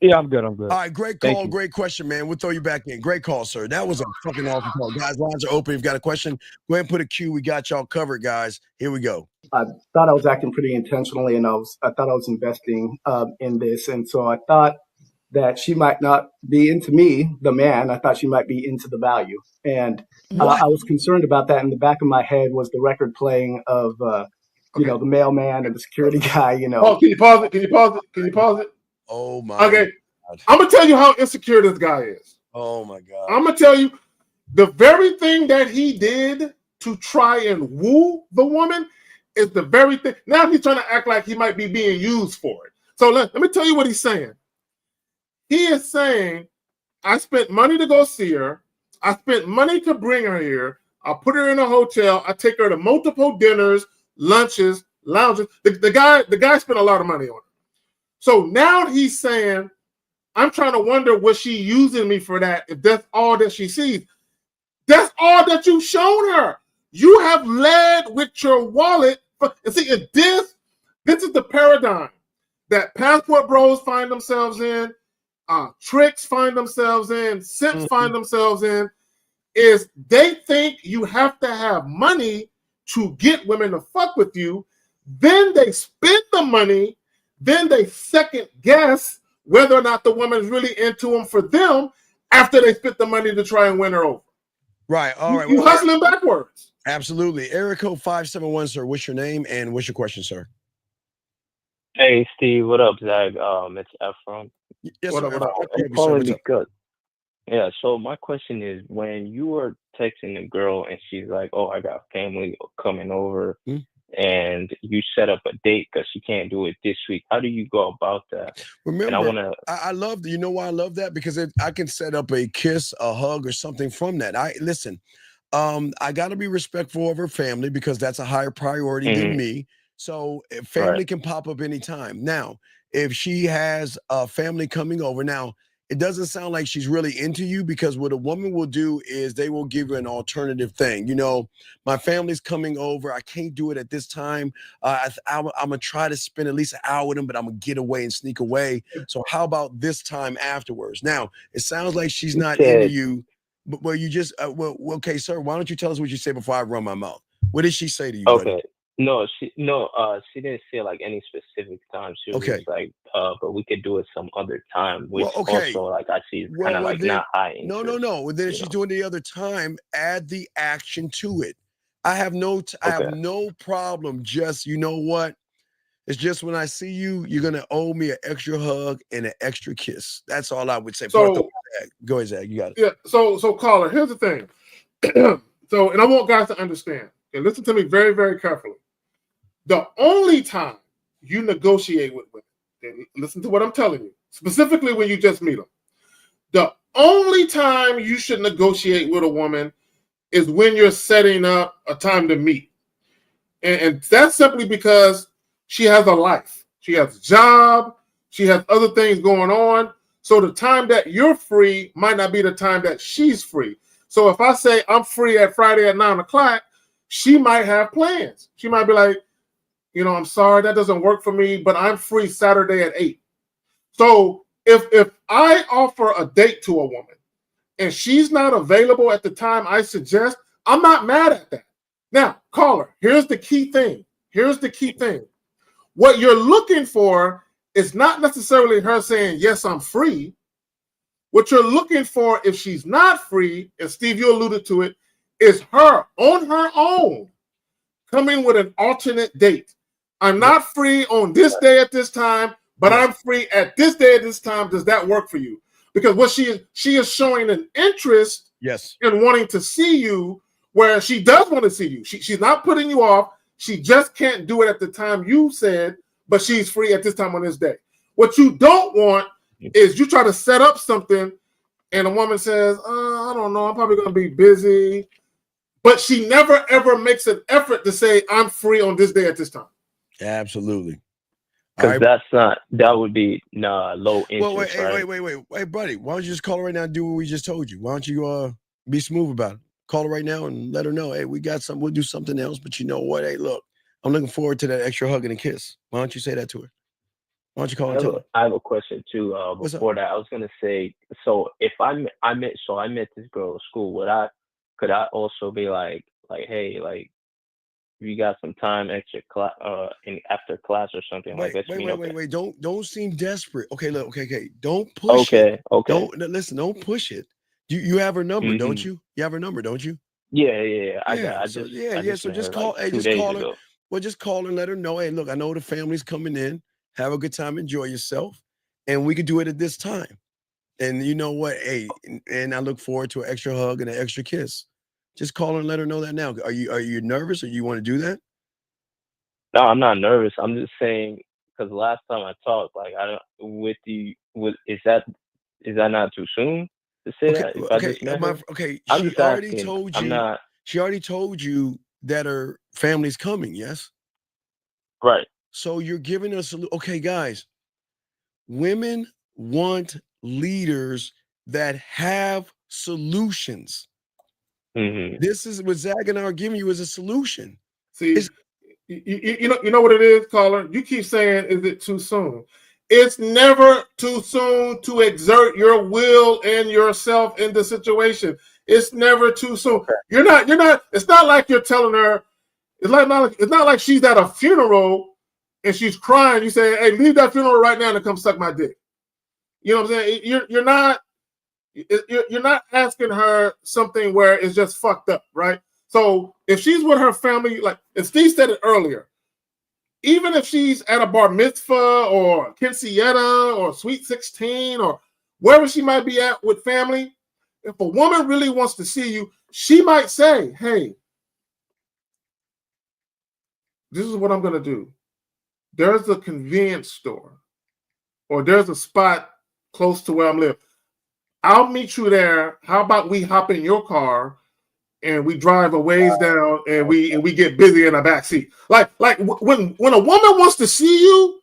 Yeah, I'm good. I'm good. All right, great call, great question, man. We'll throw you back in. Great call, sir. That was a fucking awesome call. Guys, lines are open. If you've got a question, go ahead and put a Q. We got y'all covered, guys. Here we go. I thought I was acting pretty intentionally, and I thought I was investing in this, and so I thought that she might not be into me, the man. I thought she might be into the value, and I was concerned about that. In the back of my head was the record playing of you know, the mailman and the security guy. You know, can you pause it? Can you pause it? Oh my. Okay, God. I'm gonna tell you how insecure this guy is. Oh my God. I'm gonna tell you the very thing that he did to try and woo the woman is the very thing. Now he's trying to act like he might be being used for it. So let me tell you what he's saying. He is saying, I spent money to go see her. I spent money to bring her here. I put her in a hotel. I take her to multiple dinners, lunches, lounges. The guy spent a lot of money on her. So now he's saying, I'm trying to wonder, was she using me for that? If that's all that she sees, that's all that you've shown her. You have led with your wallet. And see, this is the paradigm that passport bros find themselves in, tricks find themselves in, simps find themselves in, is they think you have to have money to get women to fuck with you. Then they spend the money. Then they second guess whether or not the woman is really into them for them. after they spent the money to try and win her over. Right. All right. You hustling backwards. Absolutely. Area code 571, sir. What's your name and what's your question, sir? Hey Steve, what up, Zach? It's Ephraim. Yes, What sir. up, what up? I'm calling because so my question is, when you were texting a girl and she's like, "Oh, I got family coming over," and you set up a date because she can't do it this week, how do you go about that? Remember, And I love, you know why I love that? Because I can set up a kiss, a hug, or something from that. I got to be respectful of her family because that's a higher priority than me. So family can pop up anytime. Now, if she has a family coming over, now it doesn't sound like she's really into you, because what a woman will do is they will give you an alternative thing. You know, my family's coming over. I can't do it at this time. I'm going to try to spend at least an hour with them, but I'm going to get away and sneak away. So how about this time afterwards? Now, it sounds like she's not into you, but well, you just, okay, sir, why don't you tell us what you say before I run my mouth? What did she say to you, buddy? Okay. She didn't say like any specific time. She was just like, but we could do it some other time, which also like I see kind of like not high interest. No. Well, then if she's doing the other time, add the action to it. I have no problem. Just, you know what? It's just when I see you, you're gonna owe me an extra hug and an extra kiss. That's all I would say. So go ahead, Zach. You got it. Yeah. So caller, here's the thing. And I want guys to understand and listen to me very, very carefully. The only time you negotiate with women, and listen to what I'm telling you, specifically when you just meet them, the only time you should negotiate with a woman is when you're setting up a time to meet. And that's simply because she has a life. She has a job. She has other things going on. So the time that you're free might not be the time that she's free. So if I say I'm free at Friday at 9 o'clock, she might have plans. She might be like, you know, I'm sorry, that doesn't work for me, but I'm free Saturday at 8. So if I offer a date to a woman and she's not available at the time I suggest, I'm not mad at that. Now, caller, here's the key thing. What you're looking for is not necessarily her saying, yes, I'm free. What you're looking for, if she's not free, and Steve, you alluded to it, is her on her own coming with an alternate date. I'm not free on this day at this time, but I'm free at this day at this time. Does that work for you? Because what she is showing an interest in wanting to see you, where she does want to see you. She's not putting you off. She just can't do it at the time you said, but she's free at this time on this day. What you don't want is you try to set up something and a woman says, I don't know, I'm probably going to be busy. But she never, ever makes an effort to say, I'm free on this day at this time. Absolutely. Because that would be low interest. Wait, buddy. Why don't you just call her right now and do what we just told you? Why don't you be smooth about it? Call her right now and let her know, hey, we got something, we'll do something else. But you know what? Hey, look, I'm looking forward to that extra hug and a kiss. Why don't you say that to her? Why don't you call her and tell her? I have a question too. Before that, I was gonna say, so if I met this girl at school, could I also be like, hey, like, you got some time extra class after class or something like that? Wait. Don't seem desperate. Okay, look, okay. Don't push it. Okay. Don't push it. You have her number, don't you? You have her number, don't you? Yeah. So just call. Hey, just call her. Well, just call her and let her know. Hey, look, I know the family's coming in. Have a good time, enjoy yourself, and we could do it at this time. And you know what? Hey, and I look forward to an extra hug and an extra kiss. Just call her and let her know that now. Are you nervous, or you want to do that? No, I'm not nervous. I'm just saying, because last time I talked, like, is that not too soon to say that? She already told you that her family's coming. Yes. Right. So you're giving us okay, guys. Women want leaders that have solutions. This is what Zach and I are giving you as a solution. See, you know what it is, caller? You keep saying, is it too soon? It's never too soon to exert your will and yourself in the situation. It's never too soon. You're not, it's not like you're telling her, it's not like she's at a funeral and she's crying. You say, hey, leave that funeral right now and come suck my dick. You know what I'm saying? You're not You're not asking her something where it's just fucked up, right? So if she's with her family, like, and Steve said it earlier, even if she's at a bar mitzvah or quinceañera or sweet 16 or wherever she might be at with family, if a woman really wants to see you, she might say, hey, this is what I'm going to do. There's a convenience store or there's a spot close to where I'm living. I'll meet you there. How about we hop in your car and we drive a ways down and we get busy in the back seat? Like when a woman wants to see you,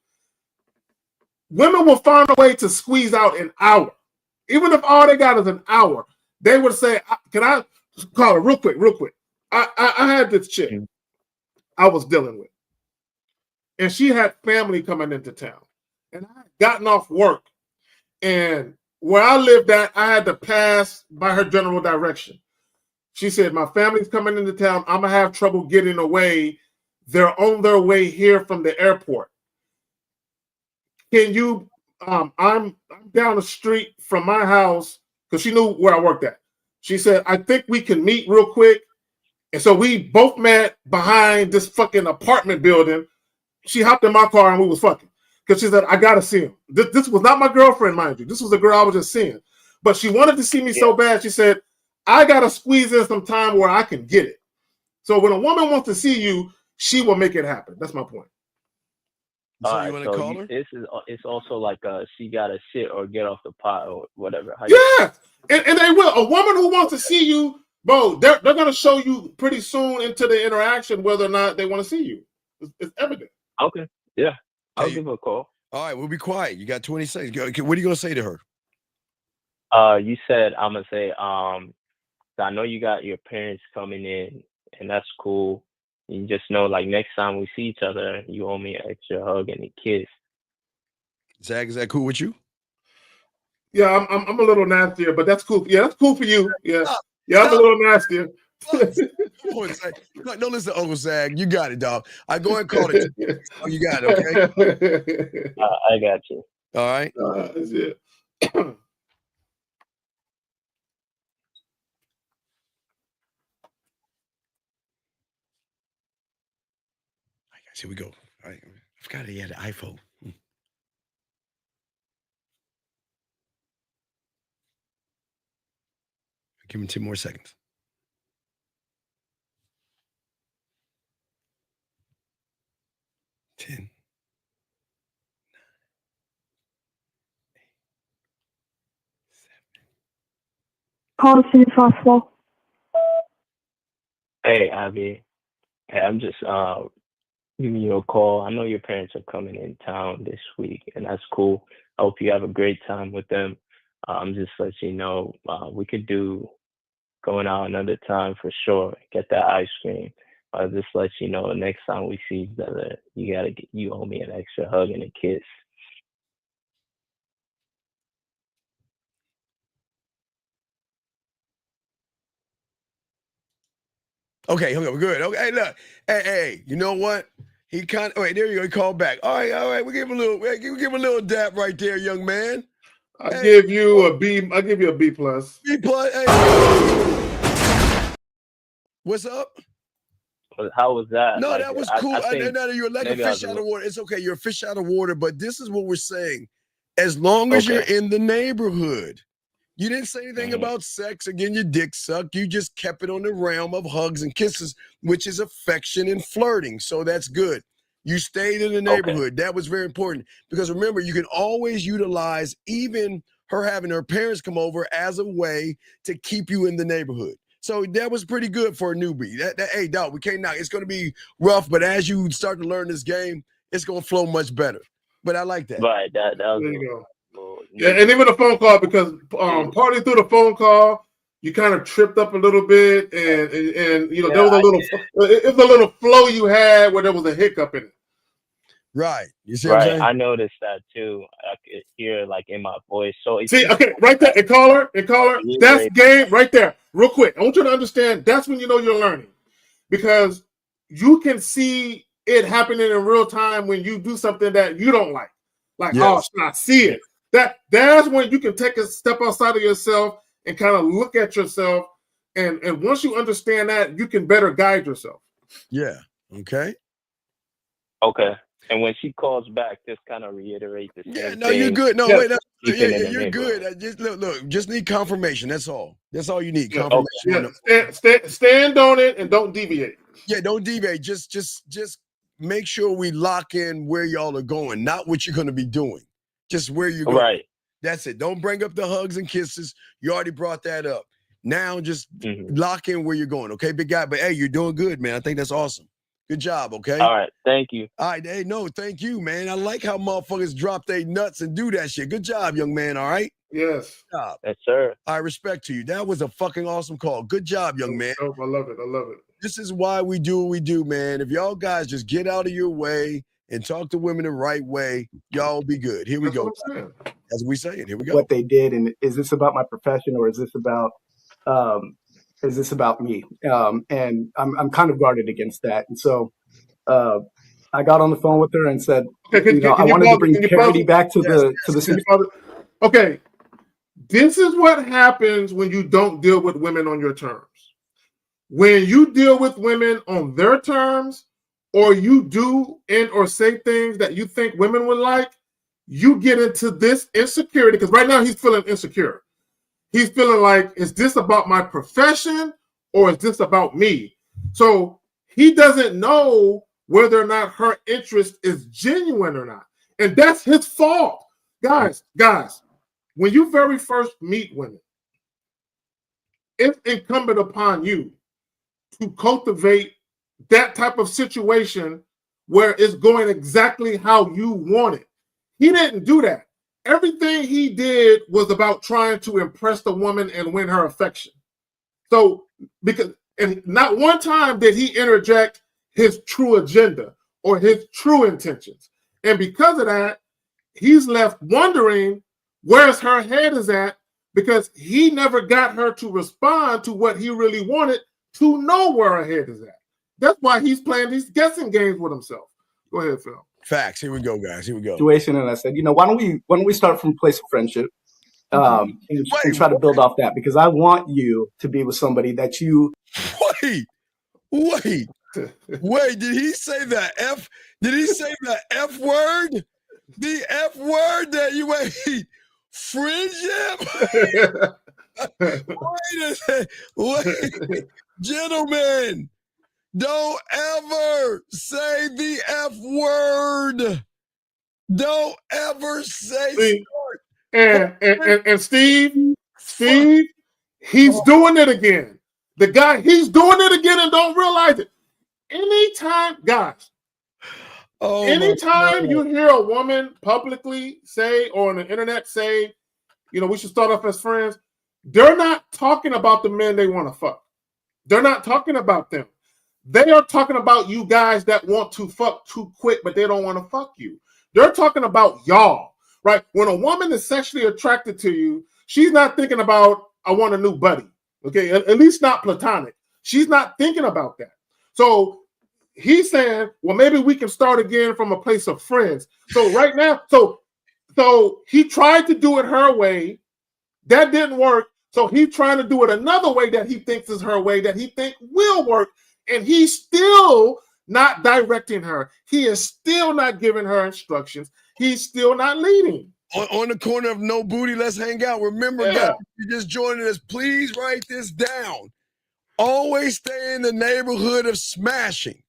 women will find a way to squeeze out an hour. Even if all they got is an hour, they would say, can I call her real quick? I had this chick I was dealing with, and she had family coming into town, and I had gotten off work, and where I lived at, I had to pass by her general direction. She said, my family's coming into town. I'm going to have trouble getting away. They're on their way here from the airport. Can you, I'm down the street from my house, because she knew where I worked at. She said, I think we can meet real quick. And so we both met behind this fucking apartment building. She hopped in my car and we was fucking. Because she said, I got to see him. This was not my girlfriend, mind you. This was a girl I was just seeing. But she wanted to see me so bad, she said, I got to squeeze in some time where I can get it. So when a woman wants to see you, she will make it happen. That's my point. So you want to call her? It's also like she got to sit or get off the pot or whatever. Yeah, and they will. A woman who wants to see you, bro, they're going to show you pretty soon into the interaction whether or not they want to see you. It's evident. Okay, yeah. I'll give her a call. All right, we'll be quiet. You got 20 seconds. What are you going to say to her? You said, I'm going to say, I know you got your parents coming in, and that's cool. You just know, like, next time we see each other, you owe me an extra hug and a kiss. Zach, is that cool with you? Yeah, I'm a little nastier, but that's cool. Yeah, that's cool for you. Yeah, I'm a little nastier. Come on, Zach. Don't listen to Uncle Zach. You got it, dog. I go and call it. Oh, you got it, okay? I got you. All right. That's it. Here we go. All right. I forgot he had an iPhone. Give him 10 more seconds. Ten. Call as soon as possible. Hey, Abby. Hey, I'm just giving you a call. I know your parents are coming in town this week, and that's cool. I hope you have a great time with them. I'm just letting you know we could do going out another time for sure. Get that ice cream. Just let you know next time we see each other, you owe me an extra hug and a kiss. Okay, we're good. Okay, look. Hey, you know what? He kind of, wait, there you go. He called back. All right. We give him a little dap right there, young man. I give you a B. I give you a B plus. B plus. Hey. What's up? How was that? No, like, that was cool. I know you're like a maybe fish out of water. It's okay. You're a fish out of water, but this is what we're saying. As long as you're in the neighborhood, you didn't say anything about sex or getting your dick sucked. You just kept it on the realm of hugs and kisses, which is affection and flirting. So that's good. You stayed in the neighborhood. That was very important because remember, you can always utilize even her having her parents come over as a way to keep you in the neighborhood. So that was pretty good for a newbie. Hey, dog, we can't knock. It's going to be rough, but as you start to learn this game, it's going to flow much better. But I like that. Right. That was there you go. Yeah, and even the phone call, because partly through the phone call, you kind of tripped up a little bit, and you know, there was a little flow you had where there was a hiccup in it. Right. You see what I'm saying? I noticed that too. I could hear like in my voice. So it's right there, and caller, that's game right there. Real quick, I want you to understand that's when you know you're learning, because you can see it happening in real time when you do something that you don't like. Like, oh, I see it. That's when you can take a step outside of yourself and kind of look at yourself. And once you understand that, you can better guide yourself. Yeah. Okay. Okay. And when she calls back, just kind of reiterate the same thing. No, you're good. No, Yeah. wait. No, Keeping yeah, in the you're neighborhood. good. Just look, just need confirmation. That's all. That's all you need. Yeah, Confirmation. Stand on it and don't deviate. Yeah, don't deviate. Just make sure we lock in where y'all are going, not what you're going to be doing. Just where you're going. Right. That's it. Don't bring up the hugs and kisses. You already brought that up. Now just lock in where you're going, okay, big guy? But hey, you're doing good, man. I think that's awesome. Good job, okay? All right. Thank you. All right. Hey, no, thank you, man. I like how motherfuckers drop their nuts and do that shit. Good job, young man, all right? Yes. Good job. Yes, sir. I respect to you. That was a fucking awesome call. Good job, young man. I love it. I love it. This is why we do what we do, man. If y'all guys just get out of your way and talk to women the right way, y'all will be good. Here we go. As we say it, here we go. What they did, and is this about my profession or is this about me? And I'm kind of guarded against that. And so I got on the phone with her and said, I wanted to bring parity back to the. Okay, this is what happens when you don't deal with women on your terms. When you deal with women on their terms, or you do and or say things that you think women would like, you get into this insecurity, because right now he's feeling insecure. He's feeling like, is this about my profession or is this about me? So he doesn't know whether or not her interest is genuine or not. And that's his fault. Guys, when you very first meet women, it's incumbent upon you to cultivate that type of situation where it's going exactly how you want it. He didn't do that. Everything he did was about trying to impress the woman and win her affection. So, and not one time did he interject his true agenda or his true intentions. And because of that, he's left wondering where's her head is at, because he never got her to respond to what he really wanted to know where her head is at. That's why he's playing these guessing games with himself. Go ahead, Phil. Facts. Here we go, guys. Here we go. Situation, and I said, why don't we start from a place of friendship, and try to build off that, because I want you to be with somebody that you. Wait. Did he say the F? Did he say the F word? The F word that you friendship? Wait, gentlemen. Don't ever say the F word. Don't ever say and Steve, he's doing it again. The guy, he's doing it again and don't realize it. Anytime, guys, anytime you hear a woman publicly say or on the internet say, we should start off as friends, they're not talking about the men they want to fuck. They're not talking about them. They are talking about you guys that want to fuck too quick, but they don't want to fuck you. They're talking about y'all, right? When a woman is sexually attracted to you, she's not thinking about, I want a new buddy, okay? At least not platonic. She's not thinking about that. So he's saying, well, maybe we can start again from a place of friends. So right now, so he tried to do it her way. That didn't work. So he's trying to do it another way that he thinks is her way, that he thinks will work. And he's still not directing her. He is still not giving her instructions. He's still not leading. On the corner of No Booty, let's hang out. Remember, guys, if you're just joining us, please write this down. Always stay in the neighborhood of smashing.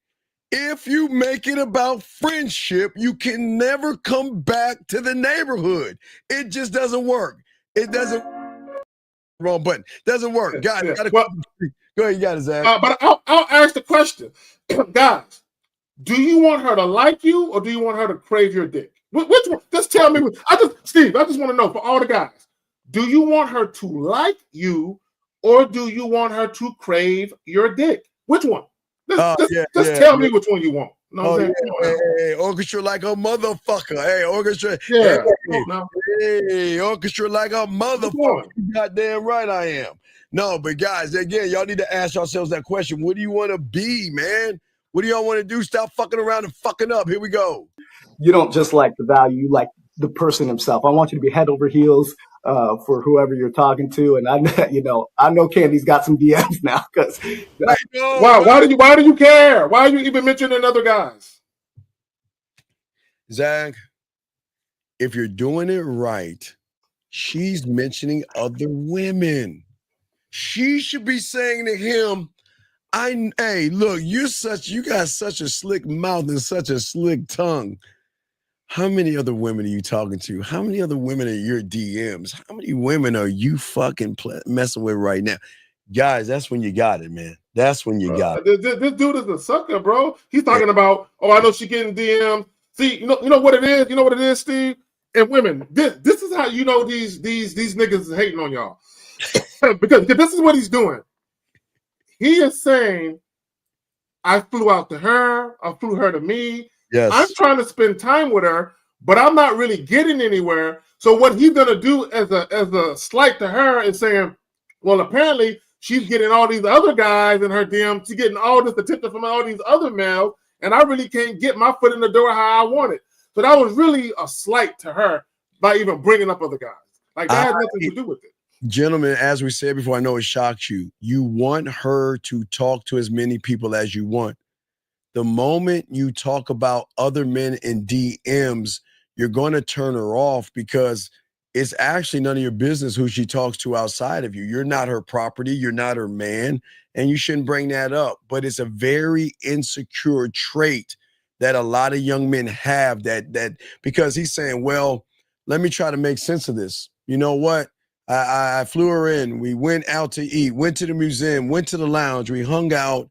If you make it about friendship, you can never come back to the neighborhood. It just doesn't work. It doesn't. Wrong button. Doesn't work. Go ahead, you got it, Zach. But I'll ask the question. Guys, do you want her to like you or do you want her to crave your dick? Which one? Just tell me. Steve, I just want to know for all the guys. Do you want her to like you or do you want her to crave your dick? Which one? Just tell me which one you want. Hey, orchestra like a motherfucker. Hey, orchestra. Yeah. Hey, orchestra like a motherfucker. Goddamn right I am. No, but guys, again, y'all need to ask yourselves that question. What do you want to be, man? What do y'all want to do? Stop fucking around and fucking up. Here we go. You don't just like the value, you like the person himself. I want you to be head over heels for whoever you're talking to. And I know Candy's got some DMs now because why do you care? Why are you even mentioning other guys? Zach, if you're doing it right, she's mentioning other women. She should be saying to him, hey, look, you got such a slick mouth and such a slick tongue. How many other women are you talking to? How many other women are your DMs? How many women are you fucking messing with right now? Guys, that's when you got it, man. That's when you got it. This dude is a sucker, bro. He's talking about, I know she getting DMs. See, you know what it is? You know what it is, Steve? And women, this is how you know these niggas is hating on y'all. because this is what he's doing. He is saying, I flew out to her, I flew her to me. Yes. I'm trying to spend time with her, but I'm not really getting anywhere. So what he's gonna do as a slight to her is saying, well, apparently she's getting all these other guys in her DM. She's getting all this attention from all these other males, and I really can't get my foot in the door how I want it. So that was really a slight to her by even bringing up other guys. Like that had nothing to do with it. Gentlemen, as we said before, I know it shocked you. You want her to talk to as many people as you want. The moment you talk about other men in DMs, you're going to turn her off because it's actually none of your business who she talks to outside of you. You're not her property. You're not her man, and you shouldn't bring that up. But it's a very insecure trait that a lot of young men have that because he's saying, well, let me try to make sense of this. You know what? I flew her in. We went out to eat, went to the museum, went to the lounge. We hung out.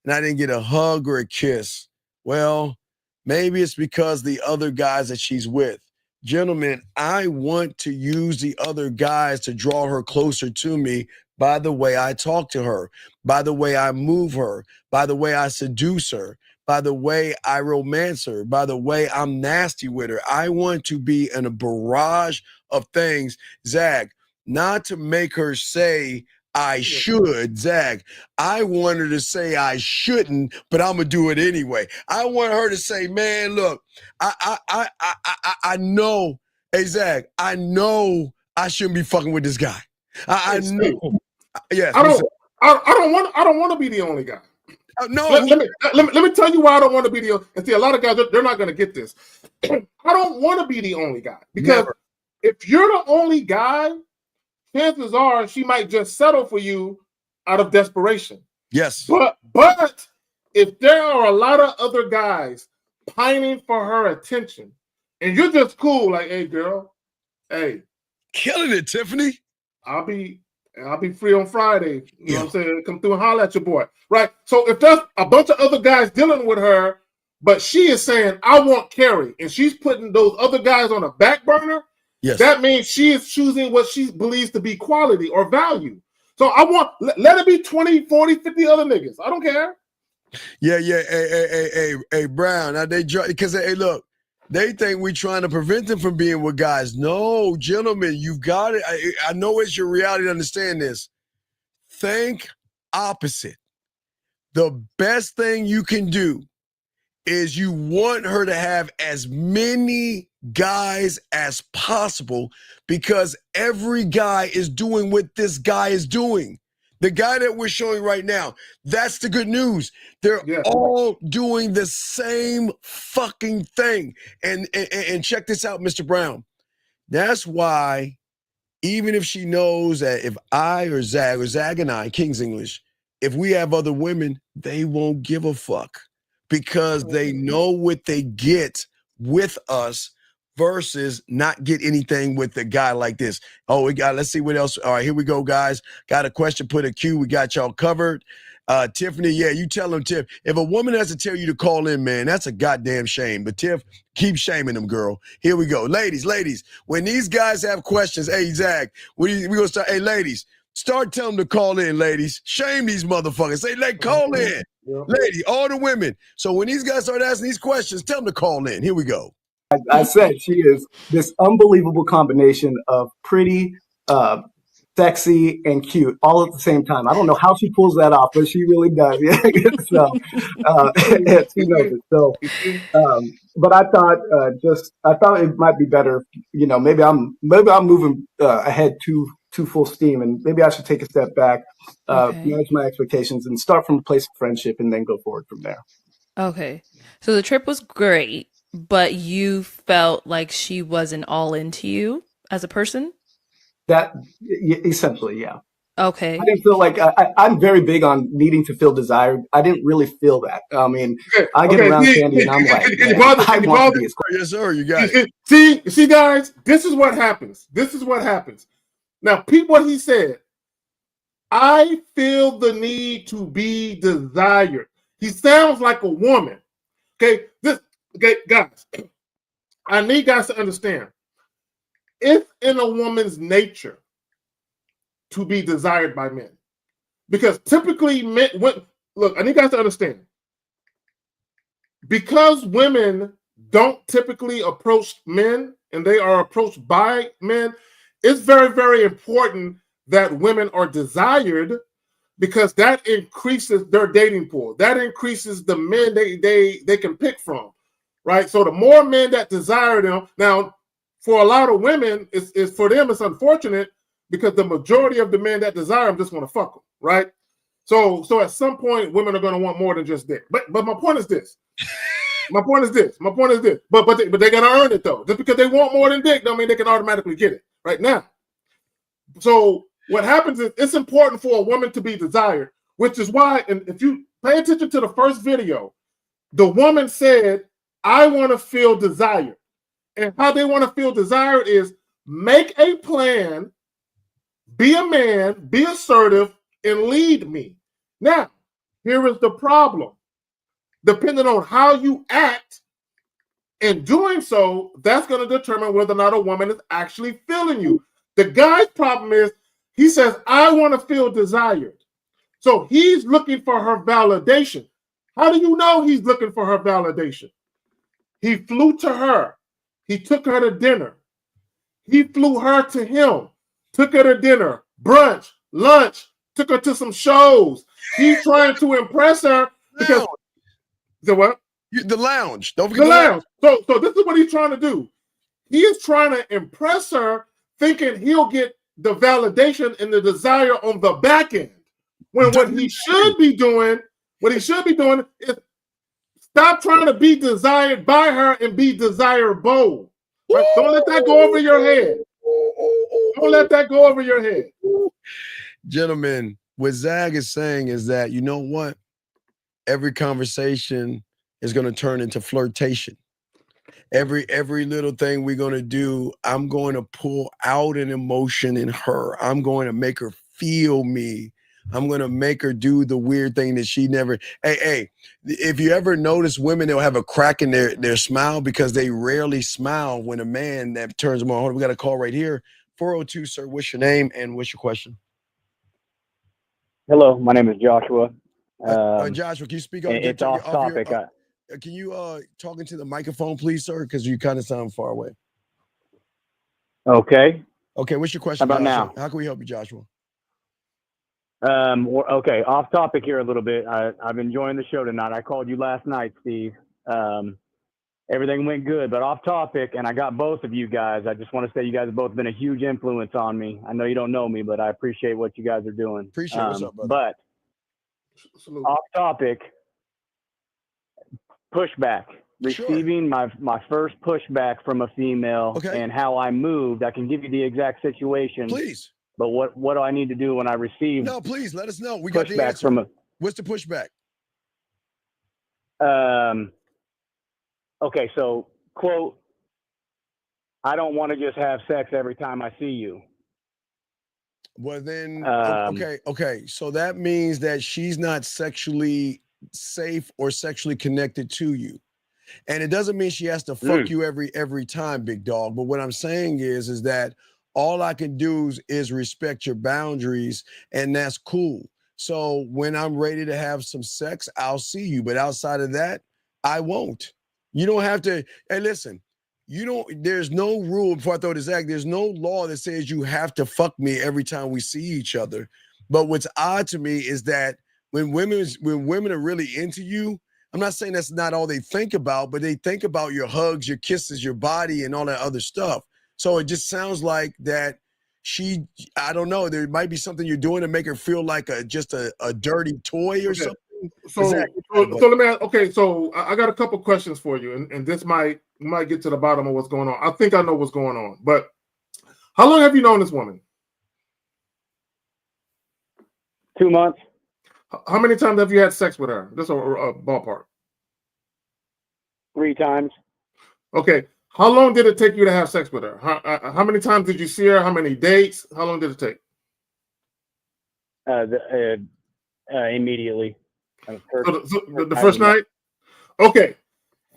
And I didn't get a hug or a kiss. Well, maybe it's because the other guys that she's with. Gentlemen, I want to use the other guys to draw her closer to me by the way I talk to her, by the way I move her, by the way I seduce her, by the way I romance her, by the way I'm nasty with her. I want to be in a barrage of things, Zach, not to make her say, I should, Zach. I want her to say I shouldn't, but I'm gonna do it anyway. I want her to say, "Man, look, I know, hey Zach, I know I shouldn't be fucking with this guy. I know." Yes, I don't want to be the only guy. No, let me tell you why I don't want to be the only. And see, a lot of guys they're not gonna get this. I don't want to be the only guy because if you're the only guy, chances are she might just settle for you out of desperation. Yes. But if there are a lot of other guys pining for her attention, and you're just cool, like, hey girl, hey. Killing it, Tiffany. I'll be free on Friday. You know what I'm saying? Come through and holler at your boy. Right. So if there's a bunch of other guys dealing with her, but she is saying, I want Carrie, and she's putting those other guys on a back burner. Yes. That means she is choosing what she believes to be quality or value. So I want, let it be 20, 40, 50 other niggas. I don't care. Yeah. Hey, Brown. Now because hey, look, they think we're trying to prevent them from being with guys. No, gentlemen, you've got it. I know it's your reality to understand this. Think opposite. The best thing you can do is you want her to have as many guys as possible because every guy is doing what this guy is doing. The guy that we're showing right now, that's the good news. They're all doing the same fucking thing. And check this out, Mr. Brown. That's why even if she knows that if I or Zag and I, King's English, if we have other women, they won't give a fuck. Because they know what they get with us versus not get anything with a guy like this. Oh, let's see what else. All right, here we go, guys. Got a question, put a Q. We got y'all covered. Tiffany, you tell them, Tiff. If a woman has to tell you to call in, man, that's a goddamn shame. But Tiff, keep shaming them, girl. Here we go. Ladies, when these guys have questions, hey, Zach, we gonna start. Hey, ladies, start telling them to call in, ladies. Shame these motherfuckers. Say, call in. Lady, all the women. So when these guys start asking these questions, tell them to call in. Here we go. I said she is this unbelievable combination of pretty, sexy, and cute all at the same time. I don't know how she pulls that off, but she really does. So she knows it. So, but I thought it might be better. Maybe I'm moving ahead too full steam, and maybe I should take a step back, manage my expectations, and start from a place of friendship, and then go forward from there. Okay. So the trip was great, but you felt like she wasn't all into you as a person? That essentially, yeah. Okay. I didn't feel like I'm very big on needing to feel desired. I didn't really feel that. I mean, I get around Candy and I'm like, yes, sir. You got it. See, guys, this is what happens. Now, peep what he said. I feel the need to be desired. He sounds like a woman. Okay, guys, I need guys to understand. It's in a woman's nature to be desired by men. Because typically men, look, I need guys to understand. Because women don't typically approach men and they are approached by men, it's very, very important that women are desired because that increases their dating pool. That increases the men they can pick from, right? So the more men that desire them, now, for a lot of women, it's for them, it's unfortunate because the majority of the men that desire them just want to fuck them, right? So at some point, women are going to want more than just dick. But my point is this. But they're going to earn it, though. Just because they want more than dick don't mean they can automatically get it right now. So what happens is it's important for a woman to be desired, which is why, and if you pay attention to the first video, the woman said, I want to feel desired. And how they want to feel desired is make a plan, be a man, be assertive, and lead me. Now, here is the problem. Depending on how you act, in doing so, that's going to determine whether or not a woman is actually feeling you. The guy's problem is he says, I want to feel desired. So he's looking for her validation. How do you know he's looking for her validation? He flew to her. He took her to dinner. He flew her to him, took her to dinner, brunch, lunch, took her to some shows. He's trying to impress her because the what? The lounge. Don't forget the lounge. So this is what he's trying to do. He is trying to impress her, thinking he'll get the validation and the desire on the back end. When what he should be doing is stop trying to be desired by her and be desirable. Right? Don't let that go over your head. Don't let that go over your head. Gentlemen, what Zag is saying is that, you know what? Every conversation is going to turn into flirtation. Every little thing we're going to do, I'm going to pull out an emotion in her. I'm going to make her feel me. I'm going to make her do the weird thing that she never. Hey, if you ever notice women, they'll have a crack in their smile because they rarely smile when a man that turns them on. Hold on, we got a call right here. 402, sir. What's your name and what's your question? Hello, my name is Joshua. Joshua, can you speak up? It's off topic. Can you talk into the microphone, please, sir? Because you kind of sound far away. Okay. Okay, what's your question? How about Joshua? now? How can we help you, Joshua? Okay, off topic here a little bit. I've been enjoying the show tonight. I called you last night, Steve. Everything went good, but off topic, and I got both of you guys. I just want to say you guys have both been a huge influence on me. I know you don't know me, but I appreciate what you guys are doing. Appreciate what's up, brother. But off topic, pushback. Receiving my first pushback from a female and how I moved. I can give you the exact situation. Please. But what do I need to do when I receive? No, please let us know. We got the pushback answer. What's the pushback? Okay, so quote, I don't want to just have sex every time I see you. Well, then, okay. So that means that she's not sexually safe or sexually connected to you. And it doesn't mean she has to fuck you every time, big dog. But what I'm saying is that all I can do is respect your boundaries, and that's cool. So when I'm ready to have some sex, I'll see you. But outside of that, I won't. You don't have to. Hey, listen, there's no rule, before I throw this act, there's no law that says you have to fuck me every time we see each other. But what's odd to me is that when women are really into you, I'm not saying that's not all they think about, but they think about your hugs, your kisses, your body, and all that other stuff. So it just sounds like that I don't know, there might be something you're doing to make her feel like just a dirty toy or something. So let me ask, okay, so I got a couple questions for you, and this might get to the bottom of what's going on. I think I know what's going on, but how long have you known this woman? 2 months. How many times have you had sex with her? Just a ballpark. 3 times. Okay. How long did it take you to have sex with her? How many times did you see her? How many dates? How long did it take? Immediately. The first night? Okay.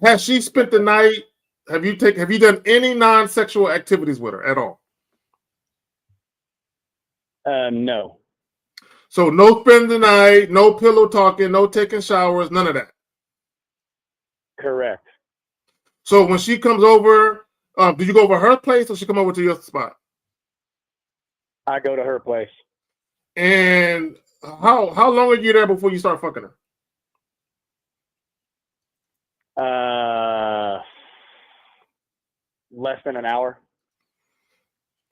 Has she spent the night? Have you done any non-sexual activities with her at all? No. So no spending the night, no pillow talking, no taking showers, none of that. Correct. So when she comes over, do you go over her place or she come over to your spot? I go to her place. And how long are you there before you start fucking her? Less than an hour.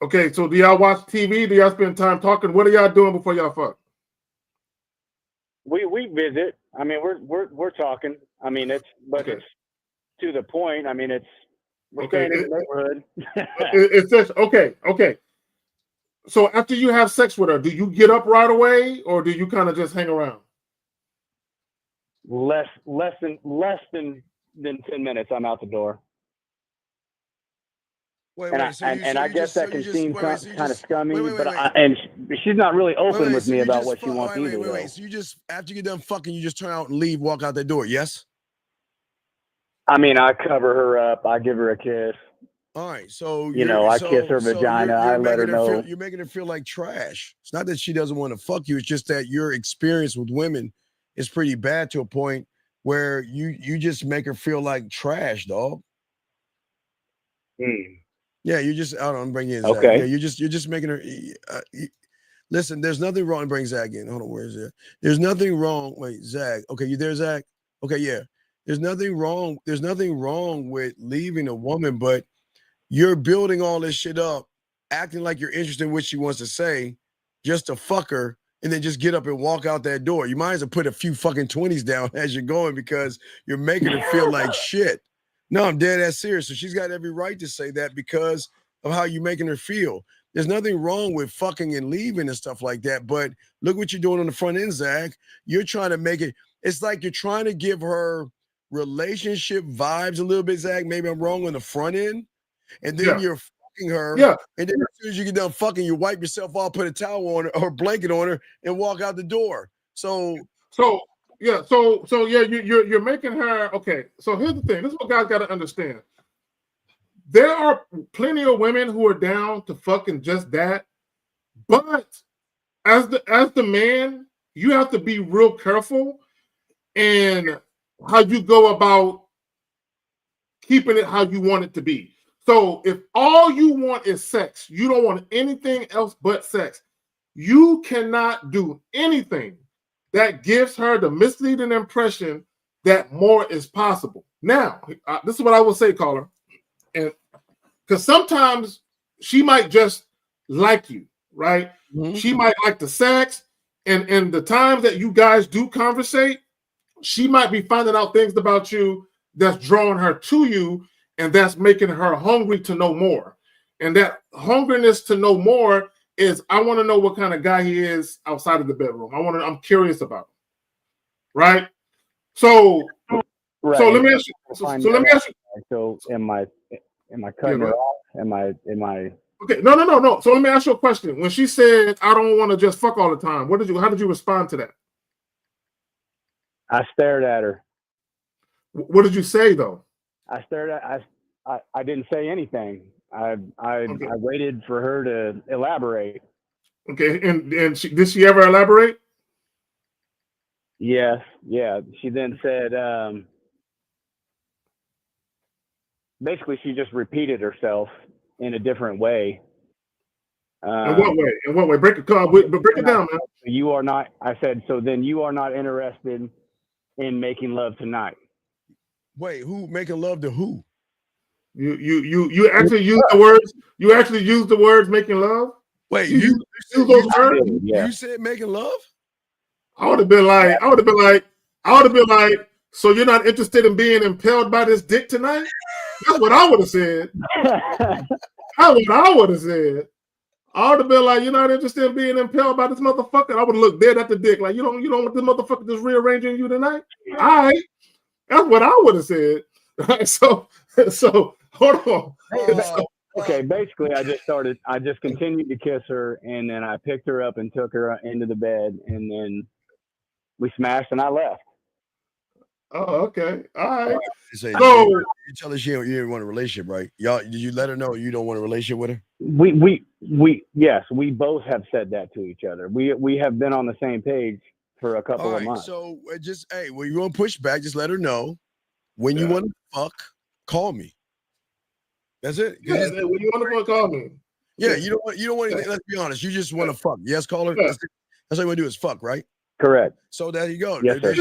Okay, so do y'all watch TV? Do y'all spend time talking? What are y'all doing before y'all fuck? We visit. I mean, we're talking. I mean, it's to the point. I mean, we're staying in the neighborhood. It's just okay. So after you have sex with her, do you get up right away, or do you kind of just hang around? Less than 10 minutes. I'm out the door. I guess that can seem kind of scummy, but she's not really open with me about what she wants either. Wait. So you just, after you get done fucking, you just turn out and leave, walk out that door, yes? I mean, I cover her up. I give her a kiss. All right, so I kiss her vagina. I let her know. You're making her feel like trash. It's not that she doesn't want to fuck you. It's just that your experience with women is pretty bad to a point where you just make her feel like trash, dog. Yeah, you just. I don't bring you in. Okay. Yeah, you're just making her. Listen, there's nothing wrong. Bring Zach in. Hold on, where is it? There's nothing wrong. Wait, Zach. Okay, you there, Zach? Okay, yeah. There's nothing wrong. There's nothing wrong with leaving a woman, but you're building all this shit up, acting like you're interested in what she wants to say, just to fuck her, and then just get up and walk out that door. You might as well put a few fucking 20s down as you're going because you're making her feel like shit. No, I'm dead ass serious. So she's got every right to say that because of how you're making her feel. There's nothing wrong with fucking and leaving and stuff like that. But look what you're doing on the front end, Zach. You're trying to make it. It's like you're trying to give her relationship vibes a little bit, Zach. Maybe I'm wrong on the front end. And then you're fucking her. Yeah. And then as soon as you get done fucking, you wipe yourself off, put a towel on her or a blanket on her, and walk out the door. So you're making her okay. So here's the thing. This is what guys got to understand. There are plenty of women who are down to fucking just that, but as the man, you have to be real careful in how you go about keeping it how you want it to be. So if all you want is sex, you don't want anything else but sex, you cannot do anything that gives her the misleading impression that more is possible. Now, this is what I will say, caller, and because sometimes she might just like you, right? Mm-hmm. She might like the sex, and the times that you guys do conversate, she might be finding out things about you that's drawing her to you, and that's making her hungry to know more. And that hungriness to know more is, I want to know what kind of guy he is outside of the bedroom. I'm curious about him. Right? So let me ask you. So am I cutting her off? Am I Okay, no. So let me ask you a question. When she said, I don't want to just fuck all the time, how did you respond to that? I stared at her. What did you say though? I stared at. I didn't say anything. I waited for her to elaborate. Okay, and did she ever elaborate? Yes. Yeah. She then said, basically she just repeated herself in a different way. In what way? In what way? Break it down, man. You are not. I said so. Then you are not interested in making love tonight. Wait, who making love to who? You actually use the words. You actually use the words making love. Wait, you use those words. You said making love? I would have been like, so you're not interested in being impelled by this dick tonight? That's what I would have said. That's what I would have said. I would have been like, you're not interested in being impelled by this motherfucker. I would have looked dead at the dick, like you don't want this motherfucker just rearranging you tonight. All right, that's what I would have said. Right, so hold on. Okay, basically, I just continued to kiss her, and then I picked her up and took her into the bed, and then we smashed, and I left. Oh, okay, all right. So you tell us you didn't want a relationship, right? Y'all, did you let her know you don't want a relationship with her? Yes, we both have said that to each other. We have been on the same page for a couple of months. So just when you want to push back, just let her know when you want to fuck, call me. That's it. Yeah, when you want to call me. Yeah, you don't want anything. Let's be honest. You just want to fuck. Yes, call her. Yeah. That's all you want to do is fuck, right? Correct. So there you go. Yes, sir.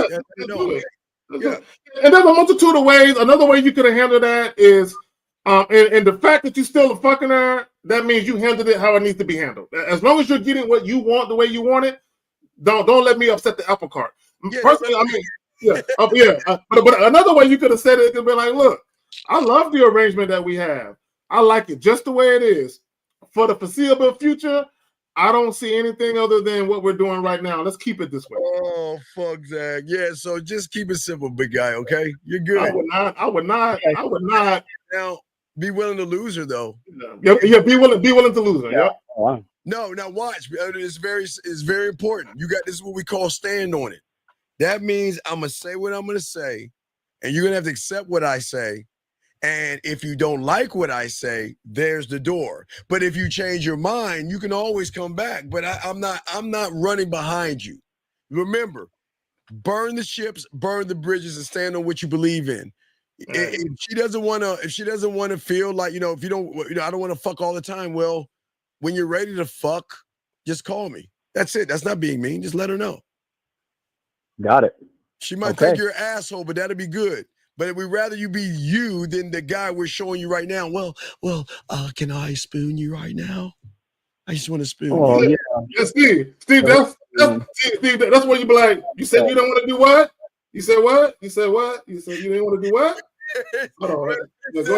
Yeah. And there's a multitude of ways. Another way you could have handled that is, and the fact that you still fucking her, that means you handled it how it needs to be handled. As long as you're getting what you want the way you want it, don't let me upset the apple cart. Yeah, personally, I mean, but another way you could have said it could be like, look, I love the arrangement that we have. I like it just the way it is. For the foreseeable future, I don't see anything other than what we're doing right now. Let's keep it this way. Oh, fuck, Zach. Yeah, so just keep it simple, big guy, okay? You're good. I would not. Now, be willing to lose her, though. Yeah, be willing to lose her. Yeah. Wow. No, now watch. It's very important. This is what we call stand on it. That means I'm going to say what I'm going to say, and you're going to have to accept what I say. And if you don't like what I say, there's the door. But if you change your mind, you can always come back. But I'm not running behind you. Remember, burn the ships, burn the bridges, and stand on what you believe in. If she doesn't want to feel like, if you don't, I don't want to fuck all the time. Well, when you're ready to fuck, just call me. That's it. That's not being mean. Just let her know. Got it. She might think you're an asshole, but that'll be good. But we'd rather you be you than the guy we're showing you right now. Well, can I spoon you right now? I just want to spoon you. Yeah, Steve, that's what you be like. You said you don't want to do what? You said what? You said what? You said you didn't want to do what? Hold on, right? Yeah, go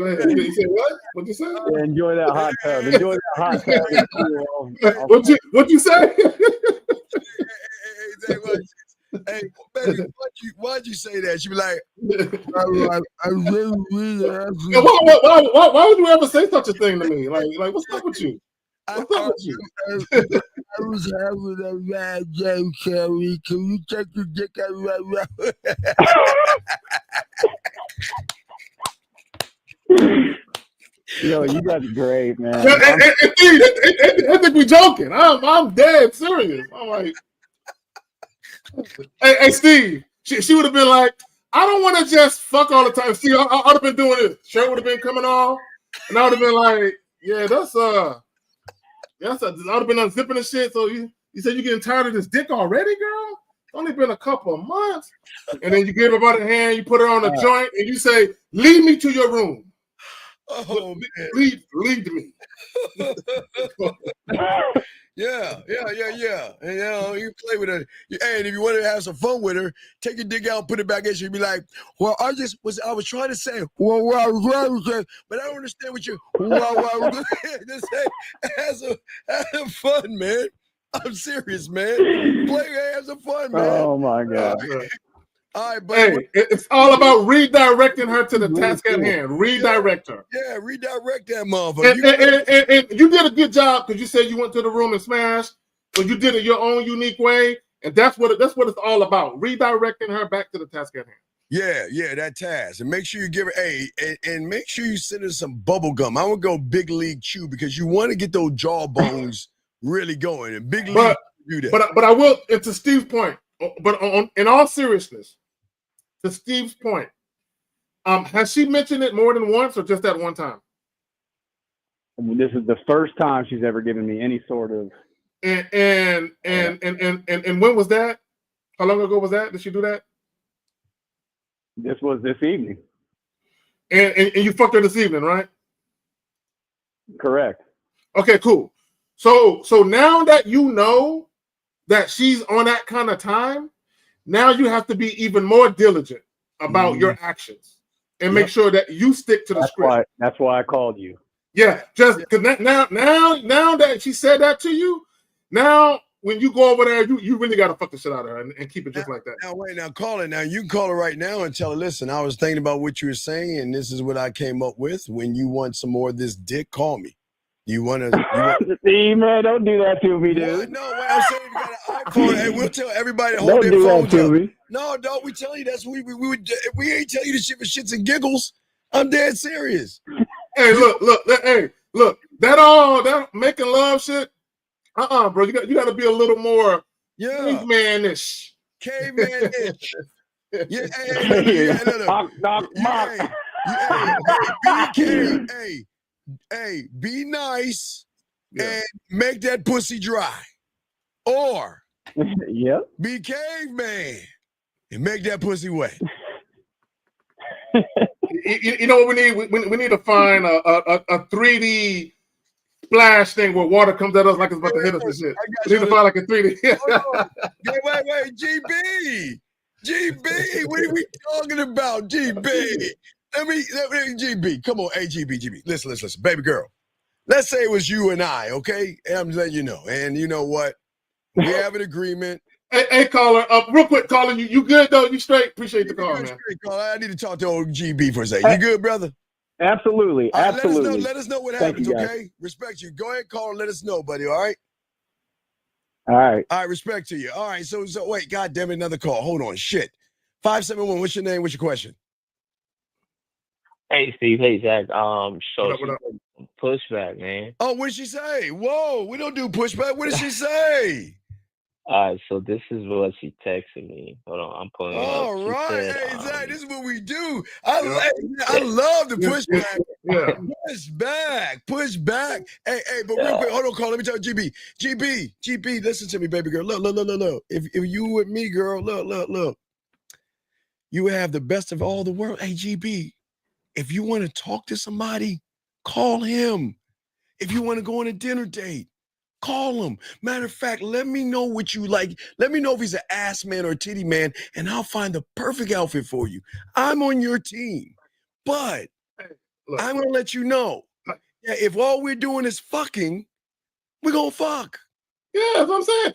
ahead. You said what? What'd you say? Yeah, enjoy that hot tub. Enjoy that hot tub. What'd you say? Hey, baby, why'd you say that? She'd be like, I really have you. Why would you ever say such a thing to me? Like what's up with you? What's up with you? I was having a bad day, Carrie. Can you take your dick out of my mouth? Yo, you guys are great, man. I think we joking. I'm dead serious. I'm like, hey, Steve. She would have been like, I don't want to just fuck all the time. Steve, I would have been doing this. Shirt would have been coming off, and I would have been like, yeah, I would have been unzipping the shit. So you said you're getting tired of this dick already, girl? It's only been a couple of months. And then you give her by the hand, you put her on a joint, and you say, lead me to your room. Oh, man. Lead me. Yeah. And you play with her. And if you want to have some fun with her, take your dick out and put it back in. She'll be like, well, I was trying to say, but I don't understand what you just say, have fun, man. I'm serious, man. Play, have some fun, man. Oh my God. All right, but hey, it's all about redirecting her to the task at hand. Redirect her. Yeah, redirect that motherfucker. And you did a good job because you said you went to the room and smashed, but you did it your own unique way, and that's what it's all about. Redirecting her back to the task at hand. Yeah, that task, and make sure you give her and make sure you send her some bubble gum. I would go big league chew because you want to get those jawbones really going. And big league do that. But I will. And to Steve's point, but in all seriousness. To Steve's point, Has she mentioned it more than once or just that one time? This is the first time she's ever given me any sort of. And when was that? How long ago was that? Did she do that? This was this evening. And you fucked her this evening, right? Correct. Okay, cool. So now that you know that she's on that kind of time, now you have to be even more diligent about your actions and make sure that you stick to the script. That's why I called you. Yeah, just because now that she said that to you, now when you go over there, you really got to fuck the shit out of her and keep it just like that. Now wait, now call her. Now you can call her right now and tell her, listen, I was thinking about what you were saying, and this is what I came up with. When you want some more of this dick, call me. You want to? See, man, don't do that to me, dude. What? No, wait, I'm saying you got an iPhone, and we'll tell everybody to hold their phones up. Me. No, don't we tell you that's we would. If we ain't tell you the shit for shits and giggles, I'm dead serious. Hey, look, that making love shit. Bro, you got to be a little more caveman-ish. Caveman-ish. Hey, be nice and make that pussy dry. Or be caveman and make that pussy wet. You know what we need? We need to find a 3D splash thing where water comes at us like it's about to hit us and shit. We need to find like a 3D. Wait, GB, what are we talking about, GB? Let me, GB, come on, hey, GB, listen, baby girl. Let's say it was you and I, okay? And I'm letting you know. And you know what? We have an agreement. Hey, caller, real quick, caller, you good though? You straight? Appreciate the call, man. Straight, caller. I need to talk to old GB for a second. You good, brother? Absolutely, right, absolutely. Let us know what happens, okay? Respect you. Go ahead, call and let us know, buddy, all right? All right. All right, respect to you. All right, so wait, God damn it, another call. Hold on, shit. 571, what's your name? What's your question? Hey, Steve. Hey, Zach. So pushback, man. Oh, what did she say? Whoa, we don't do pushback. What did she say? All right, so this is what she texted me. Hold on, I'm pulling it up. All right, hey, Zach, this is what we do. I love the pushback. Push back. Hey, but real quick, hold on, call. Let me tell you, GB, listen to me, baby girl. Look. If you with me, girl, look. You have the best of all the world. Hey, GB, if you want to talk to somebody, call him. If you want to go on a dinner date, call him. Matter of fact, let me know what you like. Let me know if he's an ass man or a titty man, and I'll find the perfect outfit for you. I'm on your team. But I'm going to let you know, if all we're doing is fucking, we're going to fuck. Yeah, that's what I'm saying.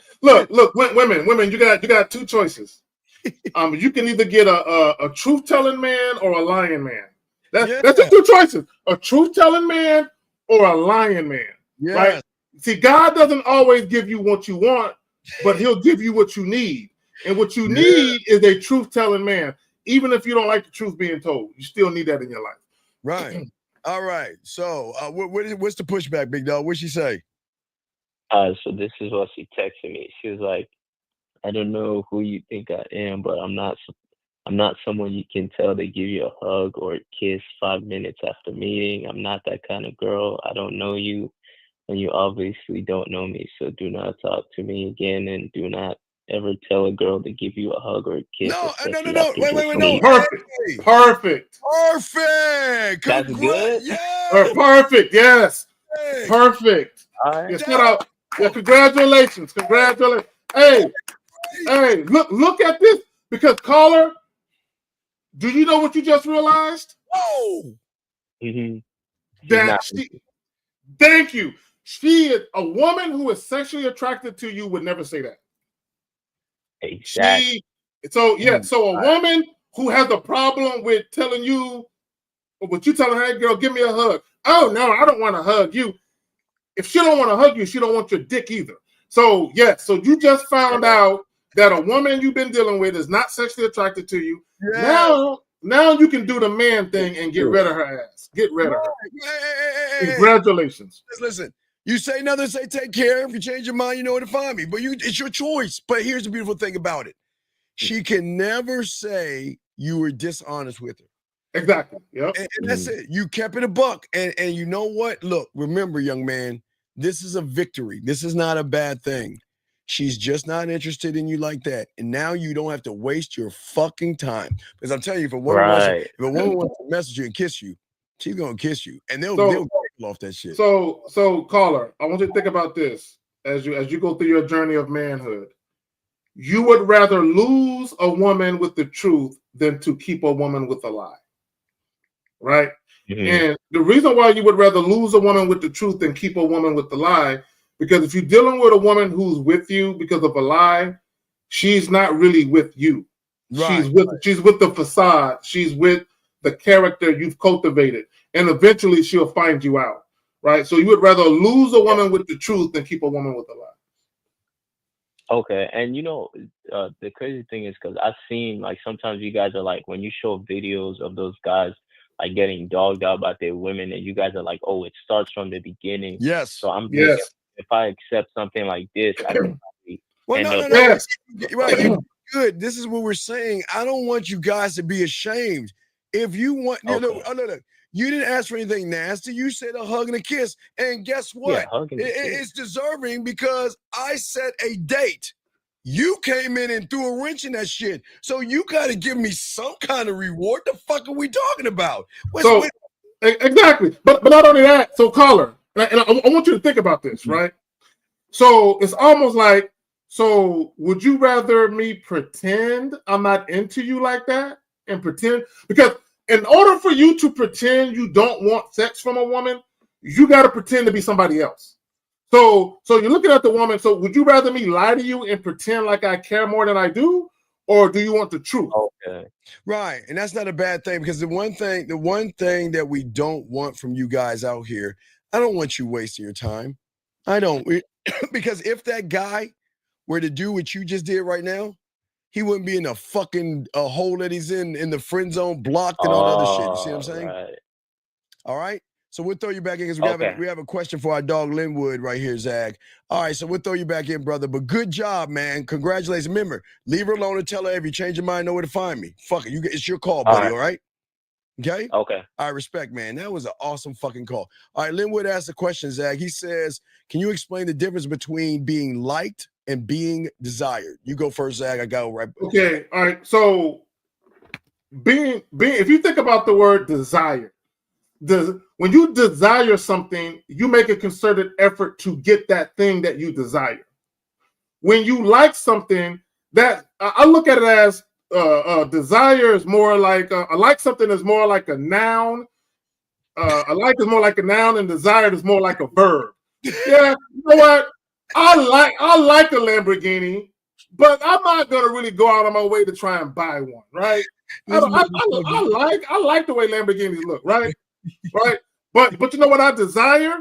Look, women, you got two choices. You can either get a truth-telling man or a lying man. That's the two choices: a truth-telling man or a lying man. Yeah. Right? See, God doesn't always give you what you want, but He'll give you what you need. And what you need is a truth-telling man. Even if you don't like the truth being told, you still need that in your life. Right. All right. So, what's the pushback, big dog? What'd she say? So this is what she texted me. She was like, I don't know who you think I am, but I'm not someone you can tell to give you a hug or a kiss 5 minutes after meeting. I'm not that kind of girl. I don't know you, and you obviously don't know me. So do not talk to me again, and do not ever tell a girl to give you a hug or a kiss. No. Wait, no. Perfect. That's good? Yeah. Perfect. Yes. Hey. Perfect. All right. Yeah, shout out. Yeah, congratulations. Hey, look at this. Because caller, do you know what you just realized? Oh. Thank you. She is a woman who is sexually attracted to you would never say that. Exactly. So a woman who has a problem with telling you, what you telling her, hey, girl, give me a hug. Oh no, I don't want to hug you. If she don't want to hug you, she don't want your dick either. So so you just found out that a woman you've been dealing with is not sexually attracted to you. Yeah. Now you can do the man thing and get rid of her ass. Get rid of her. Hey. Congratulations. Listen, you say nothing, say take care. If you change your mind, you know where to find me. But it's your choice. But here's the beautiful thing about it. She can never say you were dishonest with her. Exactly. Yep. And that's it. You kept it a buck. And you know what? Look, remember, young man, this is a victory. This is not a bad thing. She's just not interested in you like that. And now you don't have to waste your fucking time. Because I'm telling you, if a woman wants to message you and kiss you, she's gonna kiss you. And they'll kill off that shit. So caller, I want you to think about this as you go through your journey of manhood. You would rather lose a woman with the truth than to keep a woman with a lie. Right? Mm-hmm. And the reason why you would rather lose a woman with the truth than keep a woman with the lie, because if you're dealing with a woman who's with you because of a lie, she's not really with you. Right. She's with the facade. She's with the character you've cultivated. And eventually she'll find you out. Right? So you would rather lose a woman with the truth than keep a woman with a lie. Okay. And the crazy thing is, because I've seen, like, sometimes you guys are like, when you show videos of those guys like getting dogged out by their women, and you guys are like, oh, it starts from the beginning. Yes. So I'm thinking, if I accept something like this, I can probably Right, you're good. This is what we're saying. I don't want you guys to be ashamed. If you want, you didn't ask for anything nasty. You said a hug and a kiss. And guess what? It's deserving, because I set a date. You came in and threw a wrench in that shit. So you got to give me some kind of reward. The fuck are we talking about? Exactly. But not only that, so caller, and I want you to think about this, right? So it's almost like, so would you rather me pretend I'm not into you like that and pretend? Because in order for you to pretend you don't want sex from a woman, you got to pretend to be somebody else. So you're looking at the woman. So would you rather me lie to you and pretend like I care more than I do, or do you want the truth? Okay. Right. And that's not a bad thing, because the one thing that we don't want from you guys out here, I don't want you wasting your time. I don't. Because if that guy were to do what you just did right now, he wouldn't be in a fucking hole that he's in the friend zone, blocked and all that other shit. You see what I'm saying? Right. All right. So we'll throw you back in, because we have a question for our dog Linwood right here, Zach. All right, so we'll throw you back in, brother. But good job, man. Congratulations. Remember, leave her alone and tell her if you change your mind, know where to find me. Fuck it. It's your call, buddy, all right? Okay? Okay. All right, respect, man. That was an awesome fucking call. All right, Linwood asked a question, Zach. He says, can you explain the difference between being liked and being desired? You go first, Zach. I go right. Okay, all right. So being if you think about the word desire, when you desire something, you make a concerted effort to get that thing that you desire. When you like something, that I look at it as desire is more like I like something is more like a noun. I like is more like a noun, and desired is more like a verb. Yeah, you know what? I like a Lamborghini, but I'm not gonna really go out of my way to try and buy one, right? I like the way Lamborghinis look, right? Right, but you know what I desire?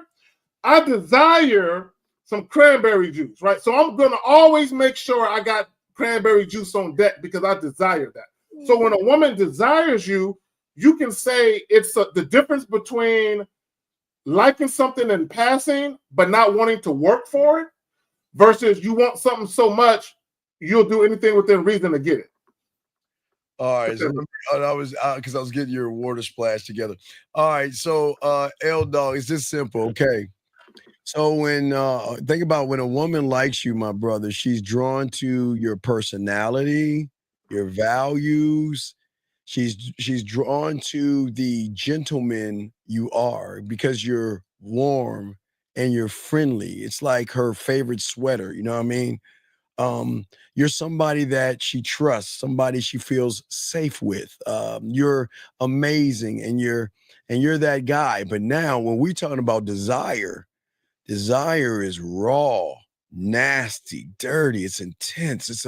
I desire some cranberry juice, right? So I'm gonna always make sure I got cranberry juice on deck because I desire that. So when a woman desires you, you can say it's the difference between liking something in passing but not wanting to work for it, versus you want something so much you'll do anything within reason to get it. All right, so I was because I was getting your water splash together. All right, so L Dog, it's just simple, okay? So when think about when a woman likes you, my brother, she's drawn to your personality, your values. She's drawn to the gentleman you are because you're warm and you're friendly. It's like her favorite sweater, you know what I mean? You're somebody that she trusts, somebody she feels safe with. You're amazing, and you're that guy. But now when we're talking about desire is raw, nasty, dirty. It's intense.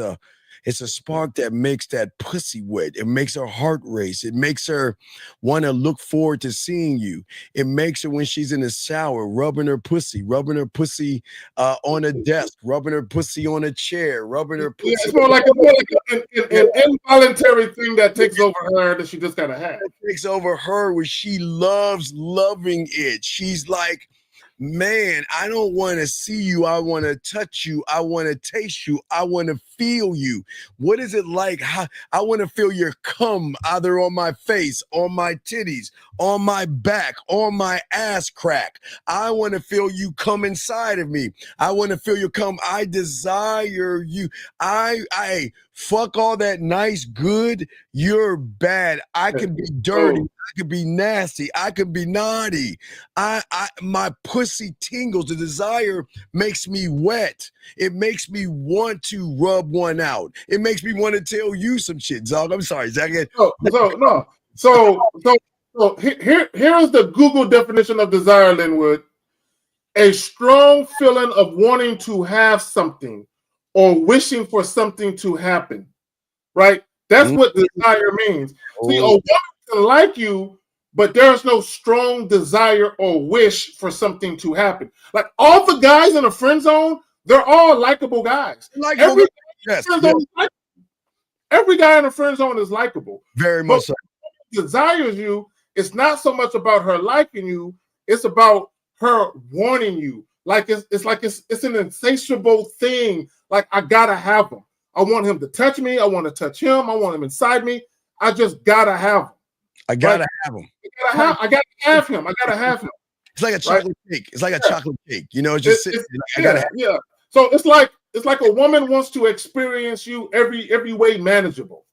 It's a spark that makes that pussy wet. It makes her heart race. It makes her want to look forward to seeing you. It makes her, when she's in the shower, rubbing her pussy on a desk, rubbing her pussy on a chair, rubbing her pussy. Yeah, it's more like an involuntary thing that takes over her that she just gotta have. It takes over her where she loves loving it. She's like, man, I don't want to see you. I want to touch you. I want to taste you. I want to feel you. What is it like? I want to feel your cum either on my face, on my titties, on my back, on my ass crack. I want to feel you come inside of me. I want to feel you come. I desire you. I fuck all that nice, good. You're bad. I can be dirty. I could be nasty. I could be naughty. My pussy tingles. The desire makes me wet. It makes me want to rub one out. It makes me want to tell you some shit, Zog. I'm sorry, Zach. So here is the Google definition of desire, Linwood. A strong feeling of wanting to have something or wishing for something to happen. Right? That's what desire means. See, a woman can like you, but there's no strong desire or wish for something to happen. Like all the guys in the friend zone, they're all likable guys. Every guy in the friend zone is likable. Very much so. Desires you, it's not so much about her liking you, it's about her wanting you. Like it's an insatiable thing. Like I gotta have him. I want him to touch me. I want to touch him. I want him inside me. I just gotta have him. I gotta have him. I gotta have him. I gotta have him. It's like a chocolate cake. It's like a chocolate cake. You know, it's just I gotta have him. Yeah. So it's like a woman wants to experience you every way manageable.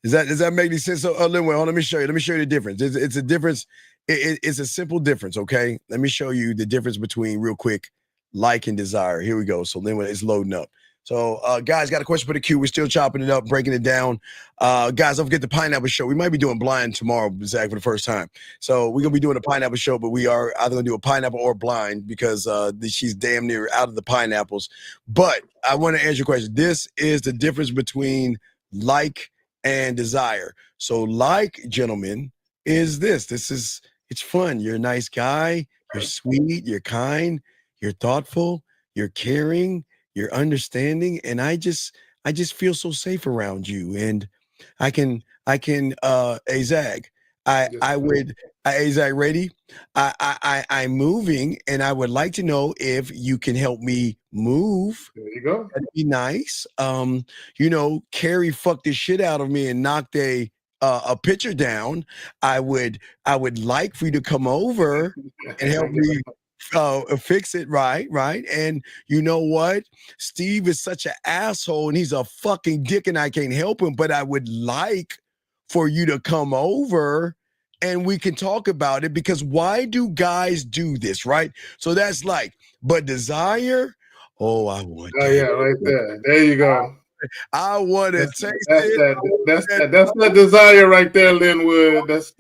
Does that make any sense? So, Linwood, let me show you. Let me show you the difference. It's a difference. It's a simple difference. Okay, let me show you the difference between real quick like and desire. Here we go. So Linwood is loading up. So, guys, got a question for the queue. We're still chopping it up, breaking it down. Guys, don't forget the Pineapple Show. We might be doing blind tomorrow, Zach, for the first time. So we're going to be doing a Pineapple Show, but we are either going to do a pineapple or blind because she's damn near out of the pineapples. But I want to answer your question. This is the difference between like and desire. So like, gentlemen, is this. It's fun. You're a nice guy. You're sweet. You're kind. You're thoughtful. You're caring. You're understanding, and I just feel so safe around you. And I can Zach, Zach, ready? I'm moving, and I would like to know if you can help me move. There you go. That'd be nice. Carrie fucked the shit out of me and knocked a picture down. I would like for you to come over and help me fix it. Right. And you know what? Steve is such an asshole and he's a fucking dick and I can't help him, but I would like for you to come over and we can talk about it, because why do guys do this? Right. So that's like, but desire. Oh, I want. Oh yeah, right there. There you go. I want to taste it. That's that desire right there, Linwood. That's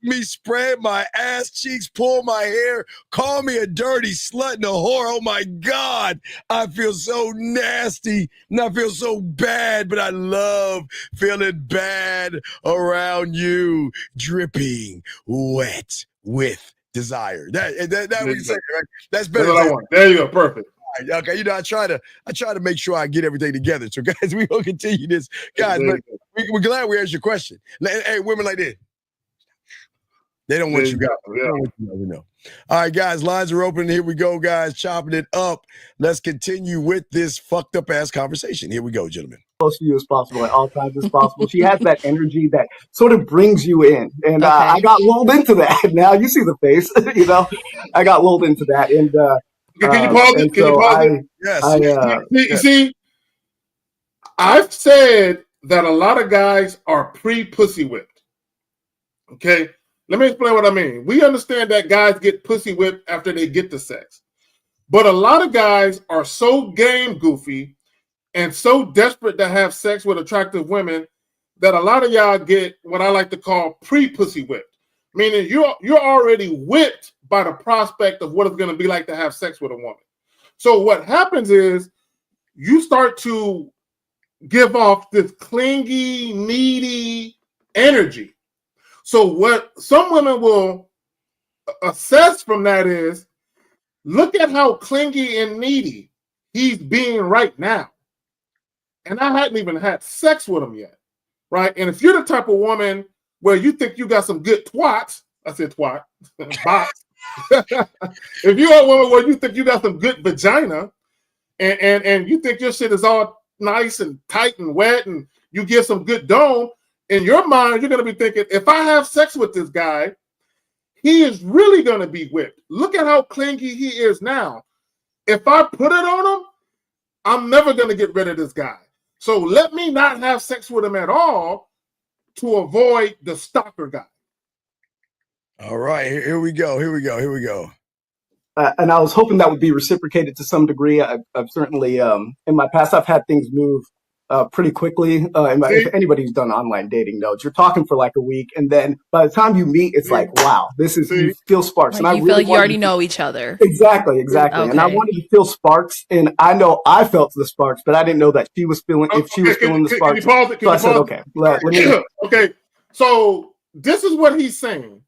me spread my ass cheeks, pull my hair, call me a dirty slut and a whore. Oh my God, I feel so nasty and I feel so bad, but I love feeling bad around you, dripping wet with desire. That we say, right? That's better. That's what I want. There you go, perfect. Okay, I try to make sure I get everything together. So, guys, we will continue this, guys. But we're glad we answered your question. Hey, women like this. They don't want you guys. We know. All right, guys, lines are open. Here we go, guys, chopping it up. Let's continue with this fucked up ass conversation. Here we go, gentlemen. Close to you as possible at all times as possible. She has that energy that sort of brings you in. And I got lulled into that. Now you see the face, I got lulled into that. And can you pause it? Can you pause it? Yes. See, I've said that a lot of guys are pre-pussy whipped. Okay? Let me explain what I mean. We understand that guys get pussy whipped after they get the sex. But a lot of guys are so game goofy and so desperate to have sex with attractive women that a lot of y'all get what I like to call pre-pussy whipped. Meaning you're already whipped by the prospect of what it's going to be like to have sex with a woman. So what happens is you start to give off this clingy, needy energy. So what some women will assess from that is, look at how clingy and needy he's being right now. And I hadn't even had sex with him yet, right? And if you're the type of woman where you think you got some good twats, I said twat, bots, If you're a woman where you think you got some good vagina, and you think your shit is all nice and tight and wet, and you get some good dome, in your mind, you're gonna be thinking, if I have sex with this guy, he is really gonna be whipped. Look at how clingy he is now. If I put it on him, I'm never gonna get rid of this guy. So let me not have sex with him at all to avoid the stalker guy. All right, here we go. And I was hoping that would be reciprocated to some degree. I've certainly, in my past, I've had things move pretty quickly. If anybody's done online dating knows, you're talking for like a week, and then by the time you meet, it's like, wow, you feel sparks. Like, and I you really feel like you already know each other. Exactly. Okay. And I wanted to feel sparks, and I know I felt the sparks, but I didn't know that she was feeling. If she was feeling the sparks, so I said, okay, let me. Okay, so this is what he's saying.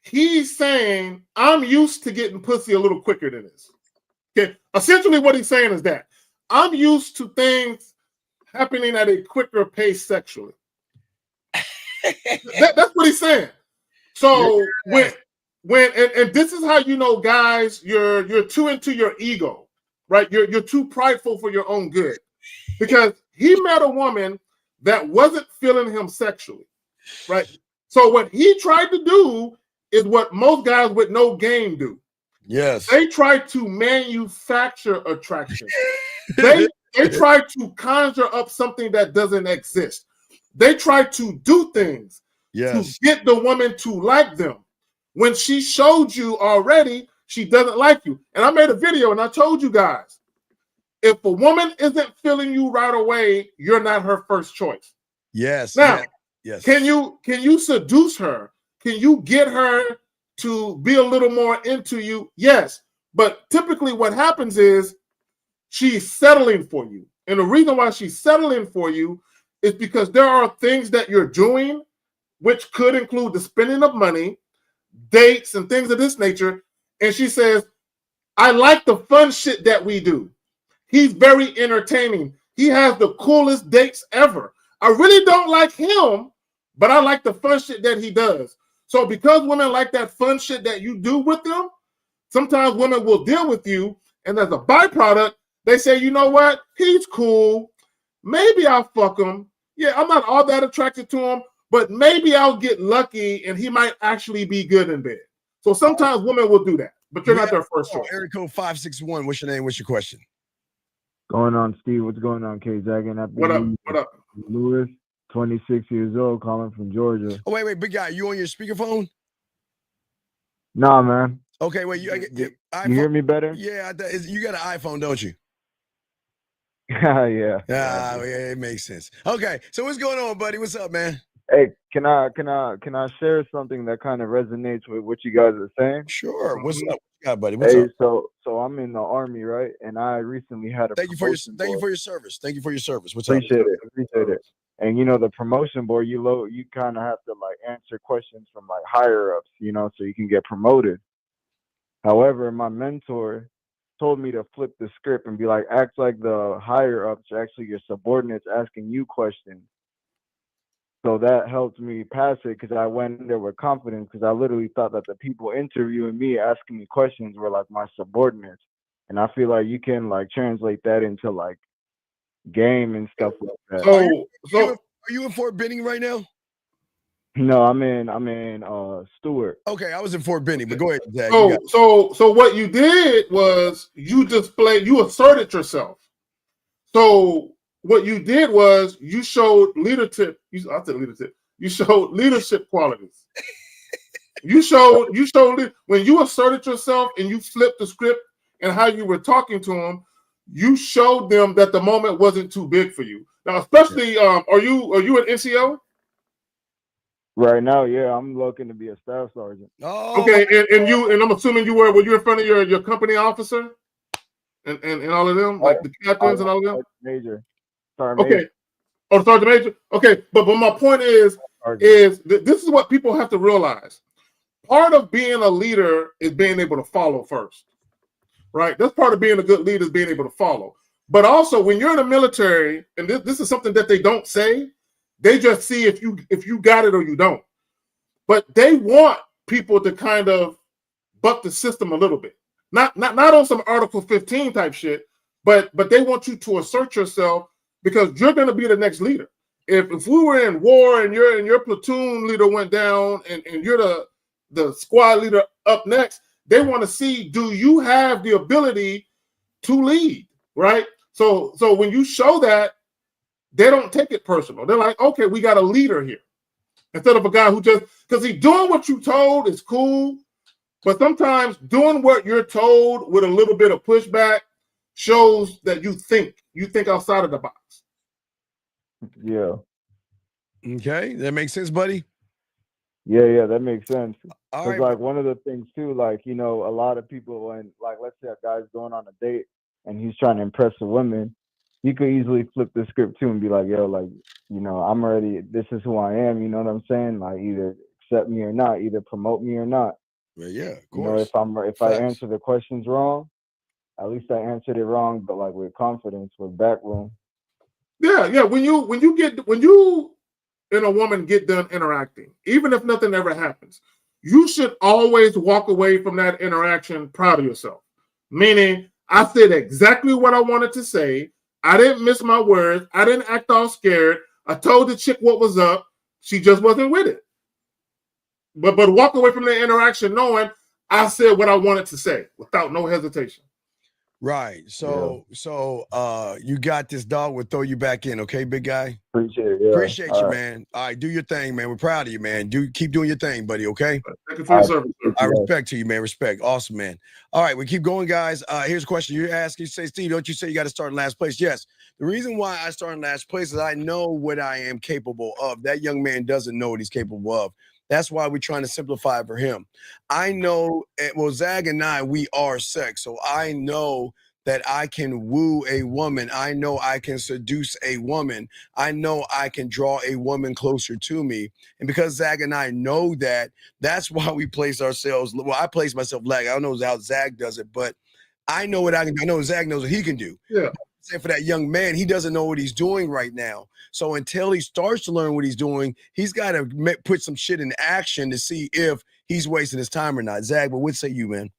He's saying, I'm used to getting pussy a little quicker than this. Okay, essentially what he's saying is that I'm used to things happening at a quicker pace sexually. That's what he's saying. So when this is how you know, guys, you're too into your ego, right? You're too prideful for your own good, because he met a woman that wasn't feeling him sexually, right? So what he tried to do is what most guys with no game do. Yes. They try to manufacture attraction. They try to conjure up something that doesn't exist. They try to do things to get the woman to like them. When she showed you already, she doesn't like you. And I made a video and I told you guys, if a woman isn't feeling you right away, you're not her first choice. Yes. Now, yes. Can you seduce her? Can you get her to be a little more into you? Yes. But typically what happens is she's settling for you. And the reason why she's settling for you is because there are things that you're doing, which could include the spending of money, dates, and things of this nature. And she says, I like the fun shit that we do. He's very entertaining. He has the coolest dates ever. I really don't like him, but I like the fun shit that he does. So because women like that fun shit that you do with them, sometimes women will deal with you, and as a byproduct, they say, you know what? He's cool. Maybe I'll fuck him. Yeah, I'm not all that attracted to him, but maybe I'll get lucky and he might actually be good in bed. So sometimes women will do that, but you're not their first choice. Area code 561. What's your name? What's your question? Going on, Steve? What's going on, K-Zagan? What up? Lewis, 26 years old, calling from Georgia. Oh, wait, big guy. You on your speakerphone? Nah, man. Okay, wait. You hear me better? Yeah, you got an iPhone, don't you? Yeah. Yeah, it makes sense. Okay, so what's going on, buddy? What's up, man? Hey, can I share something that kind of resonates with what you guys are saying? Sure. What's up? What you got, buddy? What's up? So I'm in the Army, right? And I recently had a thank you for your service. Thank you for your service. What's Appreciate up? Appreciate it. And you know, the promotion board, you kind of have to like answer questions from like higher ups, you know, so you can get promoted. However, my mentor told me to flip the script and be like, act like the higher ups are actually your subordinates asking you questions. So that helped me pass it, because I went in there with confidence, because I literally thought that the people interviewing me, asking me questions, were like my subordinates. And I feel like you can like translate that into like game and stuff like that. So are you in Fort Benning right now? No, I'm in Stewart. Okay, I was in Fort Benning, but go ahead, Zach. So what you did was you asserted yourself. So what you did was you showed leadership. You showed leadership qualities. you showed when you asserted yourself and you flipped the script and how you were talking to them. You showed them that the moment wasn't too big for you. Now, especially, are you an NCO? Right now, yeah, I'm looking to be a staff sergeant. Oh, okay, and I'm assuming were you in front of your company officer and all of them, like the captains and all of them? Major. Okay. Oh, Sergeant Major. Okay, but my point is this is what people have to realize. Part of being a leader is being able to follow first, right? That's part of being a good leader, is being able to follow. But also, when you're in the military, and this is something that they don't say, they just see if you got it or you don't. But they want people to kind of buck the system a little bit. Not on some Article 15 type shit, but they want you to assert yourself because you're going to be the next leader. If we were in war and your platoon leader went down and you're the squad leader up next, they want to see, do you have the ability to lead, right? So when you show that, they don't take it personal. They're like, okay, we got a leader here. Instead of a guy who just, because he's doing what you told is cool, but sometimes doing what you're told with a little bit of pushback shows that you think outside of the box. Yeah. Okay, that makes sense, buddy. Yeah, that makes sense. All Because right. like one of the things too, like, you know, a lot of people when, like, let's say a guy's going on a date and he's trying to impress a woman, you could easily flip the script too and be like, yo, like, you know, I'm already, this is who I am, you know what I'm saying? Like, either accept me or not, either promote me or not. Well, yeah, of You course. know, if I answer the questions wrong, at least I answered it wrong, but like with confidence, with backroom. Yeah. When you and a woman get done interacting, even if nothing ever happens, you should always walk away from that interaction proud of yourself. Meaning, I said exactly what I wanted to say. I didn't miss my words. I didn't act all scared. I told the chick what was up. She just wasn't with it. But walk away from the interaction knowing I said what I wanted to say without no hesitation. Right. So you got this, dog. We'll throw you back in, okay, big guy? Appreciate it. Yeah. Appreciate All you, right. man. All right, do your thing, man. We're proud of you, man. Keep doing your thing, buddy, okay? Thank you for your service, sir. I respect to you, man. Respect. Awesome, man. All right, we keep going, guys. Here's a question you're asking. You say, Steve, don't you say you got to start in last place? Yes. The reason why I start in last place is I know what I am capable of. That young man doesn't know what he's capable of. That's why we're trying to simplify it for him. I know, well, Zag and I, we are sex. So I know that I can woo a woman. I know I can seduce a woman. I know I can draw a woman closer to me. And because Zag and I know that, that's why we place ourselves, well, I place myself lag. I don't know how Zag does it, but I know what I can do. I know Zag knows what he can do. Yeah. For that young man, he doesn't know what he's doing right now. So until he starts to learn what he's doing, he's got to put some shit in action to see if he's wasting his time or not. Zag, but what say you, man?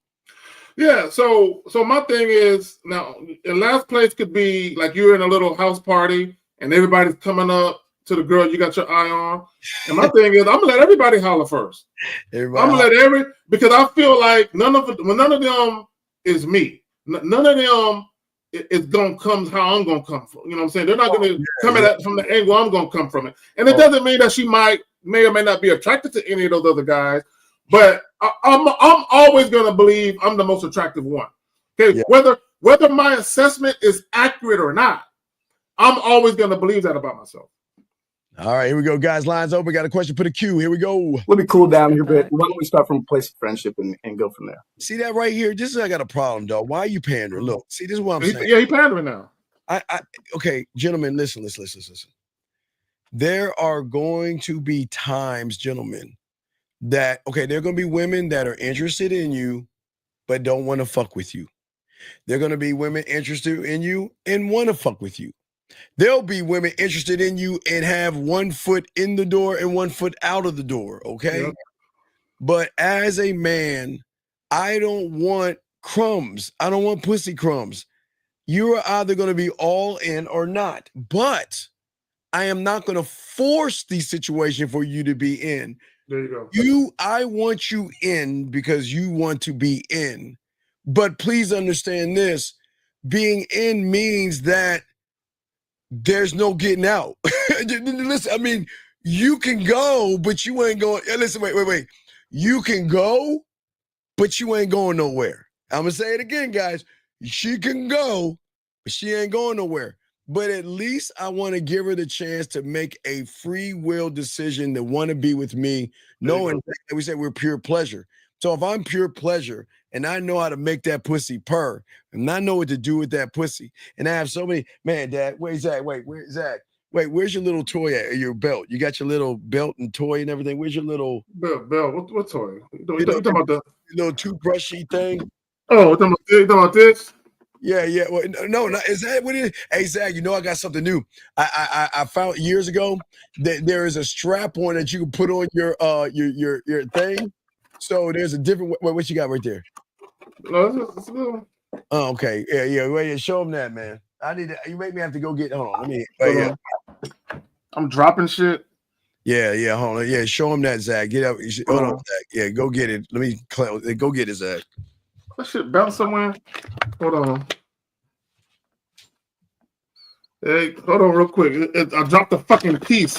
Yeah, so my thing is, now, in last place could be like you're in a little house party and everybody's coming up to the girl you got your eye on. And my thing is, I'm gonna let everybody holler first. I'm gonna let because I feel like none of them is me. None of them is gonna come how I'm gonna come from. You know what I'm saying? They're not gonna come at it from the angle I'm gonna come from it. And it doesn't mean that she may or may not be attracted to any of those other guys. But I'm always going to believe I'm the most attractive one. Okay, yeah. Whether my assessment is accurate or not, I'm always going to believe that about myself. All right, here we go, guys. Lines open. Got a question. Put a Q. Here we go. Let me cool down here a bit. Why don't we start from a place of friendship and go from there? See that right here? This is I got a problem, dog. Why are you pandering? Look, see, this is what I'm saying. Yeah, he pandering now. Okay, gentlemen, listen. There are going to be times, gentlemen, that, okay, there are going to be women that are interested in you, but don't want to fuck with you. There are going to be women interested in you and want to fuck with you. There'll be women interested in you and have 1 foot in the door and 1 foot out of the door, okay? Yep. But as a man, I don't want crumbs. I don't want pussy crumbs. You're either going to be all in or not. But I am not going to force the situation for you to be in. There you go. I want you in because you want to be in. But please understand this. Being in means that there's no getting out. Listen, I mean, you can go, but you ain't going. Listen, wait. You can go, but you ain't going nowhere. I'm going to say it again, guys. She can go, but she ain't going nowhere. But at least I want to give her the chance to make a free will decision to want to be with me, knowing that we said we're pure pleasure. So if I'm pure pleasure and I know how to make that pussy purr and I know what to do with that pussy, and I have so many, man, Dad, where's Zach? Where's Zach? Wait, where's your little toy at? Your belt? You got your little belt and toy and everything. Where's your little belt? What toy? You talking about the little toothbrushy thing? Oh, you talking about this? Yeah. Well, no. Is that what it is? Hey, Zach, you know I got something new. I found years ago that there is a strap on that you can put on your thing. So there's a different. What you got right there? No, it's a good one. Oh, okay. Yeah. Well, yeah. Show them that, man. I need to. You make me have to go get. Hold on. Let me. Hold on. I'm dropping shit. Yeah. Hold on. Yeah. Show him that, Zach. Get up. Hold on, Zach. Yeah. Go get it. Let me. Go get it, Zach. That shit bounce somewhere. Hold on. Hey, hold on real quick. I dropped the fucking piece.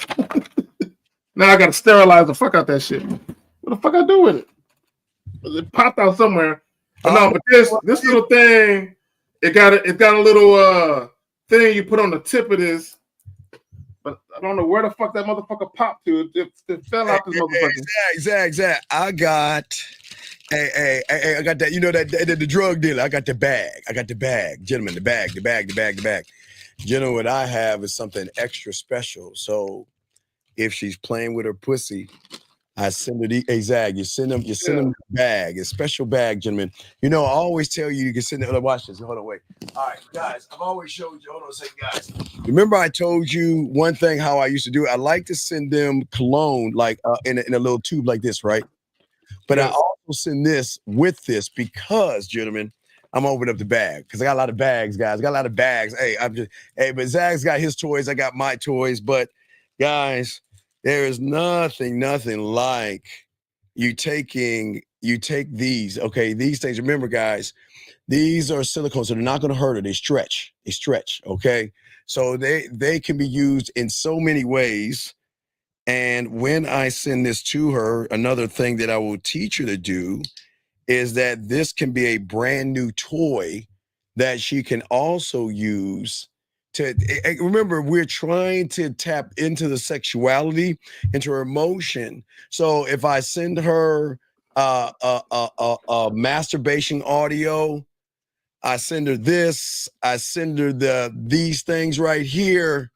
Now I gotta sterilize the fuck out that shit. What the fuck I do with it? It popped out somewhere. No, but this little thing, it got a little thing you put on the tip of this. But I don't know where the fuck that motherfucker popped to. It fell out this motherfucker. Zach. I got I got that. You know that the drug dealer. I got the bag. Gentlemen, the bag. Gentlemen, what I have is something extra special. So if she's playing with her pussy, I send her hey Zag, you send them the bag, a special bag, gentlemen. You know, I always tell you can send it. Watch this. Hold on, wait. All right, guys, I've always showed you. Hold on a second, guys. Remember I told you one thing how I used to do it? I like to send them cologne like in a little tube like this, right? But I also send this with this because, gentlemen, I'm opening up the bag because I got a lot of bags, guys. I got a lot of bags. But Zag's got his toys. I got my toys. But guys, there is nothing like you take these. Okay, these things. Remember, guys, these are silicone, so they're not going to hurt her. They stretch. Okay, so they can be used in so many ways. And when I send this to her, another thing that I will teach her to do is that this can be a brand new toy that she can also use to remember, we're trying to tap into the sexuality, into her emotion. So if I send her a masturbation audio, I send her this, I send her these things right here,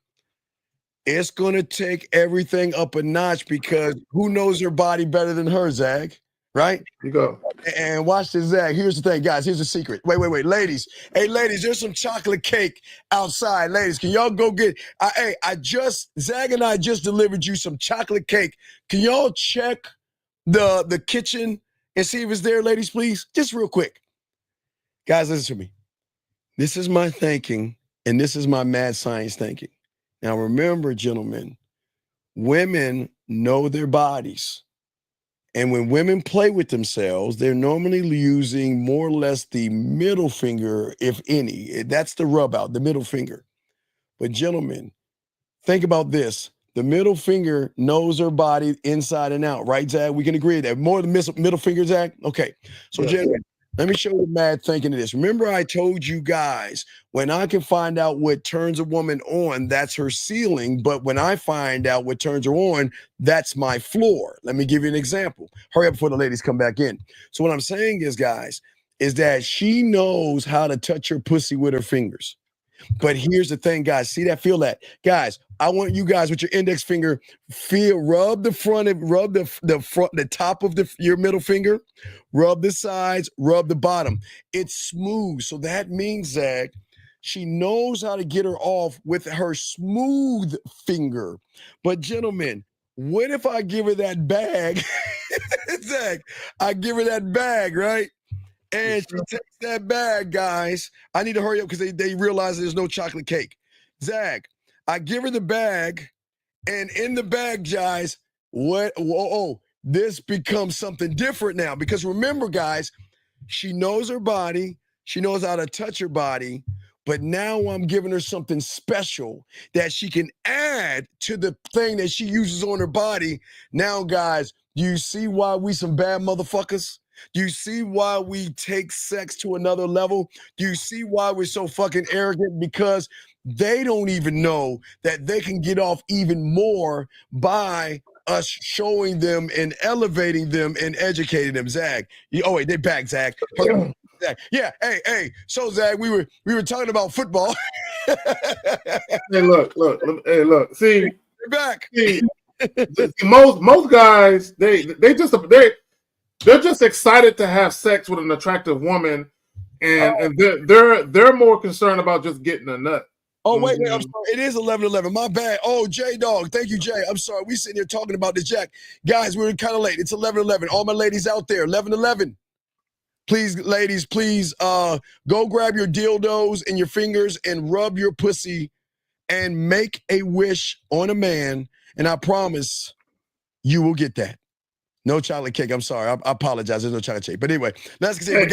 it's gonna take everything up a notch because who knows her body better than her, Zag? Right? You go. And watch this, Zag. Here's the thing, guys. Here's the secret. Wait. Ladies. Hey, ladies, there's some chocolate cake outside. Ladies, can y'all go get Zag and I just delivered you some chocolate cake. Can y'all check the kitchen and see if it's there, ladies, please? Just real quick. Guys, listen to me. This is my thinking, and this is my mad science thinking. Now, remember, gentlemen, women know their bodies. And when women play with themselves, they're normally using more or less the middle finger, if any. That's the rub out, the middle finger. But gentlemen, think about this. The middle finger knows her body inside and out, right, Zach? We can agree that more than middle finger, Zach? Okay. So, gentlemen, let me show you the mad thinking of this. Remember I told you guys, when I can find out what turns a woman on, that's her ceiling. But when I find out what turns her on, that's my floor. Let me give you an example. Hurry up before the ladies come back in. So what I'm saying is, guys, is that she knows how to touch her pussy with her fingers. But here's the thing, guys. See that? Feel that. Guys, I want you guys with your index finger, rub the front, rub the top of your middle finger, rub the sides, rub the bottom. It's smooth. So that means that she knows how to get her off with her smooth finger. But gentlemen, what if I give her that bag? Zach, I give her that bag, right? And she takes that bag, guys. I need to hurry up because they realize there's no chocolate cake. Zach, I give her the bag, and in the bag, guys, this becomes something different now. Because remember, guys, she knows her body. She knows how to touch her body. But now I'm giving her something special that she can add to the thing that she uses on her body. Now, guys, do you see why we some bad motherfuckers? Do you see why we take sex to another level? Do you see why we're so fucking arrogant? Because they don't even know that they can get off even more by us showing them and elevating them and educating them. Zag, wait, they back, Zag. Zag. Yeah, hey. So Zag, we were talking about football. Hey, look. See, they're back. See, most guys, they're just excited to have sex with an attractive woman, and they're more concerned about just getting a nut. Oh, wait, I'm sorry. It is 11:11. My bad. Oh, J Dog. Thank you, Jay. I'm sorry. We sitting here talking about the Jack. Guys, we're kind of late. It's 11:11. All my ladies out there, 11:11. Please, ladies, please go grab your dildos in your fingers and rub your pussy and make a wish on a man. And I promise you will get that. No chocolate cake. I'm sorry. I apologize. There's no chocolate cake. But anyway, let's see.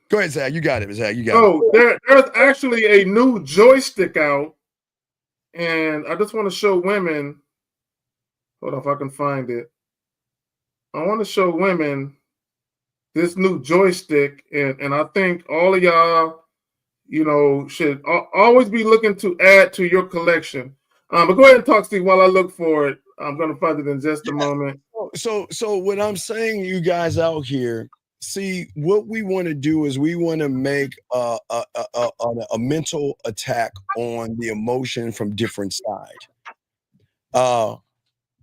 Go ahead, Zach. You got it, Zach. You got it. Oh, there's actually a new joystick out. And I just want to show women. Hold on if I can find it. I want to show women this new joystick. And I think all of y'all, should always be looking to add to your collection. But go ahead and talk, Steve, while I look for it. I'm going to find it in just a moment. So what I'm saying, you guys out here, see, what we want to do is we want to make a mental attack on the emotion from different sides.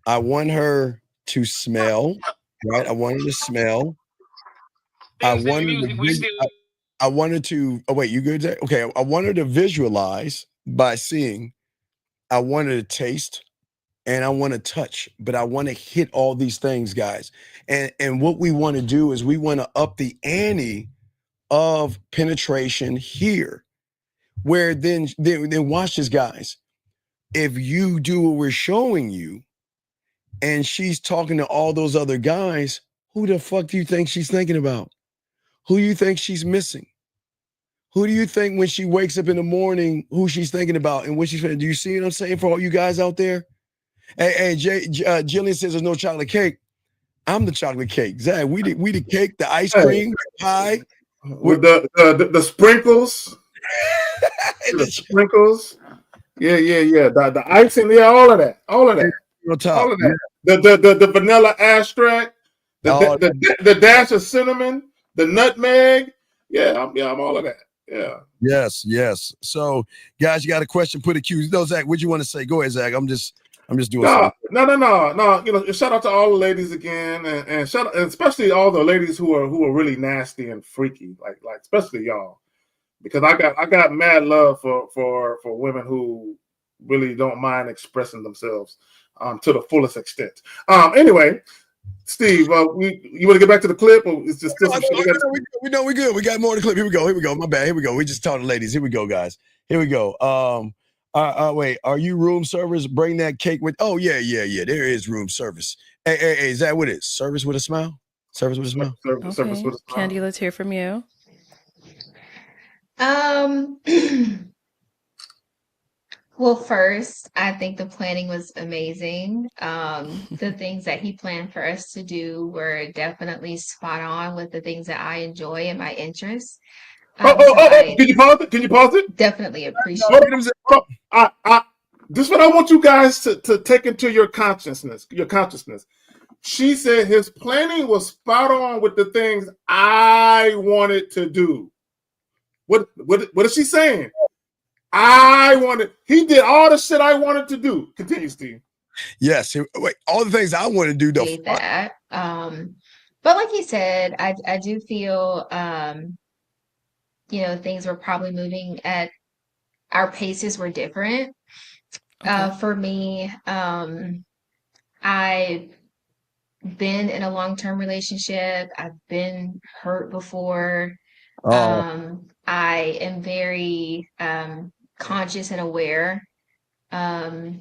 I want her to smell, right? I want her to smell. I wanted to. Oh wait, you good, Zach? Okay, I want her to visualize by seeing. I want her to taste. And I want to touch, but I want to hit all these things, guys. And what we want to do is we want to up the ante of penetration here, where then watch this, guys. If you do what we're showing you, and she's talking to all those other guys, who the fuck do you think she's thinking about? Who do you think she's missing? Who do you think when she wakes up in the morning, who she's thinking about and what she's thinking? Do you see what I'm saying for all you guys out there? Hey, Jillian says there's no chocolate cake. I'm the chocolate cake. Zach, we the cake, the ice cream, the pie. With the sprinkles. The sprinkles. Yeah. The icing, all of that. All of that. The vanilla extract, the dash of cinnamon, the nutmeg. Yeah, I'm all of that. Yeah. Yes. So, guys, you got a question? Put a Q. No, Zach, what you want to say? Go ahead, Zach. I'm just doing something. No. Shout out to all the ladies again, and especially all the ladies who are really nasty and freaky, like especially y'all, because I got mad love for women who really don't mind expressing themselves to the fullest extent. Anyway, Steve, you want to get back to the clip, or it's just we know we're good. We got more to the clip. Here we go. My bad. Here we go. We just talking to ladies. Here we go, guys. Here we go. Wait, are you room service? Bring that cake with. Oh yeah. There is room service. Hey, is that what it is? Service with a smile. Service with a smile. Service with a smile. Candy, let's hear from you. Well, first, I think the planning was amazing. The things that he planned for us to do were definitely spot on with the things that I enjoy and my interests. Can you pause it? Can you pause it? Definitely appreciate it. This is what I want you guys to take into your consciousness. She said his planning was spot on with the things I wanted to do. What is she saying? He did all the shit I wanted to do. Continue, Steve. Yes. Wait, all the things I want to do though. That. But like he said, I do feel things were probably moving at our paces were different. Okay. For me, I've been in a long-term relationship. I've been hurt before. I am very conscious and aware of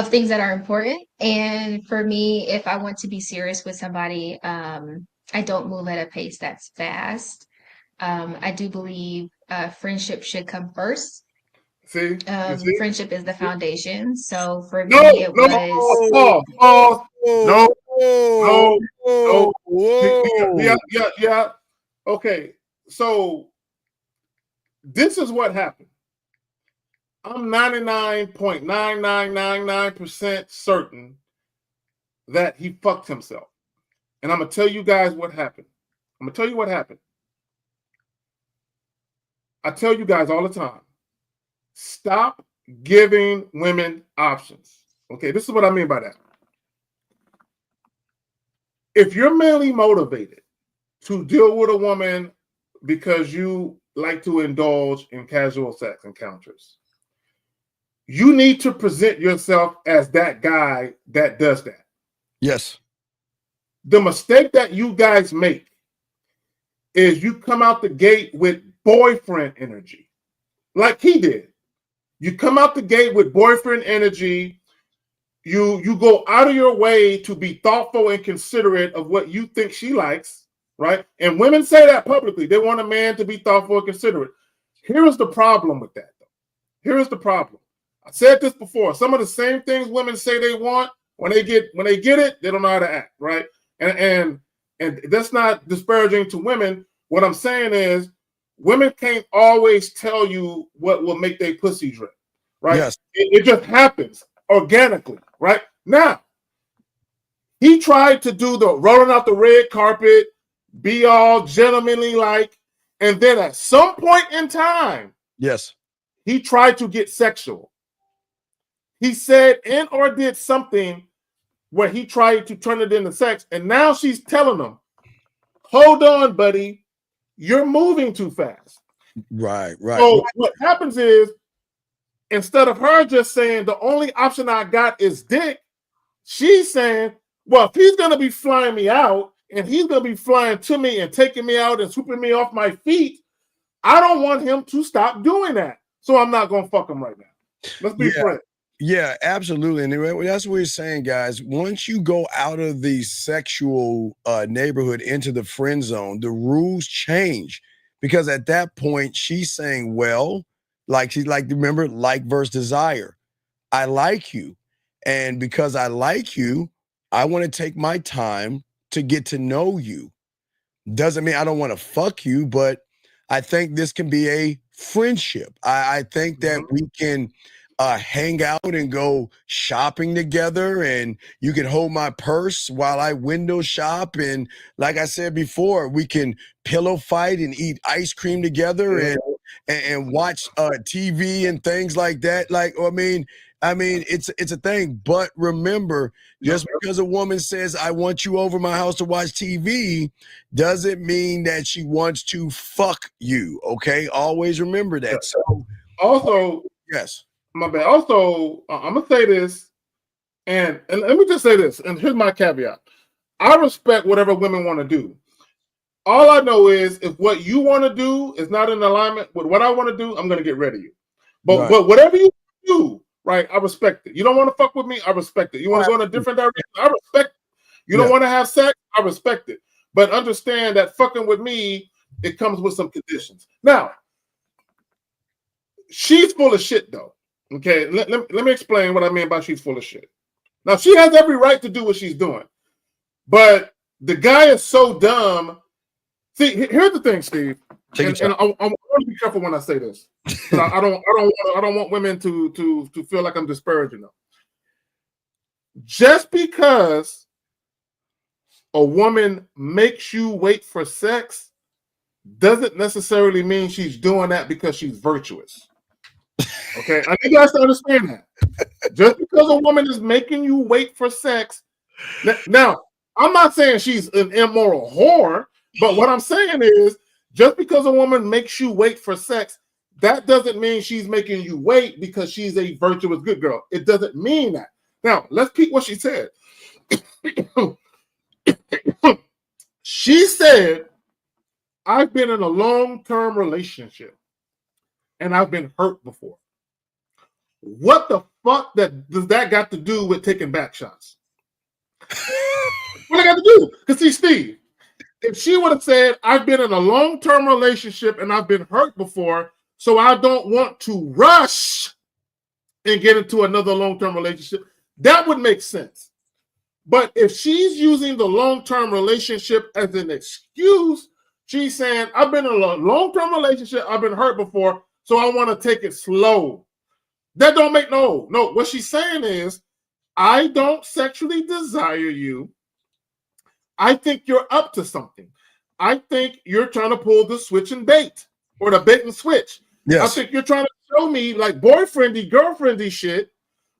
things that are important. And for me, if I want to be serious with somebody, I don't move at a pace that's fast. I do believe friendship should come first. See? Friendship is the foundation. So for me, it was. No. Yeah. Okay. So this is what happened. I'm 99.9999% certain that he fucked himself. And I'm going to tell you guys what happened. I tell you guys all the time, stop giving women options. Okay, this is what I mean by that. If you're mainly motivated to deal with a woman because you like to indulge in casual sex encounters. You need to present yourself as that guy that does that. Yes. The mistake that you guys make is you come out the gate with boyfriend energy, like he did. You come out the gate with boyfriend energy. You go out of your way to be thoughtful and considerate of what you think she likes, right? And women say that publicly. They want a man to be thoughtful and considerate. Here is the problem with that, though. Here is the problem. I said this before. Some of the same things women say they want, when they get it, they don't know how to act, right? And that's not disparaging to women. What I'm saying is, women can't always tell you what will make their pussy drip, right? Yes. It just happens organically, right? Now, he tried to do the rolling out the red carpet, be all gentlemanly like, and then at some point in time, yes, he tried to get sexual. He said and or did something where he tried to turn it into sex, and now she's telling him, hold on, buddy, you're moving too fast. Right. So what happens is, instead of her just saying the only option I got is dick, she's saying, well, if he's going to be flying me out and he's going to be flying to me and taking me out and swooping me off my feet, I don't want him to stop doing that. So I'm not going to fuck him right now. Let's be friends. Yeah, absolutely. And that's what we're saying, guys. Once you go out of the sexual neighborhood into the friend zone, the rules change, because at that point she's saying, well, like she's like, remember, like versus desire. I like you. And because I like you, I want to take my time to get to know you. Doesn't mean I don't want to fuck you, but I think this can be a friendship. I think that we can hang out and go shopping together, and you can hold my purse while I window shop. And like I said before, we can pillow fight and eat ice cream together and watch TV and things like that. Like, I mean, it's a thing. But remember, just because a woman says, I want you over my house to watch TV, doesn't mean that she wants to fuck you. Okay. Always remember that. So also, yes. My bad. Also, I'm gonna say this, and let me just say this, and here's my caveat. I respect whatever women want to do. All I know is, if what you want to do is not in alignment with what I want to do, I'm gonna get rid of you. But whatever you do, right, I respect it. You don't want to fuck with me, I respect it. You want to go in a different direction, I respect it. You don't want to have sex, I respect it. But understand that fucking with me, it comes with some conditions. Now, she's full of shit, though. Okay, let me explain what I mean by she's full of shit. Now, she has every right to do what she's doing, but the guy is so dumb. See, here's the thing, Steve, and I want to be careful when I say this. I don't want women to feel like I'm disparaging them. Just because a woman makes you wait for sex doesn't necessarily mean she's doing that because she's virtuous. Okay, I need you guys to understand that. Just because a woman is making you wait for sex, now I'm not saying she's an immoral whore, but what I'm saying is, just because a woman makes you wait for sex, that doesn't mean she's making you wait because she's a virtuous good girl. It doesn't mean that. Now, let's peek what she said. She said, I've been in a long-term relationship and I've been hurt before. What the fuck does that got to do with taking back shots? What I got to do? Because see, Steve, if she would have said, I've been in a long-term relationship and I've been hurt before, so I don't want to rush and get into another long-term relationship, that would make sense. But if she's using the long-term relationship as an excuse, she's saying, I've been in a long-term relationship, I've been hurt before, so I want to take it slow. That don't make no. What she's saying is, I don't sexually desire you. I think you're up to something. I think you're trying to pull the switch and bait, or the bait and switch. Yes. I think you're trying to show me like boyfriendy, girlfriendy shit,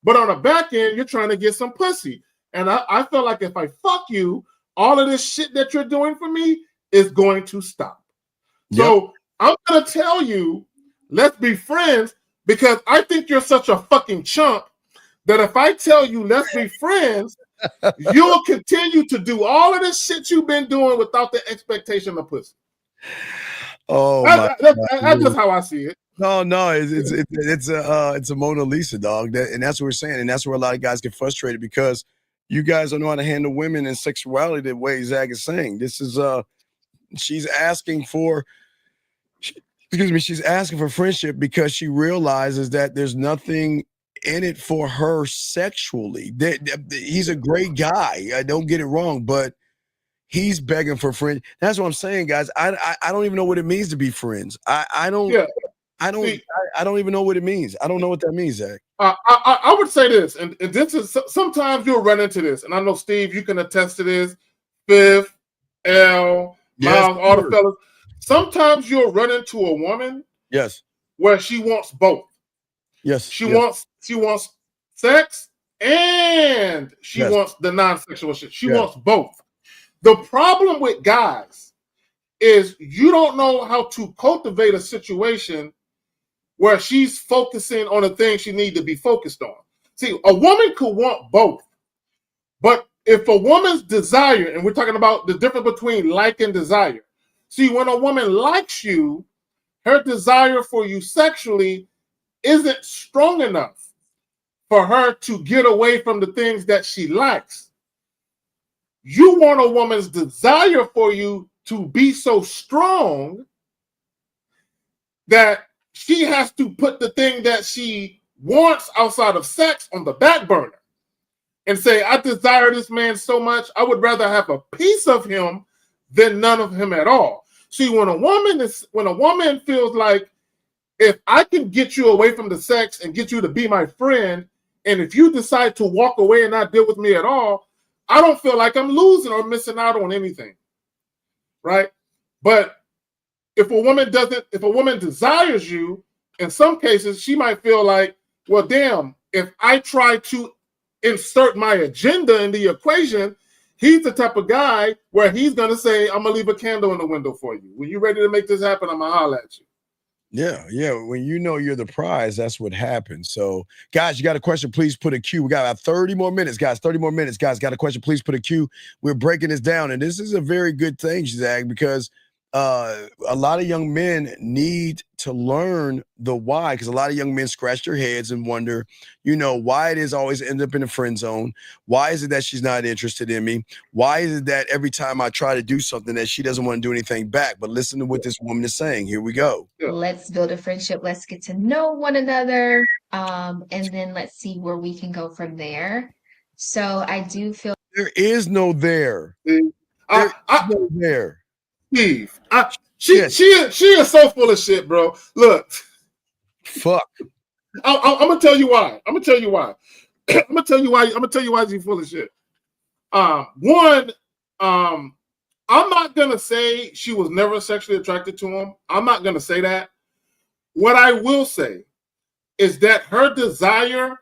but on the back end, you're trying to get some pussy. And I feel like if I fuck you, all of this shit that you're doing for me is going to stop. Yep. So I'm gonna tell you, let's be friends, because I think you're such a fucking chump that if I tell you let's be friends, you'll continue to do all of this shit you've been doing without the expectation of pussy. Oh, that's just how I see it. No, it's a Mona Lisa, dog. And that's what we're saying, and that's where a lot of guys get frustrated because you guys don't know how to handle women and sexuality the way Zach is saying. This is she's asking for friendship because she realizes that there's nothing in it for her sexually. He's a great guy. Don't get it wrong, but he's begging for friends. That's what I'm saying, guys. I don't even know what it means to be friends. I don't even know what it means. I don't know what that means, Zach. I would say this, and this is sometimes you'll run into this, and I know Steve, you can attest to this. Fifth, L, Miles, all the fellas. Sometimes you'll run into a woman, yes, where she wants both. Yes, she wants sex and she wants the non-sexual shit. She wants both. The problem with guys is you don't know how to cultivate a situation where she's focusing on the things she needs to be focused on. See, a woman could want both, but if a woman's desire, and we're talking about the difference between like and desire. See, when a woman likes you, her desire for you sexually isn't strong enough for her to get away from the things that she likes. You want a woman's desire for you to be so strong that she has to put the thing that she wants outside of sex on the back burner and say, I desire this man so much, I would rather have a piece of him than none of him at all. See, when a woman feels like, if I can get you away from the sex and get you to be my friend, and if you decide to walk away and not deal with me at all, I don't feel like I'm losing or missing out on anything, right? But if a woman desires you, in some cases, she might feel like, well, damn, if I try to insert my agenda in the equation, he's the type of guy where he's going to say, I'm going to leave a candle in the window for you. When you're ready to make this happen, I'm going to holler at you. Yeah. When you know you're the prize, that's what happens. So, guys, you got a question, please put a Q. We got about 30 more minutes, guys. 30 more minutes, guys. Got a question, please put a Q. We're breaking this down. And this is a very good thing, Zach, because a lot of young men need to learn the why, because a lot of young men scratch their heads and wonder, why it is always end up in the friend zone. Why is it that she's not interested in me? Why is it that every time I try to do something that she doesn't want to do anything back? But listen to what this woman is saying. Here we go. Let's build a friendship. Let's get to know one another. And then let's see where we can go from there. So I do feel there is no there. There. Steve, she is so full of shit, bro. Look, fuck. I'm gonna tell you why. I'm gonna tell you why she's full of shit. One, I'm not gonna say she was never sexually attracted to him. I'm not gonna say that. What I will say is that her desire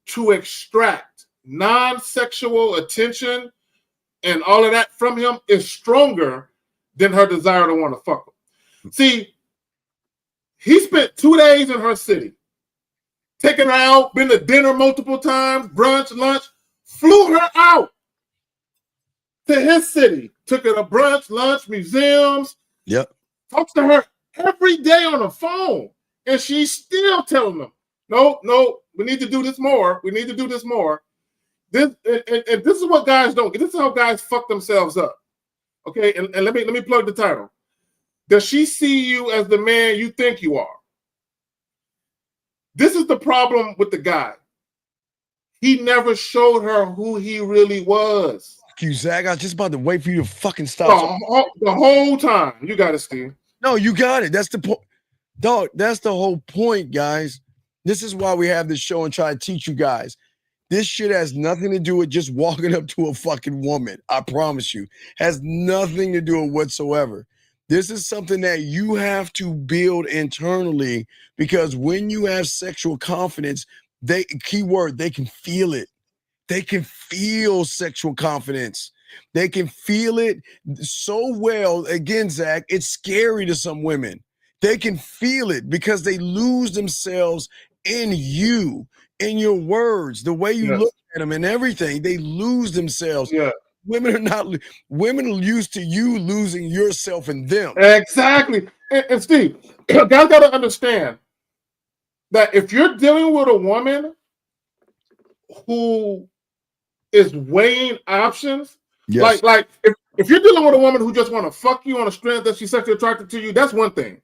to extract non-sexual attention and all of that from him is stronger than her desire to want to fuck him. See, he spent 2 days in her city, taking her out, been to dinner multiple times, brunch, lunch, flew her out to his city, took her to brunch, lunch, museums. Yep. Talks to her every day on the phone, and she's still telling them, no, we need to do this more. We need to do this more. This is what guys don't get. This is how guys fuck themselves up. Okay, and let me plug the title. Does she see you as the man you think you are? This is the problem with the guy. He never showed her who he really was. Fuck you, Zach. I was just about to wait for you to fucking stop. The whole time. You got it, Steve. No, you got it. That's the point. Dog, that's the whole point, guys. This is why we have this show and try to teach you guys. This shit has nothing to do with just walking up to a fucking woman. I promise you. Has nothing to do with whatsoever. This is something that you have to build internally, because when you have sexual confidence, keyword, they can feel it. They can feel sexual confidence. They can feel it so well. Again, Zach, it's scary to some women. They can feel it because they lose themselves in you, in your words, the way you look at them and everything. They lose themselves. Yeah. Women are used to you losing yourself in them. Exactly. And Steve, guys got to understand that if you're dealing with a woman who is weighing options, like if you're dealing with a woman who just want to fuck you on the strength that she's sexually attracted to you, that's one thing.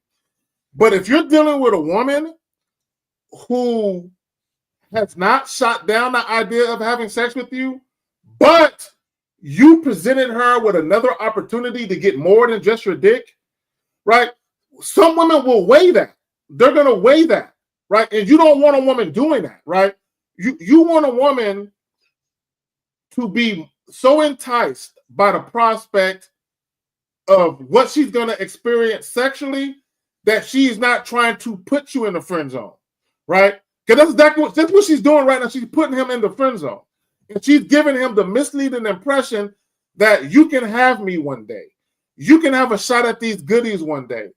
But if you're dealing with a woman who has not shot down the idea of having sex with you, but you presented her with another opportunity to get more than just your dick, right? Some women will weigh that. They're going to weigh that, right? And you don't want a woman doing that, right? You want a woman to be so enticed by the prospect of what she's going to experience sexually that she's not trying to put you in the friend zone, right? Because that's what she's doing right now. She's putting him in the friend zone. And she's giving him the misleading impression that you can have me one day. You can have a shot at these goodies one day.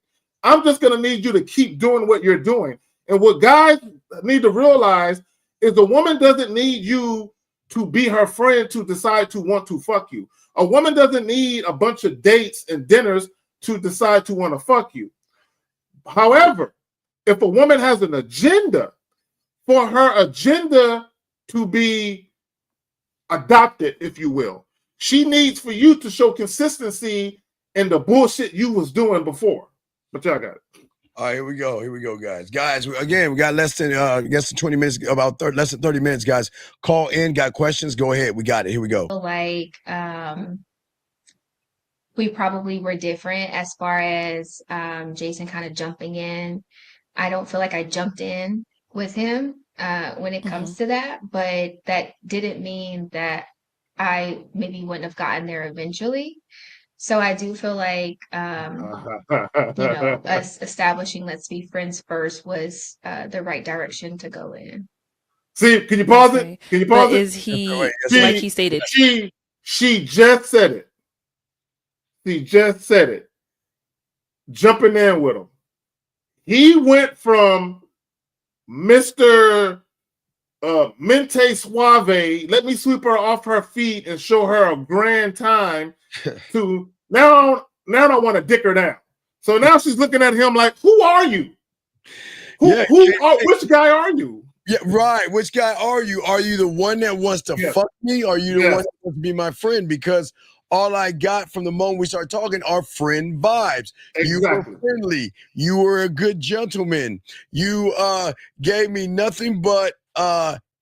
I'm just going to need you to keep doing what you're doing. And what guys need to realize is the woman doesn't need you to be her friend to decide to want to fuck you. A woman doesn't need a bunch of dates and dinners to decide to want to fuck you. However, if a woman has an agenda, for her agenda to be adopted, if you will, she needs for you to show consistency in the bullshit you was doing before. But y'all got it. All right, here we go, guys. Guys, again, we got less than 20 minutes, less than 30 minutes, guys. Call in, got questions, go ahead. We got it. Here we go. Like, we probably were different as far as Jason kind of jumping in. I don't feel like I jumped in with him when it comes to that, but that didn't mean that I maybe wouldn't have gotten there eventually. So I do feel like, us establishing let's be friends first was the right direction to go in. See, can you pause it? Can you pause but it? Is he, like he stated? She just said it. She just said it. Jumping in with him. He went from Mr. Mente Suave, let me sweep her off her feet and show her a grand time, to now I want to dick her down. So now she's looking at him like, who are you? Which guy are you? Yeah, right. Which guy are you? Are you the one that wants to fuck me? Or are you the one that wants to be my friend? Because all I got from the moment we start talking are friend vibes. Exactly. You were friendly. You were a good gentleman. You gave me nothing but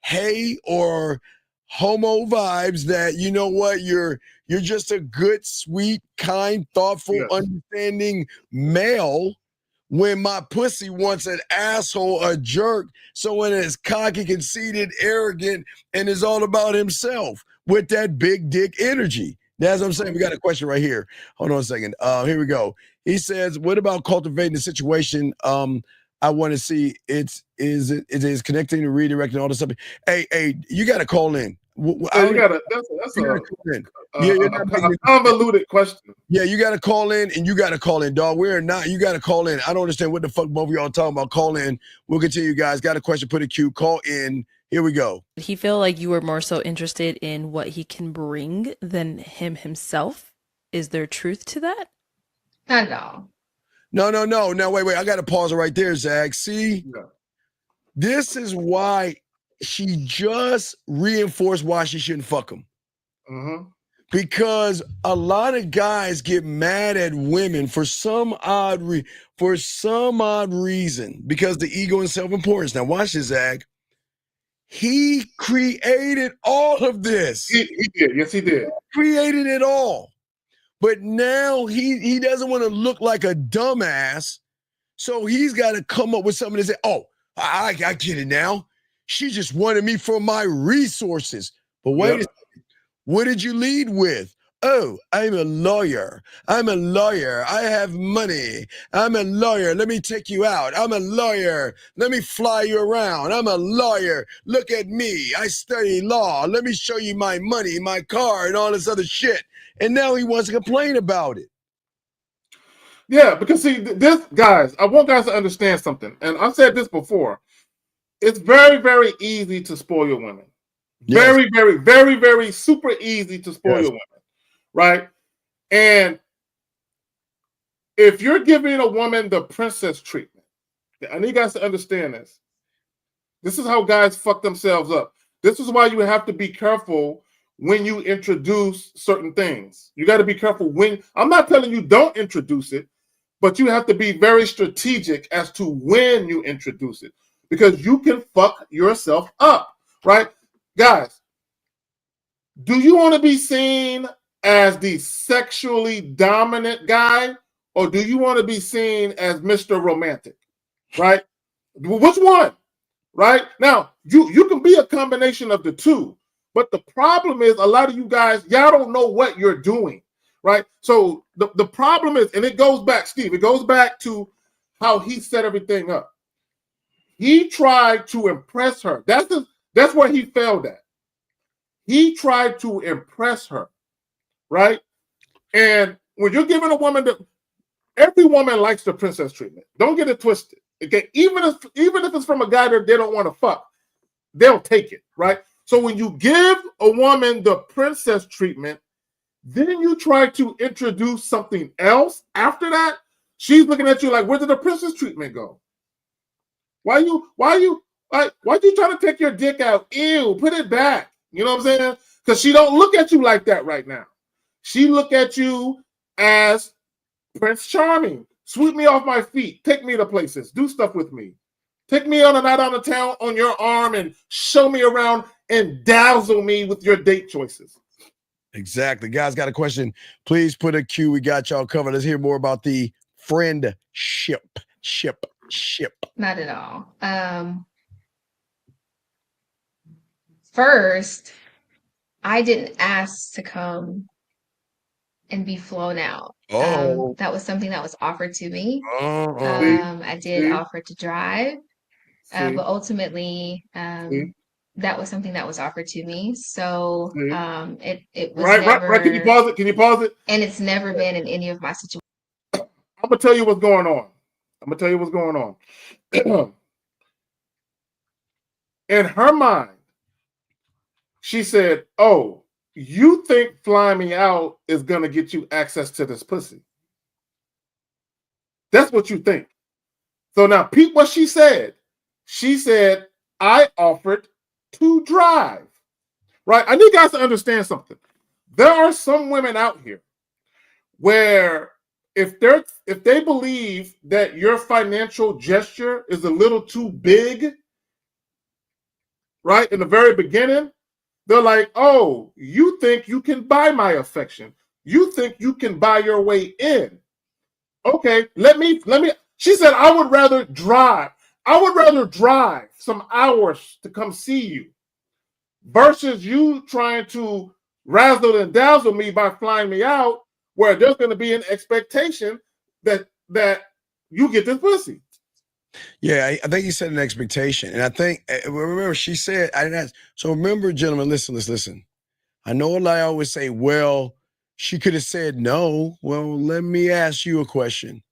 hey or homo vibes that, you know what, you're just a good, sweet, kind, thoughtful, understanding male. When my pussy wants an asshole, a jerk, someone that's cocky, conceited, arrogant, and is all about himself with that big dick energy. That's what I'm saying. We got a question right here. Hold on a second. Here we go. He says, what about cultivating the situation? I want to see it is connecting and redirecting all this stuff. Hey, you got to call in. That's a convoluted question. Yeah, you got to call in, and you got to call in, dog. You got to call in. I don't understand what the fuck both of y'all talking about. Call in. We'll continue, guys. Got a question, put a queue. Call in. Here we go. Did he feel like you were more so interested in what he can bring than him himself? Is there truth to that? Not at all. No. Now, wait. I got to pause it right there, Zach. See? Yeah. This is why she just reinforced why she shouldn't fuck him. Mm-hmm. Because a lot of guys get mad at women for some odd reason, because the ego and self-importance. Now, watch this, Zach. He created all of this. He did. Yes, he did. Created it all. But now he doesn't want to look like a dumbass. So he's got to come up with something to say, oh, I get it now. She just wanted me for my resources. But wait a second. What did you lead with? Oh, I'm a lawyer. I have money. I'm a lawyer. Let me take you out. I'm a lawyer. Let me fly you around. I'm a lawyer. Look at me. I study law. Let me show you my money, my car, and all this other shit. And now he wants to complain about it. Yeah, because see, this guys, I want guys to understand something, and I've said this before. It's very, very easy to spoil your women. Yes. Very, very, very, very super easy to spoil your women, right? And if you're giving a woman the princess treatment, I need you guys to understand this. This is how guys fuck themselves up. This is why you have to be careful when you introduce certain things. You got to be careful when. I'm not telling you don't introduce it, but you have to be very strategic as to when you introduce it, because you can fuck yourself up, right? Guys, do you want to be seen as the sexually dominant guy, or do you want to be seen as Mr. Romantic, right? Which one, right? Now, you can be a combination of the two, but the problem is a lot of you guys, y'all don't know what you're doing, right? So the problem is, and it goes back, Steve, it goes back to how he set everything up. He tried to impress her. That's where he failed at. He tried to impress her, right? And when you're giving a woman every woman likes the princess treatment. Don't get it twisted. Okay, even if it's from a guy that they don't want to fuck, they'll take it, right? So when you give a woman the princess treatment, then you try to introduce something else after that, she's looking at you like, where did the princess treatment go? Why you trying to take your dick out? Ew, put it back. You know what I'm saying? Because she don't look at you like that right now. She look at you as Prince Charming. Sweep me off my feet. Take me to places. Do stuff with me. Take me on a night out of town on your arm and show me around and dazzle me with your date choices. Exactly. Guys, got a question. Please put a Q. We got y'all covered. Let's hear more about the friendship. Not at all. First, I didn't ask to come and be flown out. That was something that was offered to me. I did offer to drive, but ultimately, that was something that was offered to me. So it was never. Right. Can you pause it? Can you pause it? And it's never been in any of my situations. I'm gonna tell you what's going on. In her mind, she said, "Oh, you think flying me out is gonna get you access to this pussy? That's what you think." So now, peep what she said. She said, "I offered to drive." Right? I need you guys to understand something. There are some women out here where if they believe that your financial gesture is a little too big, right, in the very beginning, they're like, "Oh, you think you can buy my affection? You think you can buy your way in? Okay, let me." She said, "I would rather drive some hours to come see you versus you trying to razzle and dazzle me by flying me out, where there's going to be an expectation that you get this pussy." Yeah, I think you said an expectation. And I think, remember, she said, I didn't ask. So remember, gentlemen, listen. I know a lot always say, well, she could have said no. Well, let me ask you a question.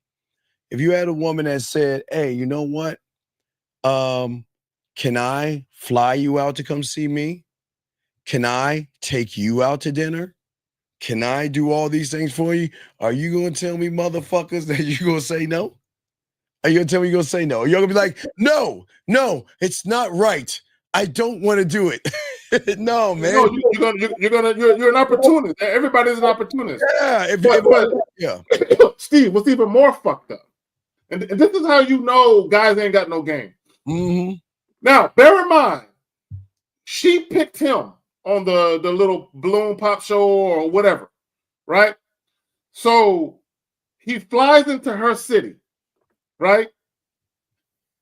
If you had a woman that said, hey, you know what? Can I fly you out to come see me? Can I take you out to dinner? Can I do all these things for you? Are you going to tell me, motherfuckers, that you're going to say no? Are you going to tell me you're going to say no? You're going to be like, no, it's not right. I don't want to do it. No, man. No, you're an opportunist. Everybody's an opportunist. Yeah. Yeah. Steve, what's even more fucked up, and this is how you know guys ain't got no game. Mm-hmm. Now, bear in mind, she picked him on the little balloon pop show or whatever, right? So he flies into her city, right?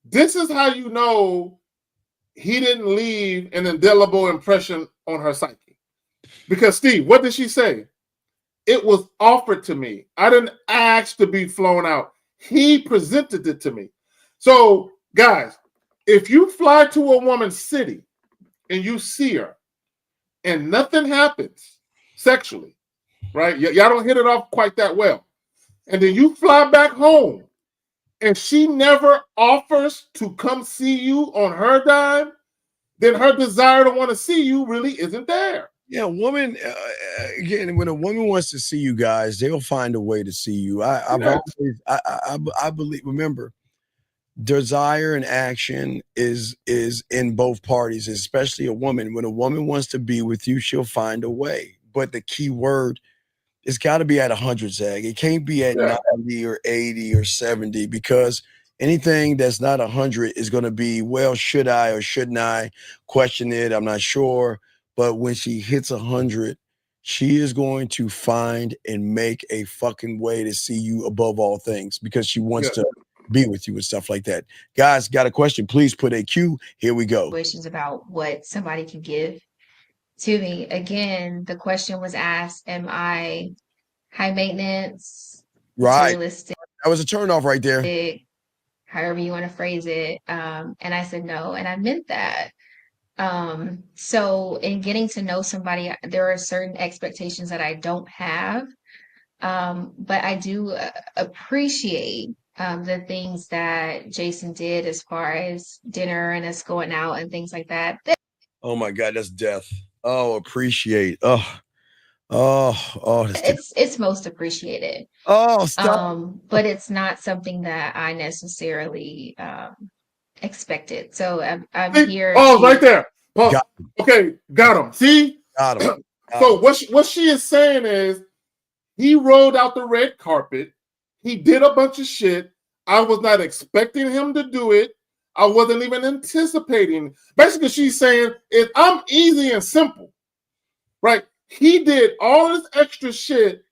This is how you know he didn't leave an indelible impression on her psyche. Because, Steve, what did she say? It was offered to me. I didn't ask to be flown out. He presented it to me. So, guys, if you fly to a woman's city and you see her and nothing happens sexually, right? Y'all don't hit it off quite that well. and then you fly back home, and she never offers to come see you on her dime, then her desire to want to see you really isn't there. Yeah, woman. Again, when a woman wants to see you guys, they'll find a way to see you. I believe. Remember, desire and action is in both parties, especially a woman. When a woman wants to be with you, she'll find a way. But the key word, it's got to be at 100, Zag. It can't be at 90 or 80 or 70, because anything that's not 100 is going to be, well, should I or shouldn't I? Question it. I'm not sure. But when she hits 100, she is going to find and make a fucking way to see you above all things, because she wants to be with you and stuff like that. Guys, got a question? Please put a Q. Here we go. Questions about what somebody can give to me. Again, the question was asked, am I high maintenance, Right. materialistic, That was a turnoff right there. however you want to phrase it. And I said no, and I meant that. So in getting to know somebody, there are certain expectations that I don't have. But I do appreciate the things that Jason did as far as dinner and us going out and things like that. Oh my God, that's death. Oh, appreciate. That's It's most appreciated. Oh, stop. But it's not something that I necessarily expected. So I'm here. Oh, right there. Paul. Okay, got him. See? Got him. So what she is saying is, he rolled out the red carpet. He did a bunch of shit. I was not expecting him to do it. I wasn't even anticipating. Basically, she's saying, I'm easy and simple, right? He did all this extra shit.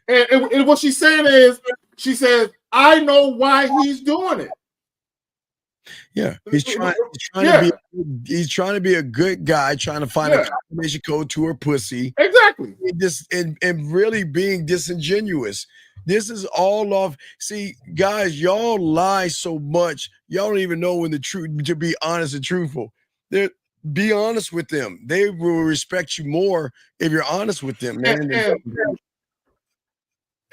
and what she's saying is, she says, I know why he's doing it. Yeah, he's trying to be a good guy, trying to find a combination code to her pussy. Exactly. And really being disingenuous. This is all off. See, guys, y'all lie so much, y'all don't even know when the truth, to be honest and truthful. Be honest with them. They will respect you more if you're honest with them, man.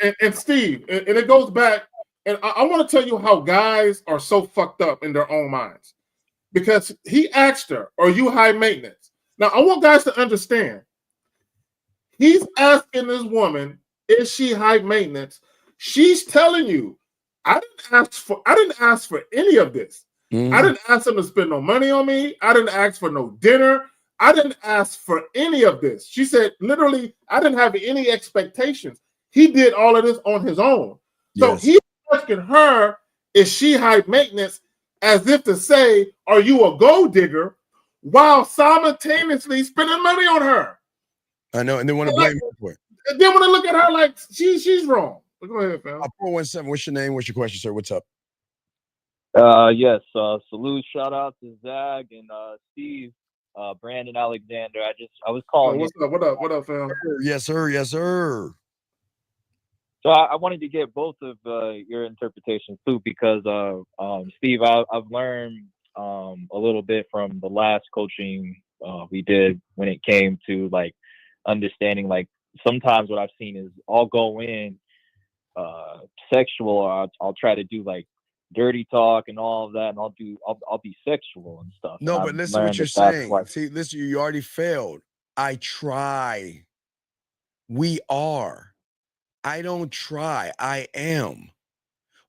And Steve, and it goes back. And I want to tell you how guys are so fucked up in their own minds. Because he asked her, are you high maintenance? Now, I want guys to understand. He's asking this woman, is she high maintenance? She's telling you, I didn't ask for any of this. I didn't ask him to spend no money on me. I didn't ask for no dinner. I didn't ask for any of this. She said, literally, I didn't have any expectations. He did all of this on his own. So he's asking her, is she high maintenance, as if to say, are you a gold digger, while simultaneously spending money on her. I know, and they want to blame her for it. And then when I look at her like she's wrong. Go ahead, fam. 417, what's your name? What's your question, sir? What's up? Yes, salute, shout out to Zag and Steve, Brandon Alexander. I was calling. What up, fam? Yes, sir. Yes, sir. So I wanted to get both of your interpretations too, because Steve, I've learned a little bit from the last coaching we did when it came to like understanding. Like sometimes what I've seen is I'll go in sexual, or I'll try to do like dirty talk and all of that, and I'll be sexual and stuff. No, and but listen what you're saying. See, listen, you already failed. I try. We are. I don't try. I am.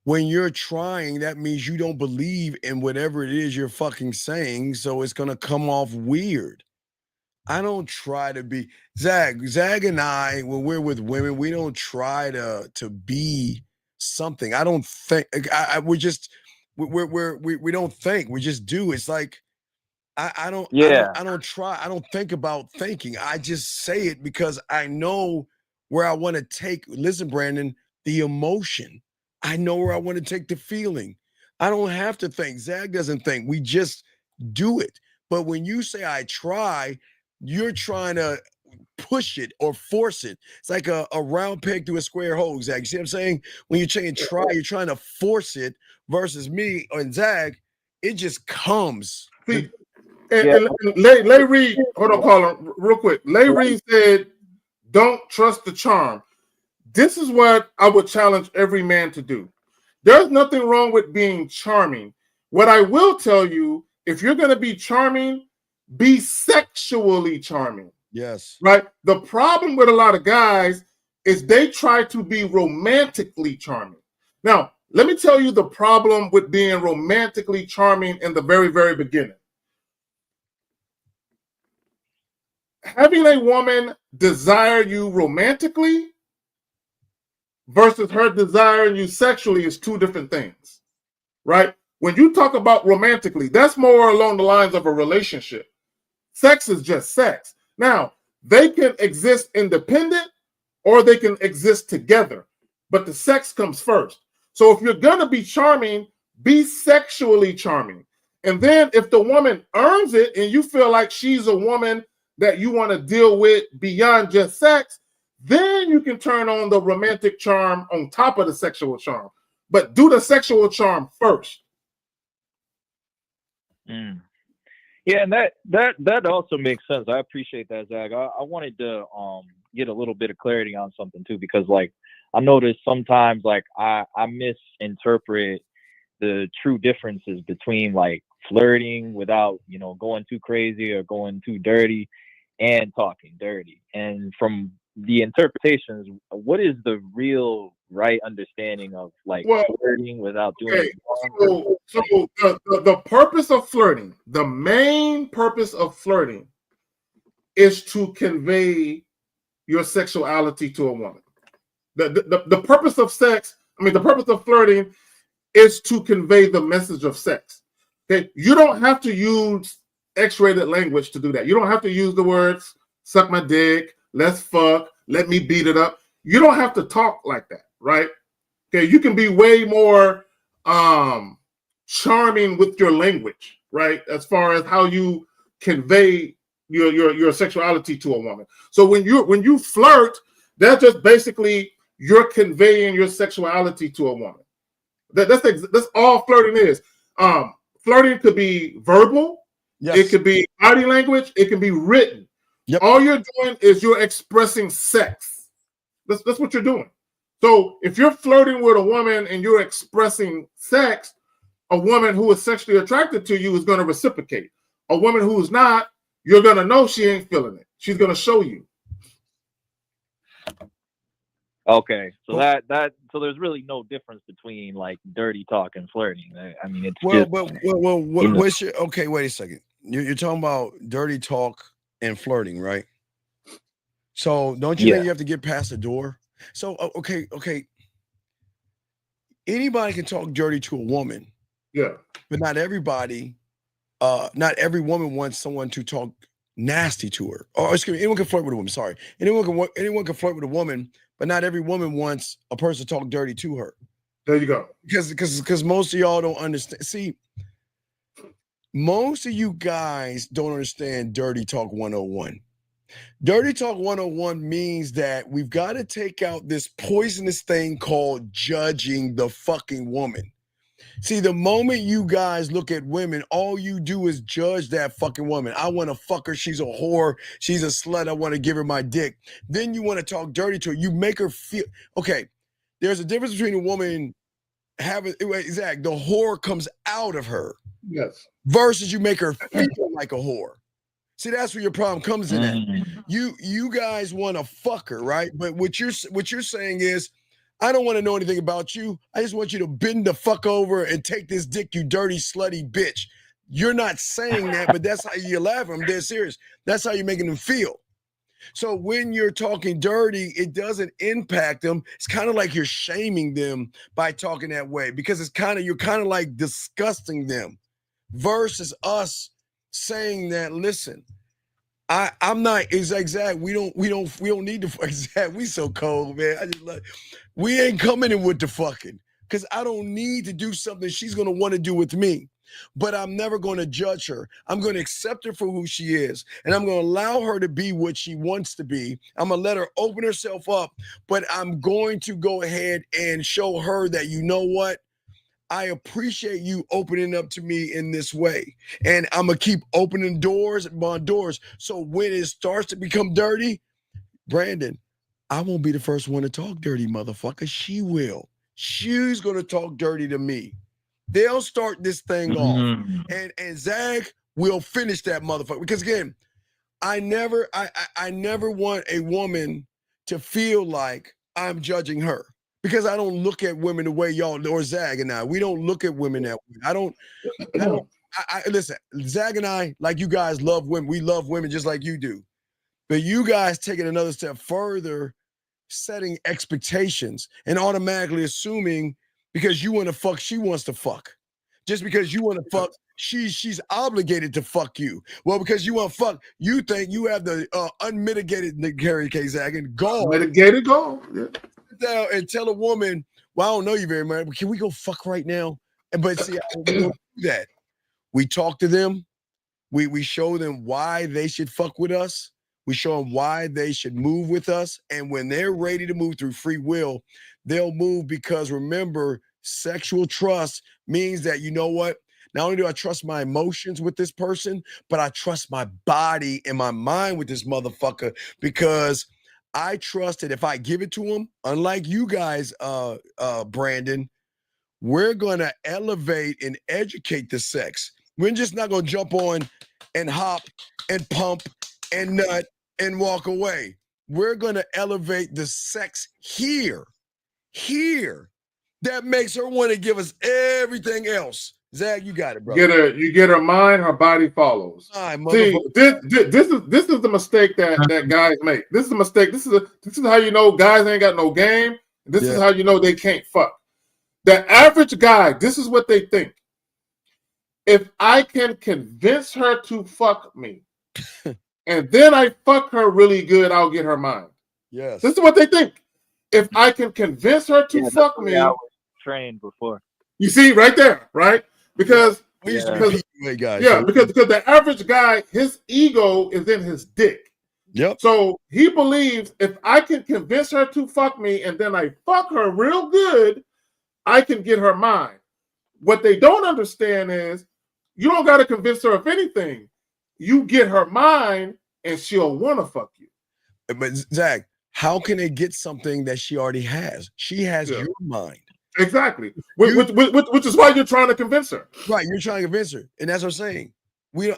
When you're trying, that means you don't believe in whatever it is you're fucking saying, so it's gonna come off weird. I don't try to be Zag and I, when we're with women, we don't try to be something. I don't think we don't think, we just do. It's like I don't try. I don't think about thinking. I just say it because I know where I want to take. Listen, Brandon, the emotion. I know where I want to take the feeling. I don't have to think. Zag doesn't think. We just do it. But when you say I try, you're trying to push it or force it. It's like a round peg through a square hole, Zag. You see what I'm saying? When you're saying try, you're trying to force it, versus me and Zag, it just comes. And Lay Reed, hold on, Colin, real quick. Lay Reed said, don't trust the charm. this is what I would challenge every man to do. There's nothing wrong with being charming. What I will tell you, if you're going to be charming, be sexually charming. Yes. Right? The problem with a lot of guys is they try to be romantically charming. Now, let me tell you the problem with being romantically charming in the very, very beginning. Having a woman desire you romantically versus her desiring you sexually is two different things, right? When you talk about romantically, that's more along the lines of a relationship. Sex is just sex. Now, they can exist independent or they can exist together, but the sex comes first. So if you're going to be charming, be sexually charming. And then if the woman earns it and you feel like she's a woman that you want to deal with beyond just sex, then you can turn on the romantic charm on top of the sexual charm. But do the sexual charm first. Yeah, and that also makes sense. I appreciate that, Zach. I wanted to get a little bit of clarity on something too, because like I noticed sometimes like I misinterpret the true differences between like flirting without, you know, going too crazy or going too dirty and talking dirty. And from the interpretations, what is the real right understanding of like flirting without doing it? So the purpose of flirting, the main purpose of flirting is to convey your sexuality to a woman. The purpose of sex, the purpose of flirting is to convey the message of sex. Okay, you don't have to use X-rated language to do that. You don't have to use the words "suck my dick," "let's fuck," "let me beat it up." You don't have to talk like that, right? Okay, you can be way more charming with your language, right? As far as how you convey your sexuality to a woman. So when you flirt, that's just basically you're conveying your sexuality to a woman. That's all flirting is. Flirting could be verbal. Yes. It could be body language. It can be written. Yep. All you're doing is you're expressing sex. That's what you're doing. So if you're flirting with a woman and you're expressing sex, a woman who is sexually attracted to you is going to reciprocate. A woman who's not, you're going to know she ain't feeling it. She's going to show you. Okay, so so there's really no difference between like dirty talk and flirting. I mean, it's what's your, okay? Wait a second. You're talking about dirty talk and flirting, right? So don't you think you have to get past the door? So okay. Anybody can talk dirty to a woman, but not everybody. Not every woman wants someone to talk nasty to her. Or excuse me, anyone can flirt with a woman. Sorry, anyone can flirt with a woman, but not every woman wants a person to talk dirty to her. There you go. Because most of y'all don't understand. See, most of you guys don't understand Dirty Talk 101. Dirty Talk 101 means that we've got to take out this poisonous thing called judging the fucking woman. See, the moment you guys look at women, all you do is judge that fucking woman. I want to fuck her. She's a whore. She's a slut. I want to give her my dick. Then you want to talk dirty to her. You make her feel, okay, there's a difference between a woman having, Zach, the whore comes out of her. Yes. Versus you make her feel like a whore. See, that's where your problem comes in at. You guys want to fuck her, right? But what you're saying is, I don't want to know anything about you. I just want you to bend the fuck over and take this dick, you dirty, slutty bitch. You're not saying that, but that's how you laugh. I'm dead serious. That's how you're making them feel. So when you're talking dirty, it doesn't impact them. It's kind of like you're shaming them by talking that way, because you're kind of like disgusting them versus us saying that, listen, I'm not exact. We don't need to exact. We so cold, man. I just we ain't coming in with the fucking, because I don't need to do something she's gonna want to do with me. But I'm never going to judge her. I'm going to accept her for who she is, and I'm going to allow her to be what she wants to be. I'm going to let her open herself up, but I'm going to go ahead and show her that, you know what? I appreciate you opening up to me in this way. And I'm going to keep opening doors upon doors. So when it starts to become dirty, Brandon, I won't be the first one to talk dirty, motherfucker. She will. She's gonna talk dirty to me. They'll start this thing off, and Zag will finish that motherfucker. Because again, I never want a woman to feel like I'm judging her, because I don't look at women the way y'all or Zag and I. We don't look at women that way. I don't. Listen, Zag and I, like you guys, love women. We love women just like you do. But you guys taking another step further, setting expectations and automatically assuming because you want to fuck, she wants to fuck. Just because you want to fuck, she's obligated to fuck you. Well, because you want to fuck, you think you have the unmitigated Gary K. Zag and go. Unmitigated go. Yeah. And tell a woman, well, I don't know you very much, but can we go fuck right now? But see, we don't do that. We talk to them. We show them why they should fuck with us. We show them why they should move with us. And when they're ready to move through free will, they'll move, because remember, sexual trust means that, you know what? Not only do I trust my emotions with this person, but I trust my body and my mind with this motherfucker, because I trust that if I give it to him, unlike you guys, Brandon, we're going to elevate and educate the sex. We're just not going to jump on and hop and pump and nut and walk away. We're going to elevate the sex here. That makes her want to give us everything else. Zag, you got it, brother. You get her mind, her body follows. See, this is the mistake that guys make. This is a mistake. This is how you know guys ain't got no game. This is how you know they can't fuck. The average guy, this is what they think. If I can convince her to fuck me, and then I fuck her really good, I'll get her mind. Yes. This is what they think. If I can convince her to fuck me, I was trained before. You see right there, right? Because because the average guy, his ego is in his dick. Yep. So he believes if I can convince her to fuck me and then I fuck her real good, I can get her mind. What they don't understand is you don't got to convince her of anything. You get her mind and she'll want to fuck you. But Zach, how can they get something that she already has? She has your mind. Exactly. Which is why you're trying to convince her. Right. You're trying to convince her. And that's what I'm saying.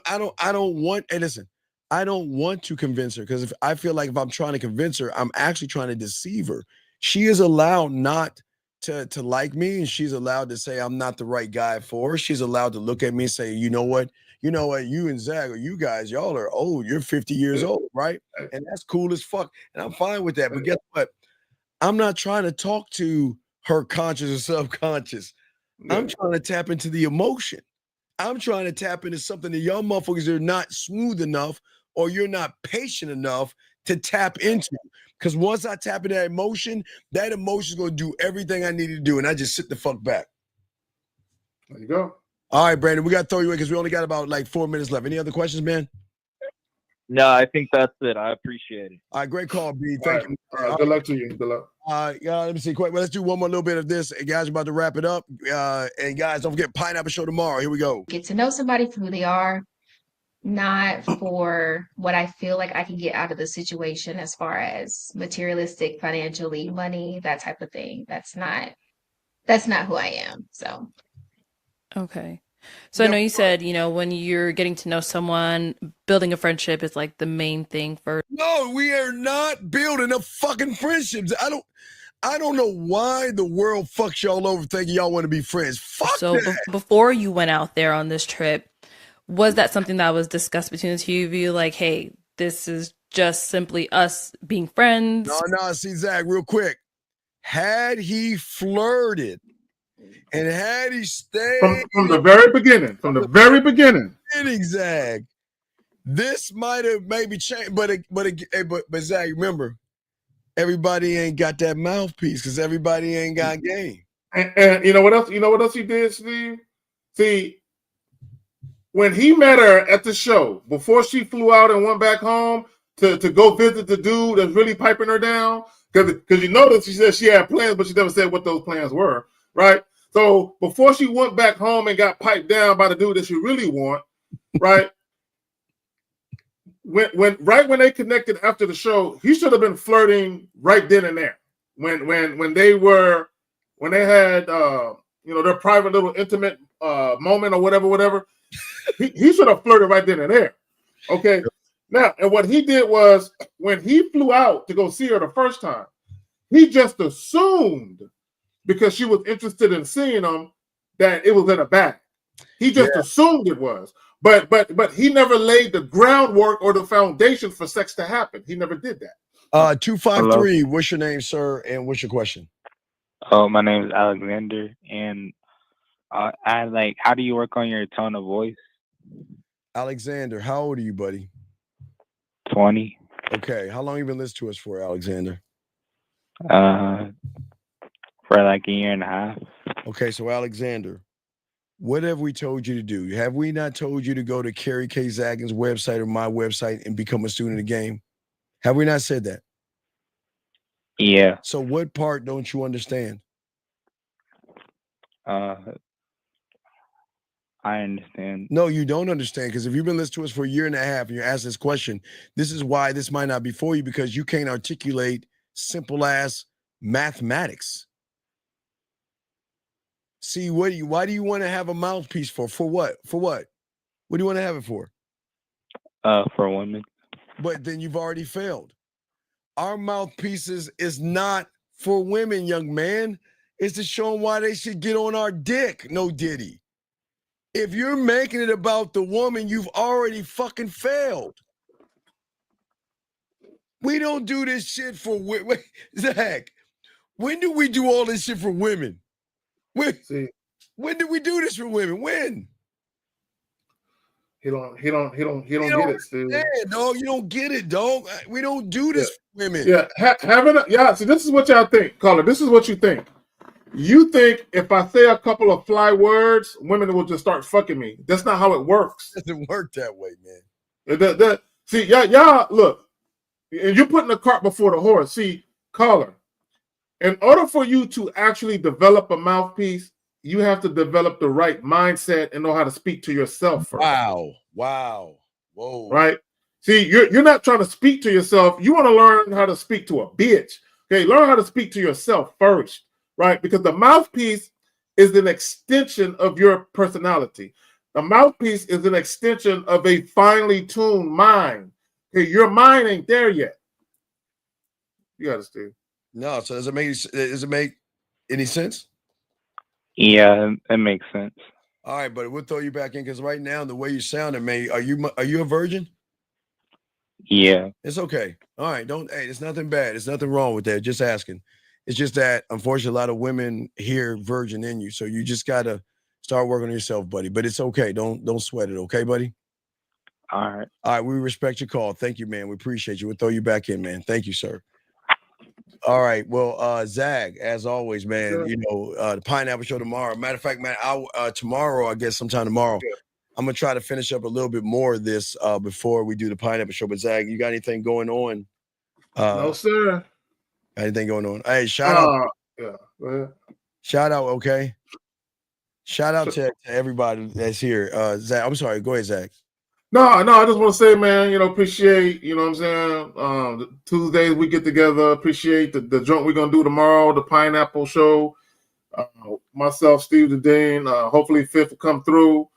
I don't want, and listen, I don't want to convince her, because if I feel like if I'm trying to convince her, I'm actually trying to deceive her. She is allowed not to like me, and she's allowed to say I'm not the right guy for her. She's allowed to look at me and say, you know what, you and Zach, or you guys, y'all are old. You're 50 years old, right? And that's cool as fuck. And I'm fine with that. But guess what? I'm not trying to talk to her conscious or subconscious. I'm trying to tap into the emotion. I'm trying to tap into something that y'all motherfuckers are not smooth enough, or you're not patient enough to tap into. Because once I tap into that emotion is going to do everything I needed to do. And I just sit the fuck back. There you go. All right, Brandon, we got to throw you in because we only got about like 4 minutes left. Any other questions, man? No, I think that's it. I appreciate it. All right, great call, B. Thank you. All right, good luck to you. Good luck. Let me see. Well, let's do one more little bit of this. And guys, we're about to wrap it up. And guys, don't forget Pineapple Show tomorrow. Here we go. Get to know somebody for who they are, not for what I feel like I can get out of the situation as far as materialistic, financially, money, that type of thing. That's not who I am. So. Okay. So I know you said, when you're getting to know someone, building a friendship is like the main thing for. No, we are not building a fucking friendships. I don't know why the world fucks y'all over thinking y'all want to be friends. Fuck so that. Before you went out there on this trip, was that something that was discussed between the two of you? Like, hey, this is just simply us being friends? No, see, Zach, real quick. Had he flirted and had he stayed from the very beginning, Zach, this might have maybe changed. But Zach, remember, everybody ain't got that mouthpiece because everybody ain't got game. And you know what else? You know what else he did, Steve? See, when he met her at the show, before she flew out and went back home to go visit the dude that's really piping her down, because you notice she said she had plans, but she never said what those plans were, right? So before she went back home and got piped down by the dude that she really want, right? when they connected after the show, he should have been flirting right then and there. When they had their private little intimate moment or whatever. he should have flirted right then and there. Okay. Now, and what he did was when he flew out to go see her the first time, he just assumed because she was interested in seeing him that it was in a bag. He just assumed it was. But he never laid the groundwork or the foundation for sex to happen. He never did that. 253, what's your name, sir, and what's your question? Oh, my name is Alexander, and how do you work on your tone of voice? Alexander, how old are you, buddy? 20. Okay, how long you been listening to us for, Alexander? For like a year and a half. Okay, so Alexander, what have we told you to do? Have we not told you to go to Kerry K. Zagin's website or my website and become a student of the game? Have we not said that? Yeah. So what part don't you understand? I understand. No, you don't understand, because if you've been listening to us for a year and a half and you're asked this question, this is why this might not be for you, because you can't articulate simple ass mathematics. See, why do you want to have a mouthpiece for? For what? For what? What do you want to have it for? For women. But then you've already failed. Our mouthpieces is not for women, young man. It's to show them why they should get on our dick. No diddy. If you're making it about the woman, you've already fucking failed. We don't do this shit for women. Zach, when do we do all this shit for women? When did we do this for women? When? He don't get it, Steve. Dog, you don't get it, dog. We don't do this for women. Yeah, so this is what y'all think, caller. This is what you think. You think if I say a couple of fly words, women will just start fucking me. That's not how it works. It doesn't work that way, man. See, y'all look, and you're putting the cart before the horse. See, caller, in order for you to actually develop a mouthpiece, you have to develop the right mindset and know how to speak to yourself first. Wow. Whoa. Right? See, you're not trying to speak to yourself. You want to learn how to speak to a bitch. Okay, learn how to speak to yourself first. Right? Because the mouthpiece is an extension of your personality. The mouthpiece is an extension of a finely tuned mind. Okay, your mind ain't there yet. You understand? No, so does it make any sense? Yeah, it makes sense. All right, but we'll throw you back in, because right now, the way you sounding, man, are you a virgin? Yeah. It's okay. All right, there's nothing bad. There's nothing wrong with that. Just asking. It's just that, unfortunately, a lot of women hear virgin in you. So you just got to start working on yourself, buddy. But it's okay. Don't sweat it. Okay, buddy? All right. All right. We respect your call. Thank you, man. We appreciate you. We'll throw you back in, man. Thank you, sir. All right. Well, Zag, as always, man, Sure. The Pineapple Show tomorrow. Matter of fact, man, tomorrow, I guess sometime tomorrow, I'm going to try to finish up a little bit more of this before we do the Pineapple Show. But Zag, you got anything going on? No, sir. Anything going on? Hey, shout out. Yeah, go ahead. Shout out, okay? Shout out to everybody that's here. Zach, I'm sorry. Go ahead, Zach. No, I just want to say, man, appreciate, what I'm saying? The Tuesdays we get together. Appreciate the joint we're going to do tomorrow, the Pineapple Show. Myself, Steve the Dean. Hopefully Fifth will come through.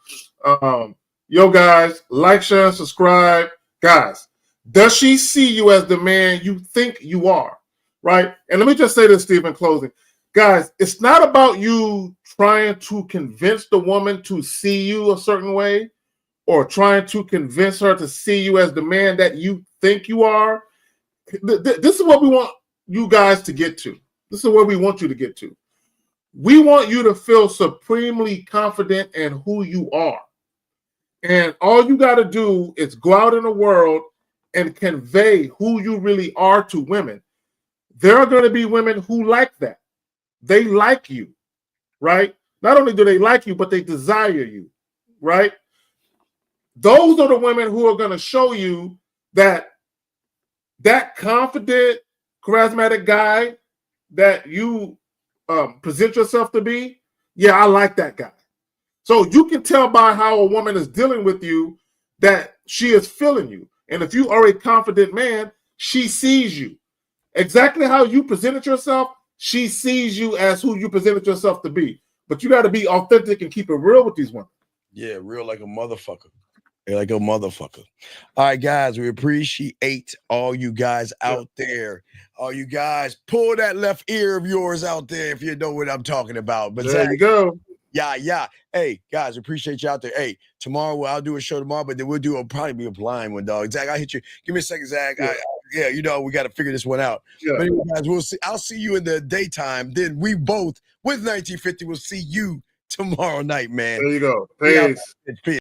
Yo, guys, like, share, and subscribe. Guys, does she see you as the man you think you are? Right? And let me just say this, Steve, in closing. Guys, it's not about you trying to convince the woman to see you a certain way or trying to convince her to see you as the man that you think you are. This is what we want you guys to get to. This is where we want you to get to. We want you to feel supremely confident in who you are. And all you got to do is go out in the world and convey who you really are to women. There are going to be women who like that. They like you, right? Not only do they like you, but they desire you, right? Those are the women who are going to show you that confident, charismatic guy that you present yourself to be. Yeah, I like that guy. So you can tell by how a woman is dealing with you that she is feeling you. And if you are a confident man, she sees you. Exactly how you presented yourself, she sees you as who you presented yourself to be. But you got to be authentic and keep it real with these women. Yeah, real like a motherfucker. Like a motherfucker. All right, guys, we appreciate all you guys out there. All you guys, pull that left ear of yours out there if you know what I'm talking about. But there you go. Yeah. Hey, guys, appreciate you out there. Hey, tomorrow I'll do a show tomorrow, but then we'll probably be a blind one, dog. Zach, I'll hit you. Give me a second, Zach. Yeah, you know, we got to figure this one out. Yeah. But anyway, guys, we'll see. I'll see you in the daytime. Then we both, with 1950, will see you tomorrow night, man. There you go. Peace. Peace.